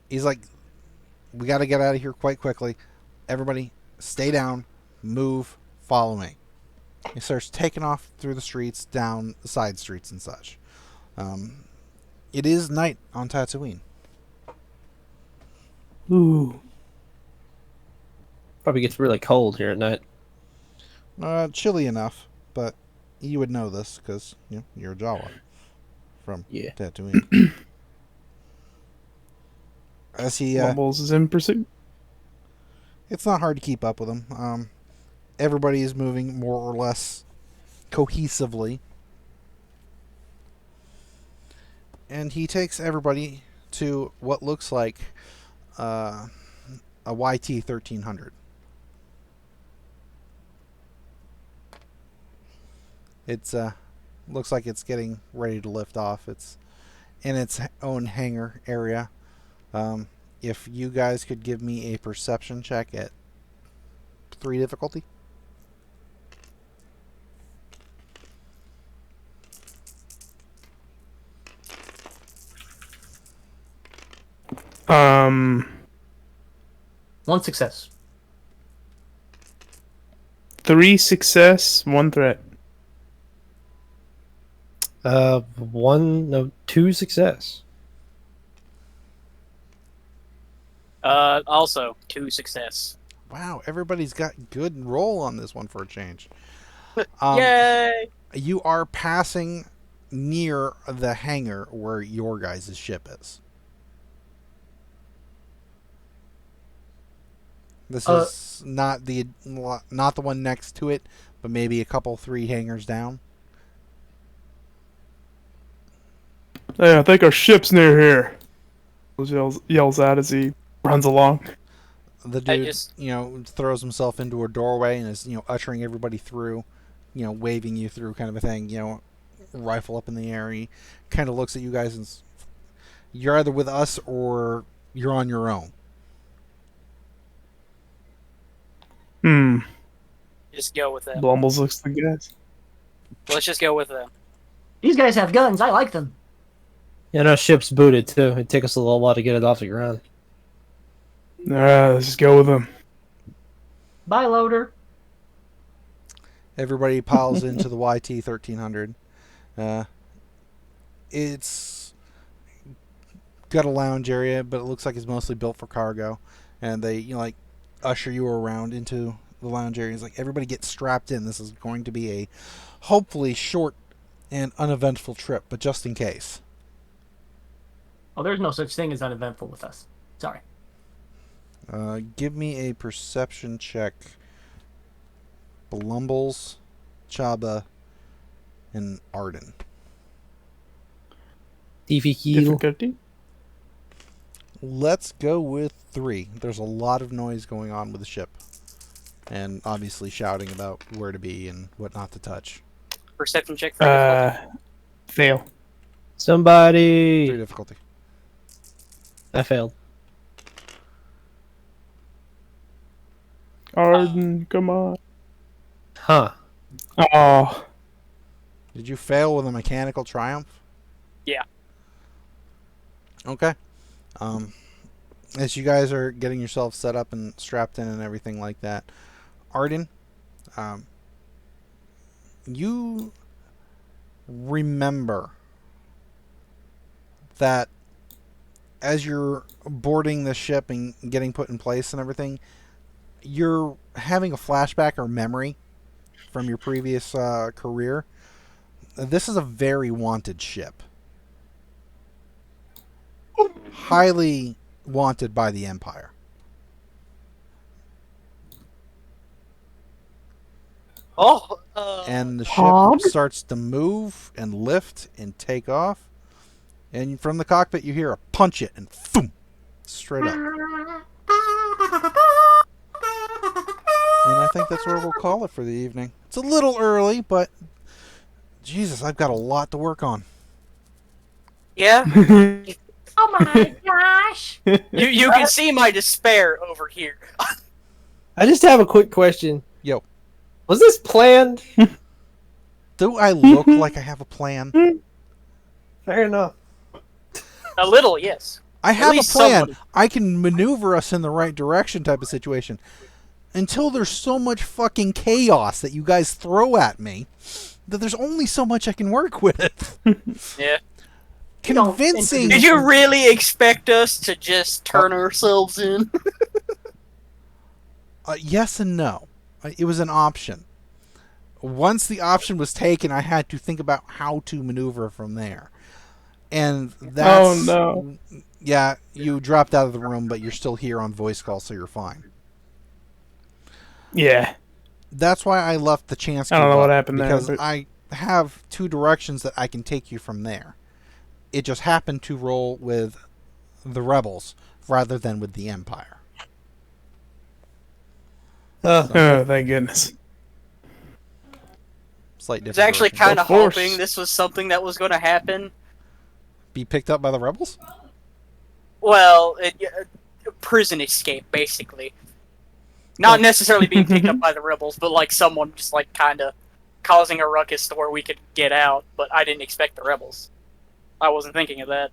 He's like, we got to get out of here quite quickly. Everybody, stay down, move, follow me. He starts taking off through the streets, down the side streets and such. It is night on Tatooine. Ooh. Probably gets really cold here at night. Chilly enough, but you would know this because you're a Jawa from Yeah. Tatooine. As he, Blumbles is in pursuit. it's not hard to keep up with him. Everybody is moving more or less cohesively. And he takes everybody to what looks like a YT 1300. It's looks like it's getting ready to lift off. It's in its own hangar area. If you guys could give me a perception check at 3 difficulty. One success. 3 success, 1 threat. 2 success. Also 2 success. Wow, everybody's got good roll on this one for a change. Yay! You are passing near the hangar where your guys' ship is. This is not the one next to it, but maybe a couple 3 hangars down. Hey, I think our ship's near here. Yells out as he runs along. The dude, throws himself into a doorway and is, ushering everybody through, waving you through kind of a thing, rifle up in the air. He kind of looks at you guys and you're either with us or you're on your own. Just go with them. Blumbles looks the guys. Let's just go with them. These guys have guns. I like them. Yeah, and our ship's booted too. It'd take us a little while to get it off the ground. Alright, let's just go with them. Bye, loader. Everybody piles into the YT 1300. It's got a lounge area, but it looks like it's mostly built for cargo. and they like usher you around into the lounge area. It's like, everybody get strapped in. This is going to be a hopefully short and uneventful trip, but just in case. Oh, there's no such thing as uneventful with us. Sorry. Give me a perception check. Blumbles, Chabba, and Arden. Difficulty? Let's go with 3. There's a lot of noise going on with the ship. And obviously shouting about where to be and what not to touch. Perception check for difficulty. Fail. 3 Somebody. difficulty. I failed. Arden, come on. Huh. Oh. Did you fail with a mechanical triumph? Yeah. Okay. As you guys are getting yourselves set up and strapped in and everything like that, Arden, you remember that as you're boarding the ship and getting put in place and everything, you're having a flashback or memory from your previous career. This is a very wanted ship. Highly wanted by the Empire. Oh, And the ship Hog? starts to move and lift and take off. And from the cockpit you hear a punch it and boom, straight up. And I think that's where we'll call it for the evening. It's a little early, but Jesus, I've got a lot to work on. yeah. Oh my gosh! You can see my despair over here. I just have a quick question. Yo. Was this planned? Do I look like I have a plan? Fair enough. A little, yes. I have a least plan. somebody- I can maneuver us in the right direction type of situation. Until there's so much fucking chaos that you guys throw at me that there's only so much I can work with. Yeah. Convincing. Did you really expect us to just turn ourselves in? Yes and no. It was an option. Once the option was taken, I had to think about how to maneuver from there. And that's... Oh, no. Yeah, you dropped out of the room, but you're still here on voice call, so you're fine. Yeah. That's why I left the chance I don't know cube what up, happened there, because but- I have 2 directions that I can take you from there. It just happened to roll with the rebels rather than with the Empire. Oh, thank goodness. Slight I was actually different kind of Of course. hoping this was something that was going to happen. be picked up by the rebels? Well, prison escape, basically. Not necessarily being picked up by the rebels, but like someone just like kind of causing a ruckus to where we could get out. But I didn't expect the rebels. I wasn't thinking of that.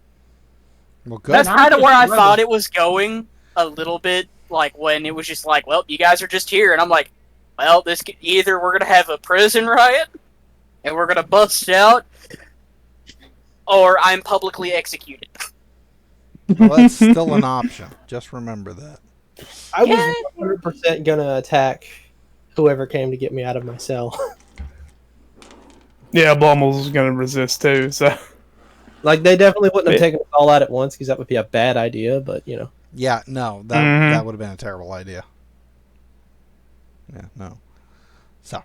Well, good. That's Not kind of just where I the thought rebels. it was going a little bit. Like when it was just like, well, you guys are just here, and I'm like, well, either we're gonna have a prison riot, and we're gonna bust out, or I'm publicly executed. Well, that's still an option. Just remember that. I was 100% gonna attack whoever came to get me out of my cell. Yeah, Blumbles was gonna resist too, so... Like, they definitely wouldn't have taken us all out at once, because that would be a bad idea, but, you know. Yeah, no, that would have been a terrible idea. Yeah, no. So,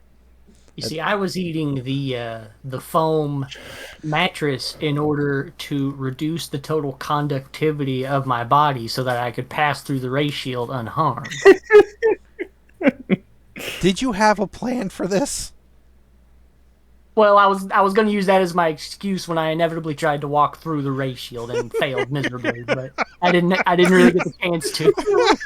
You see, I was eating the foam mattress in order to reduce the total conductivity of my body so that I could pass through the ray shield unharmed. did you have a plan for this? Well, I was going to use that as my excuse when I inevitably tried to walk through the ray shield and failed miserably, but I didn't really get the chance to.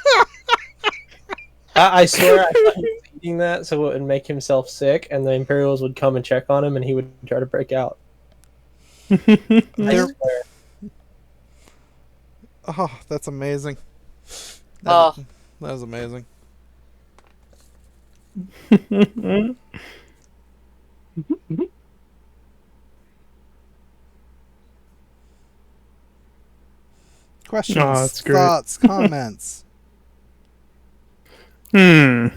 I swear I thought he was eating that so it would make himself sick, and the Imperials would come and check on him, and he would try to break out. I There- swear. Oh, that's amazing. Oh. That was amazing. Questions, Oh, that's great. thoughts, comments. Hmm.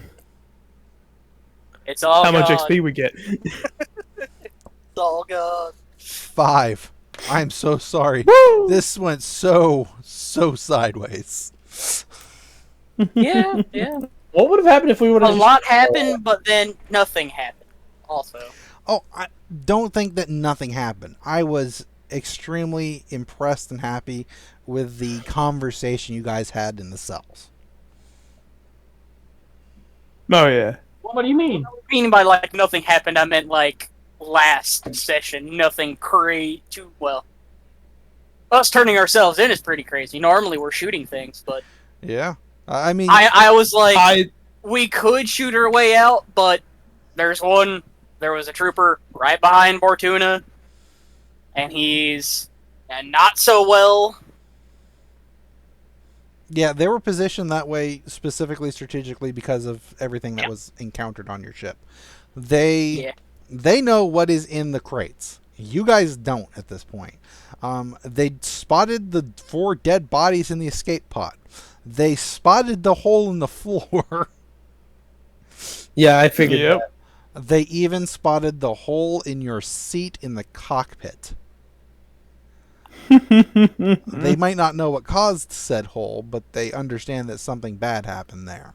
It's all How much gone. XP we get? It's all gone. 5. I'm so sorry. Woo! This went so sideways. Yeah, yeah. What would have happened if we would A have? lot happened, but then nothing happened. Also, Oh, I don't think that nothing happened. I was extremely impressed and happy with the conversation you guys had in the cells. Oh yeah. What do you mean? meaning by like nothing happened, I meant like last session. Nothing too well. Us turning ourselves in is pretty crazy. Normally we're shooting things, but Yeah. I mean, I was like, I we could shoot our way out, but there was a trooper right behind Bortuna, and he's not so well. yeah, they were positioned that way specifically strategically because of everything that was encountered on your ship. They know what is in the crates. You guys don't at this point. They spotted the 4 dead bodies in the escape pod. They spotted the hole in the floor. Yeah, I figured. Yep. They even spotted the hole in your seat in the cockpit. They might not know what caused said hole, but they understand that something bad happened there.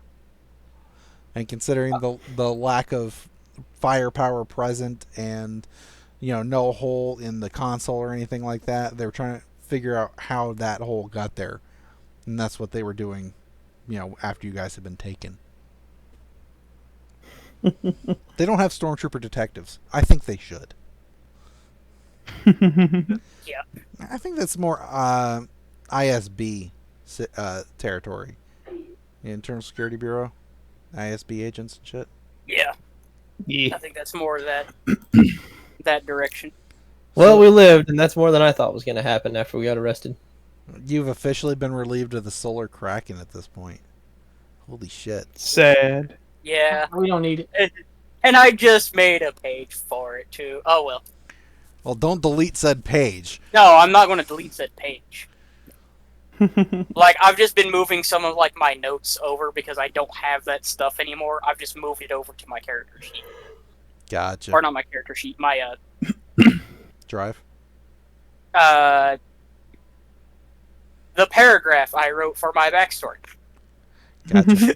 And considering the lack of firepower present and no hole in the console or anything like that, they were trying to figure out how that hole got there. And that's what they were doing, after you guys had been taken. They don't have stormtrooper detectives. I think they should. Yeah. I think that's more ISB territory. Internal Security Bureau, ISB agents and shit. Yeah, Yeah. I think that's more of that that direction. Well, we lived, and that's more than I thought was going to happen after we got arrested. You've officially been relieved of the solar kraken at this point. Holy shit. Sad. Yeah, We don't need it. and I just made a page for it too. Oh well. Well, don't delete said page. No, I'm not going to delete that page. Like, I've just been moving some of like my notes over because I don't have that stuff anymore. I've just moved it over to my character sheet, Gotcha. or not my character sheet, my Drive. the paragraph I wrote for my backstory. Gotcha.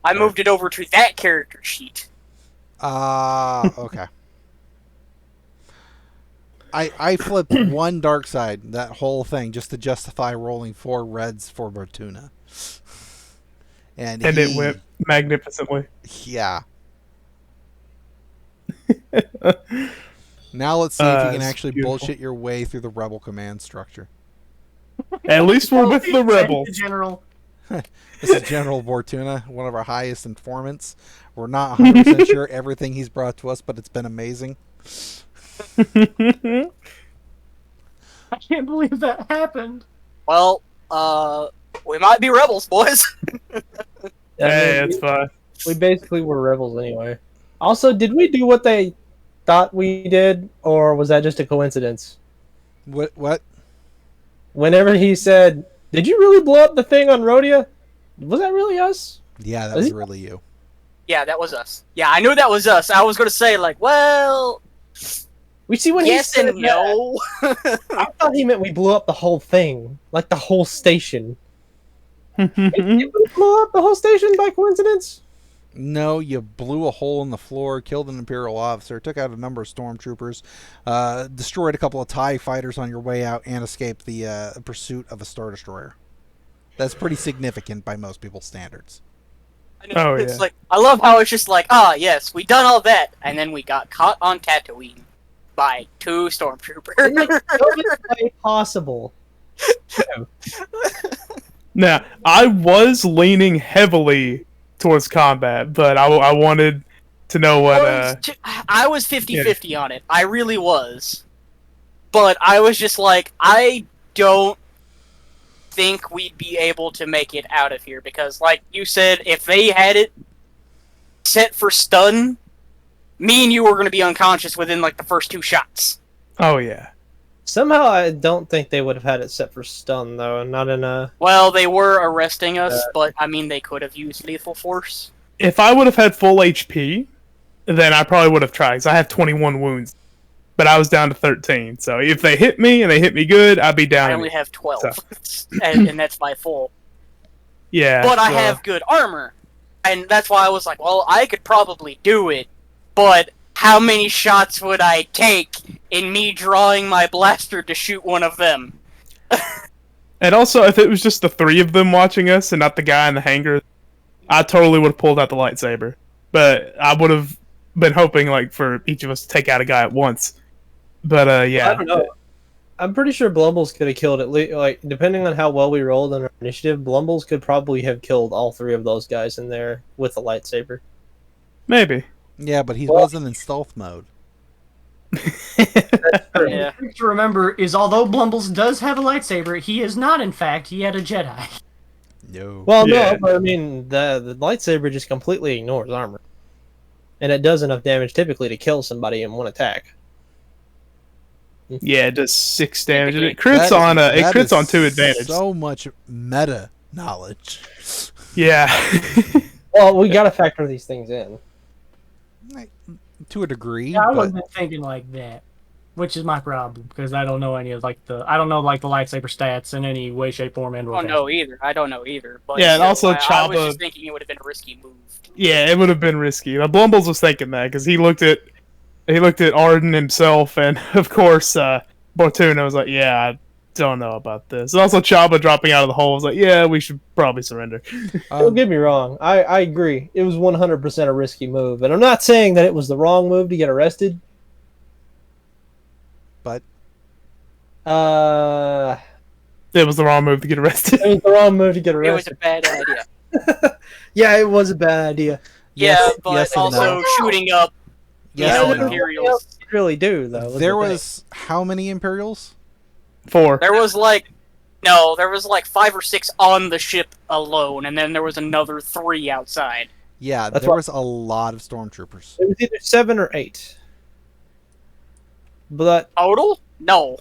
I moved it over to that character sheet. Okay. I flipped one dark side, that whole thing, just to justify rolling 4 reds for Bortuna. And It went magnificently. Yeah. Now let's see if you can It's actually beautiful. bullshit your way through the rebel command structure. At least we're with the rebels. General. This is General Bortuna, one of our highest informants. We're not 100% sure everything he's brought to us, but it's been amazing. I can't believe that happened. Well, we might be rebels, boys. Hey, it's fine. We basically were rebels anyway. Also, did we do what they thought we did, or was that just a coincidence? What? Whenever he said, "Did you really blow up the thing on Rhodia?" Was that really us? Yeah, that was really you. Yeah, that was us. Yeah, I knew that was us. I was going to say, like, well, We see when yes he said and no. that, I thought he meant we blew up the whole thing, like the whole station. Did we blow up the whole station by coincidence? No, you blew a hole in the floor, killed an Imperial officer, took out a number of stormtroopers, destroyed a couple of TIE fighters on your way out, and escaped the pursuit of a Star Destroyer. That's pretty significant by most people's standards. I know, Oh, it's yeah. like, I love how it's just like, yes, we done all that, and then we got caught on Tatooine by 2 stormtroopers. Way possible. Now, I was leaning heavily towards combat, but I wanted to know what. I was 50-50 on it. I really was. But I was just like, I don't think we'd be able to make it out of here because, like you said, if they had it set for stun, me and you were going to be unconscious within like the first 2 shots. Oh yeah. Somehow, I don't think they would have had it set for stun though, not in a. Well, they were arresting us, but I mean, they could have used lethal force. If I would have had full HP, then I probably would have tried. 'Cause I have 21 wounds, but I was down to 13. So if they hit me and they hit me good, I'd be down. I only have 12, So. and that's my full. Yeah, But I have good armor, and that's why I was like, well, I could probably do it, but how many shots would I take in me drawing my blaster to shoot one of them? And also, if it was just the three of them watching us and not the guy in the hangar, I totally would have pulled out the lightsaber. But I would have been hoping like for each of us to take out a guy at once. But yeah, I don't know. I'm pretty sure Blumbles could have killed at least, like, depending on how well we rolled on our initiative, Blumbles could probably have killed all three of those guys in there with a lightsaber. maybe. Yeah, but he wasn't in stealth mode. Yeah. The thing to remember is, although Blumbles does have a lightsaber, he is not, in fact, yet a Jedi. No. Well, Yeah. no, but I mean, the lightsaber just completely ignores armor. And it does enough damage typically to kill somebody in one attack. Yeah, it does 6 damage. And it crits on That it crits is on 2 advantage. So much meta knowledge. Yeah. Well, we gotta factor these things in. To a degree. Yeah, I but wasn't thinking like that, which is my problem because I don't know any of the lightsaber stats in any way, shape, form, and I don't know either. I don't know either. But Yeah, and also I was Chabba- just thinking it would have been a risky move. Yeah, it would have been risky. Now, Blumbles was thinking that because he looked at Arden himself, and of course, Bortuna was like, "Yeah, I don't know about this." And also, Chabba dropping out of the hole was like, "Yeah, we should probably surrender." Don't get me wrong. I agree. It was 100% a risky move. And I'm not saying that it was the wrong move to get arrested. But It was the wrong move to get arrested. it was the wrong move to get It was a arrested. bad idea. Yeah, it was a bad idea. Yeah, yes, but yes and also no. shooting up, Yes you know, and no. Imperials. You really do, though. There was how many Imperials? 4. There was like 5 or 6 on the ship alone, and then there was another 3 outside. Yeah, That's there what- was a lot of stormtroopers. It was either 7 or 8. But Total? No.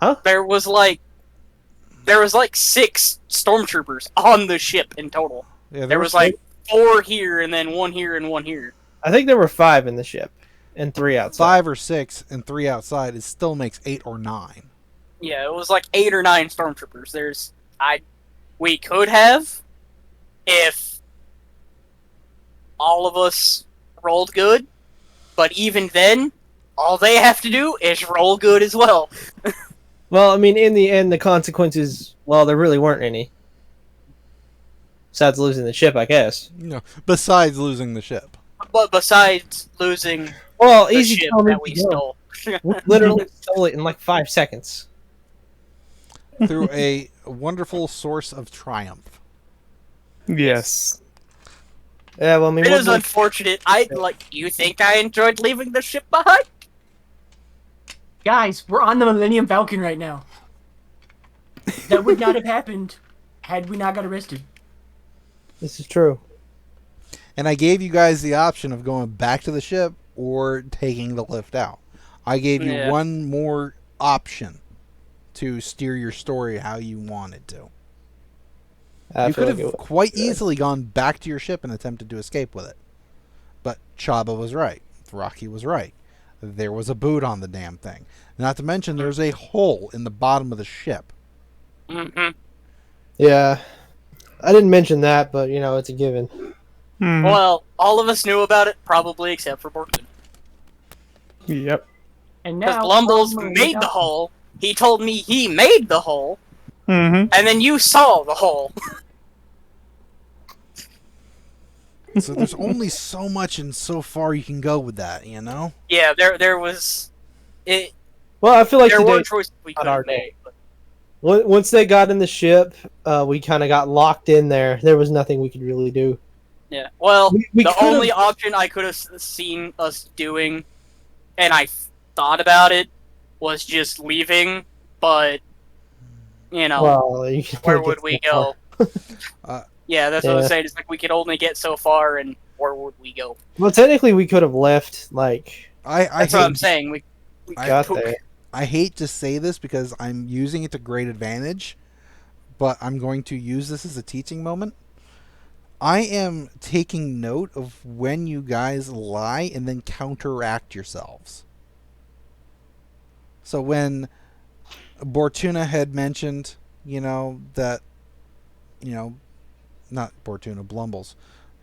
Huh? There was like 6 stormtroopers on the ship in total. Yeah, There was like 4 here, and then 1 here, and 1 here. I think there were 5 in the ship and 3 outside. 5 or 6 and 3 outside. It still makes 8 or 9. Yeah, it was like 8 or 9 stormtroopers. We could have, if all of us rolled good, but even then, all they have to do is roll good as well. Well, I mean, in the end, the consequences, well, there really weren't any. Besides losing the ship, I guess. No, besides losing the ship. But besides losing Well, the easy ship tell me that we stole. We literally stole it in like 5 seconds. Through a wonderful source of triumph. Yes. Yeah, well, I mean, It what is was- unfortunate. You think I enjoyed leaving the ship behind? Guys, we're on the Millennium Falcon right now. That would not have happened had we not got arrested. this is true. And I gave you guys the option of going back to the ship or taking the lift out. I gave you Yeah. one more option to steer your story how you wanted to. I You feel could like have it was- quite easily gone back to your ship and attempted to escape with it. But Chabba was right. Rocky was right. There was a boot on the damn thing. Not to mention there's a hole in the bottom of the ship. Mm-hmm. Yeah. I didn't mention that, but, you know, it's a given. Hmm. Well, all of us knew about it, probably except for Bortuna. Yep. And Because now Blumbles we're made the hole. He told me he made the hole, Mm-hmm. and then you saw the hole. So there's only so much and so far you can go with that, you know? Yeah, there was. Well, I feel like There were today, choices we not could our have day. made. But once they got in the ship, we kind of got locked in there. There was nothing we could really do. yeah, well, We the could've- only option I could have seen us doing, and I thought about it, was just leaving. But you know, Well, you can where only would get we so go? far. Yeah, that's what I'm Yeah. saying. It's like we could only get so far, and where would we go? Well, technically, we could have left, like, I That's what I'm hate, saying. We I got took- there. I hate to say this because I'm using it to great advantage, but I'm going to use this as a teaching moment. I am taking note of when you guys lie and then counteract yourselves. So when Bortuna had mentioned, that, not Bortuna, Blumbles,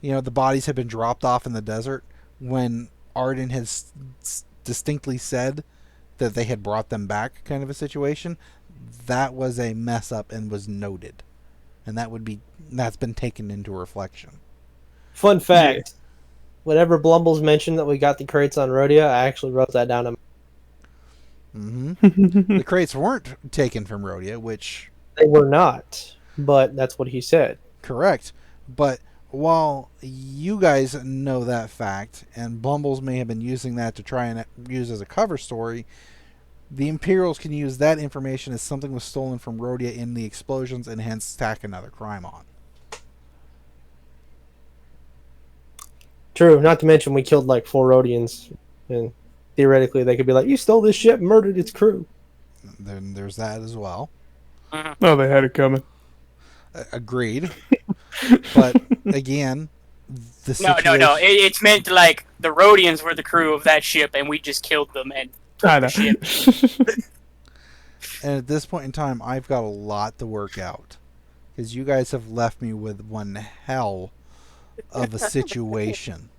the bodies had been dropped off in the desert, when Arden has distinctly said that they had brought them back, kind of a situation, that was a mess up and was noted. And that's been taken into reflection. Fun fact: whatever Blumbles mentioned that we got the crates on Rhodia, I actually wrote that down. The crates weren't taken from Rhodia, which They were not, but that's what he said. correct. But while you guys know that fact, and Blumbles may have been using that to try and use as a cover story, the Imperials can use that information as something was stolen from Rhodia in the explosions and hence tack another crime on. True. Not to mention we killed like 4 Rhodians, and theoretically they could be like, "You stole this ship, murdered its crew." Then there's that as well. Oh, they had it coming. Agreed. But again, the No, situation... no. It's meant like the Rhodians were the crew of that ship, and we just killed them and I took know. the ship. And at this point in time, I've got a lot to work out. Because you guys have left me with one hell of a situation.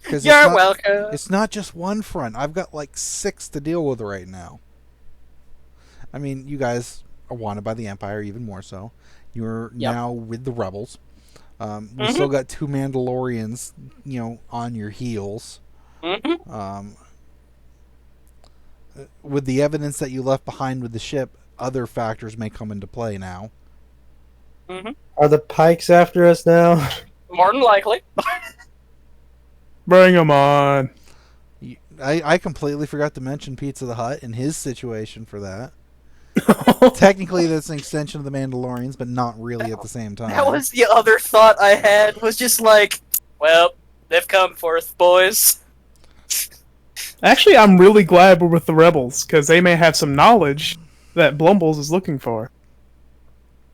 You're welcome. It's not just one front. I've got like 6 to deal with right now. I mean, you guys are wanted by the Empire, even more so. You're now with the rebels. We still got 2 Mandalorians, on your heels. With the evidence that you left behind with the ship, other factors may come into play now. Are the Pikes after us now? More than likely. Bring them on. I completely forgot to mention Pizza the Hut and his situation for that. Technically, that's an extension of the Mandalorians, but not really at the same time. That was the other thought I had, was just like, well, they've come forth, boys. Actually, I'm really glad we're with the rebels, because they may have some knowledge that Blumbles is looking for.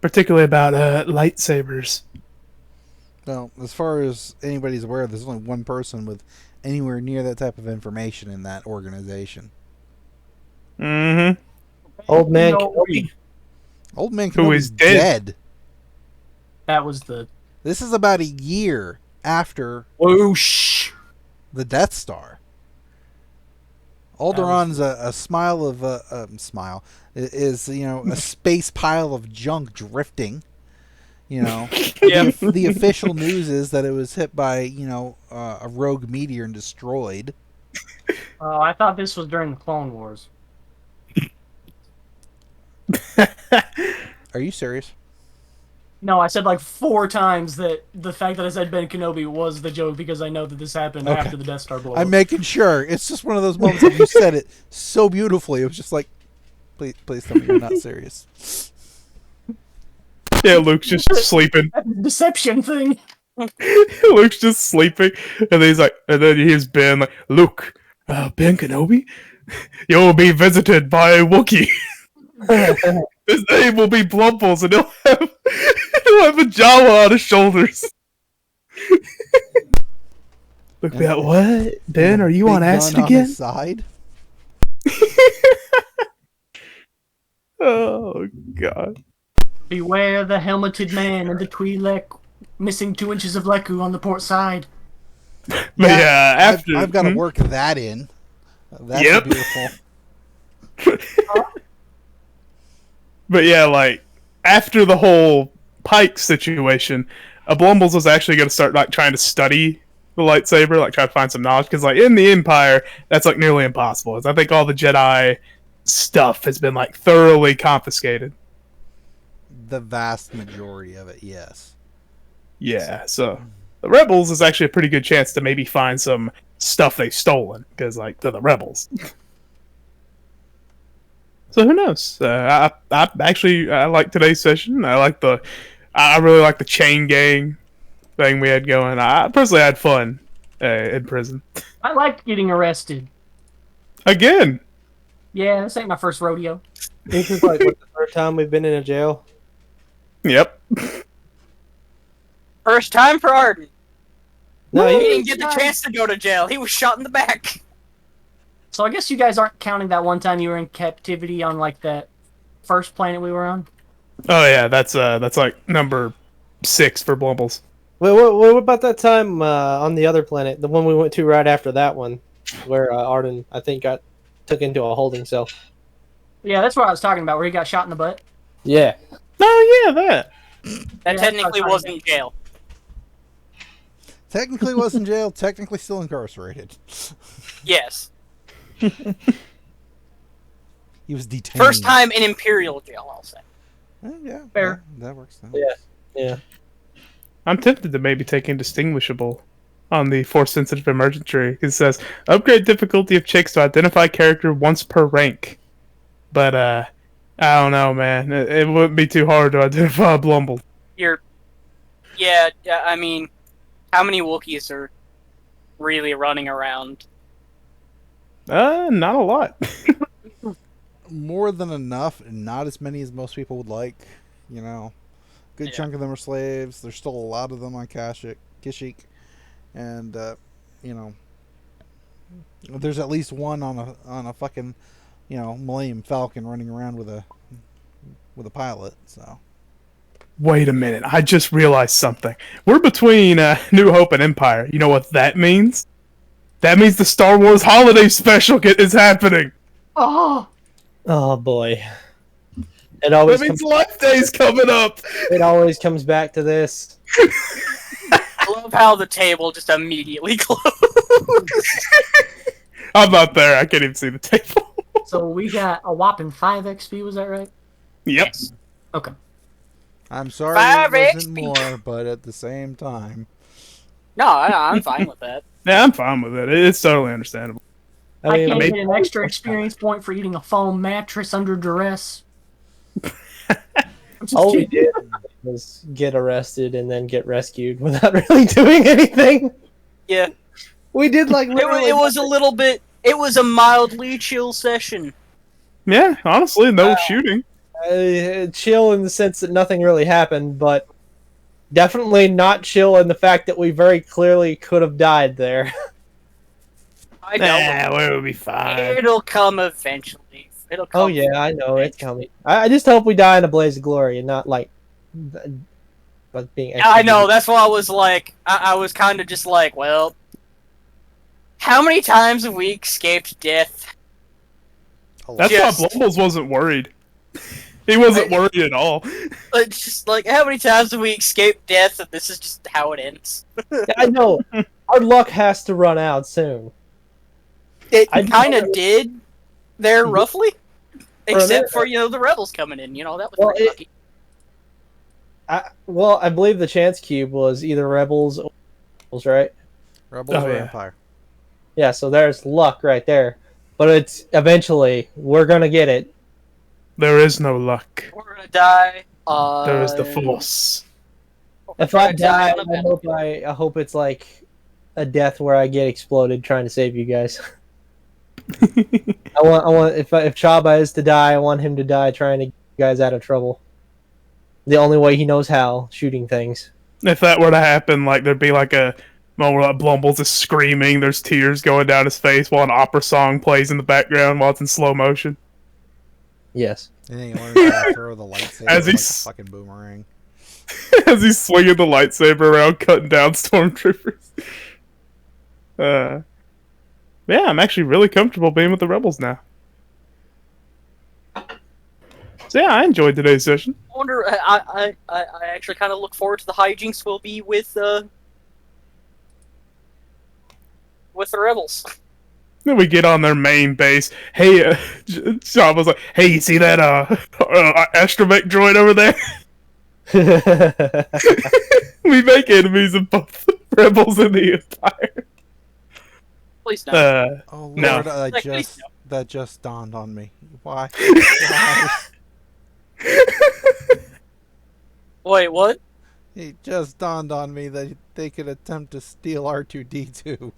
Particularly about lightsabers. Well, as far as anybody's aware, there's only one person with anywhere near that type of information in that organization. Mm-hmm. Old man No. Kenobi. Old Man Who Kenobi's is dead. That was the This is about a year after whoosh. the Death Star. Alderon's a smile of is a space pile of junk drifting. Yep. The official news is that it was hit by a rogue meteor and destroyed. Oh, I thought this was during the Clone Wars. Are you serious? No, I said like 4 times that the fact that I said Ben Kenobi was the joke because I know that this happened Okay. after the Death Star blow I'm up. making sure. It's just one of those moments that you said it so beautifully. It was just like, please tell me you're not serious. Yeah, Luke's just sleeping. That's a deception thing. Luke's just sleeping, and then he hears Ben like, Luke, Ben Kenobi, you'll be visited by a Wookiee. His name will be Blumbles, and he'll have a Jawa on his shoulders. Look at that. What? Ben, are you Big on acid gun again? his side. Oh, God. Beware the helmeted man and the Twi'lek missing 2 inches of Leku on the port side. But yeah, after... I've got to work that in. That's Yep. beautiful. But yeah, like, after the whole Pike situation, Blumbles was actually going to start, like, trying to study the lightsaber, like, try to find some knowledge, because, like, in the Empire, that's, like, nearly impossible. I think all the Jedi stuff has been, like, thoroughly confiscated. The vast majority of it, yes. Yeah, so the Rebels is actually a pretty good chance to maybe find some stuff they've stolen, because, like, they're the Rebels. So who knows? I like today's session. I really like the chain gang thing we had going. I personally had fun in prison. I liked getting arrested. Again. Yeah, this ain't my first rodeo. This is like what, the third time we've been in a jail. Yep. First time for Arden. No, He you, didn't get the chance to go to jail. He was shot in the back. So I guess you guys aren't counting that one time you were in captivity on like that first planet we were on. Oh yeah, that's like number 6 for Blumbles. wait, what about that time on the other planet, the one we went to right after that one, where Arden, I think, got took into a holding cell? Yeah, that's what I was talking about, where he got shot in the butt. Yeah. Oh yeah, that. That Yeah, technically that's wasn't jail. Technically was in jail, technically still incarcerated. Yes. He was detained. First time in Imperial jail, I'll say. Yeah, Fair. that works. Then. Yeah. I'm tempted to maybe take indistinguishable on the force sensitive emergent tree. It says upgrade difficulty of checks to identify character once per rank. But I don't know, man. It wouldn't be too hard to identify a Blumble. Yeah, I mean, how many Wookiees are really running around? Not a lot. More than enough, and not as many as most people would like. You know, good chunk of them are slaves. There's still a lot of them on Kashyyyk, and you know, there's at least one on a fucking, you know, Millennium Falcon running around with a pilot. So. Wait a minute. I just realized something. We're between New Hope and Empire. You know what that means? That means the Star Wars Holiday Special is happening. Oh, Oh boy. It always That means Life Day's coming up. it always comes back to this. I love how the table just immediately closed. I'm not there. I can't even see the table. so we got a whopping 5 XP, was that right? Yep. Yes. Okay. I'm sorry 5 it wasn't XP. more, but at the same time, No, I'm fine with that. Yeah, I'm fine with it. It's totally understandable. I mean, can't maybe- get an extra experience point for eating a foam mattress under duress. I'm just all we kidding. did was get arrested and then get rescued without really doing anything. Yeah. We did like literally. It was a little bit. It was a mildly chill session. Yeah, honestly, no shooting. Chill in the sense that nothing really happened, but definitely not chill in the fact that we very clearly could have died there. I know. Nah, we'll be fine. It'll come eventually. It'll come. Oh yeah, I know it's coming. I just hope we die in a blaze of glory and not like being. I know. That's why I was like, I was kind of just like, well, how many times have we escaped death? That's Just- why Blumbles wasn't worried. He wasn't worried at all. It's just like, how many times have we escaped death, and this is just how it ends? I know. Our luck has to run out soon. It I kind know. of did there, roughly. For a minute. Except for, the rebels coming in. That was Well, pretty lucky. I believe the chance cube was either rebels or rebels, right? Rebels Oh, or yeah. Empire. Yeah, so there's luck right there. But it's eventually we're gonna get it. There is no luck. We're gonna die. There is the Force. If I die, I hope it's like a death where I get exploded trying to save you guys. I want if Chabba is to die, I want him to die trying to get you guys out of trouble. The only way he knows how, shooting things. If that were to happen, like there'd be like a moment where like, Blumbles is screaming, there's tears going down his face while an opera song plays in the background while it's in slow motion. Yes. And then he learns how to throw the lightsaber As like a he's- fucking boomerang. As he's swinging the lightsaber around, cutting down stormtroopers. Yeah, I'm actually really comfortable being with the rebels now. So yeah, I enjoyed today's session. I wonder. I actually kind of look forward to the hijinks will be with the rebels. Then we get on their main base. Hey, Sean was like, "Hey, you see that astromech droid over there?" We make enemies of both the rebels and the Empire. Please no. Oh lord, No. that just dawned on me. Why? Wait, what? It just dawned on me that they could attempt to steal R2D2.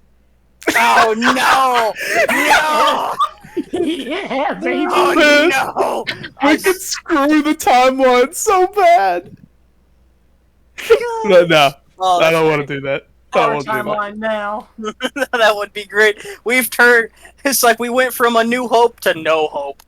Oh no! No! Yeah, baby. Oh no! We could screw the timeline so bad. But no, Oh, I that's don't want great. to do that. I Our won't do that. timeline now. That would be great. We've turned. It's like we went from a new hope to no hope.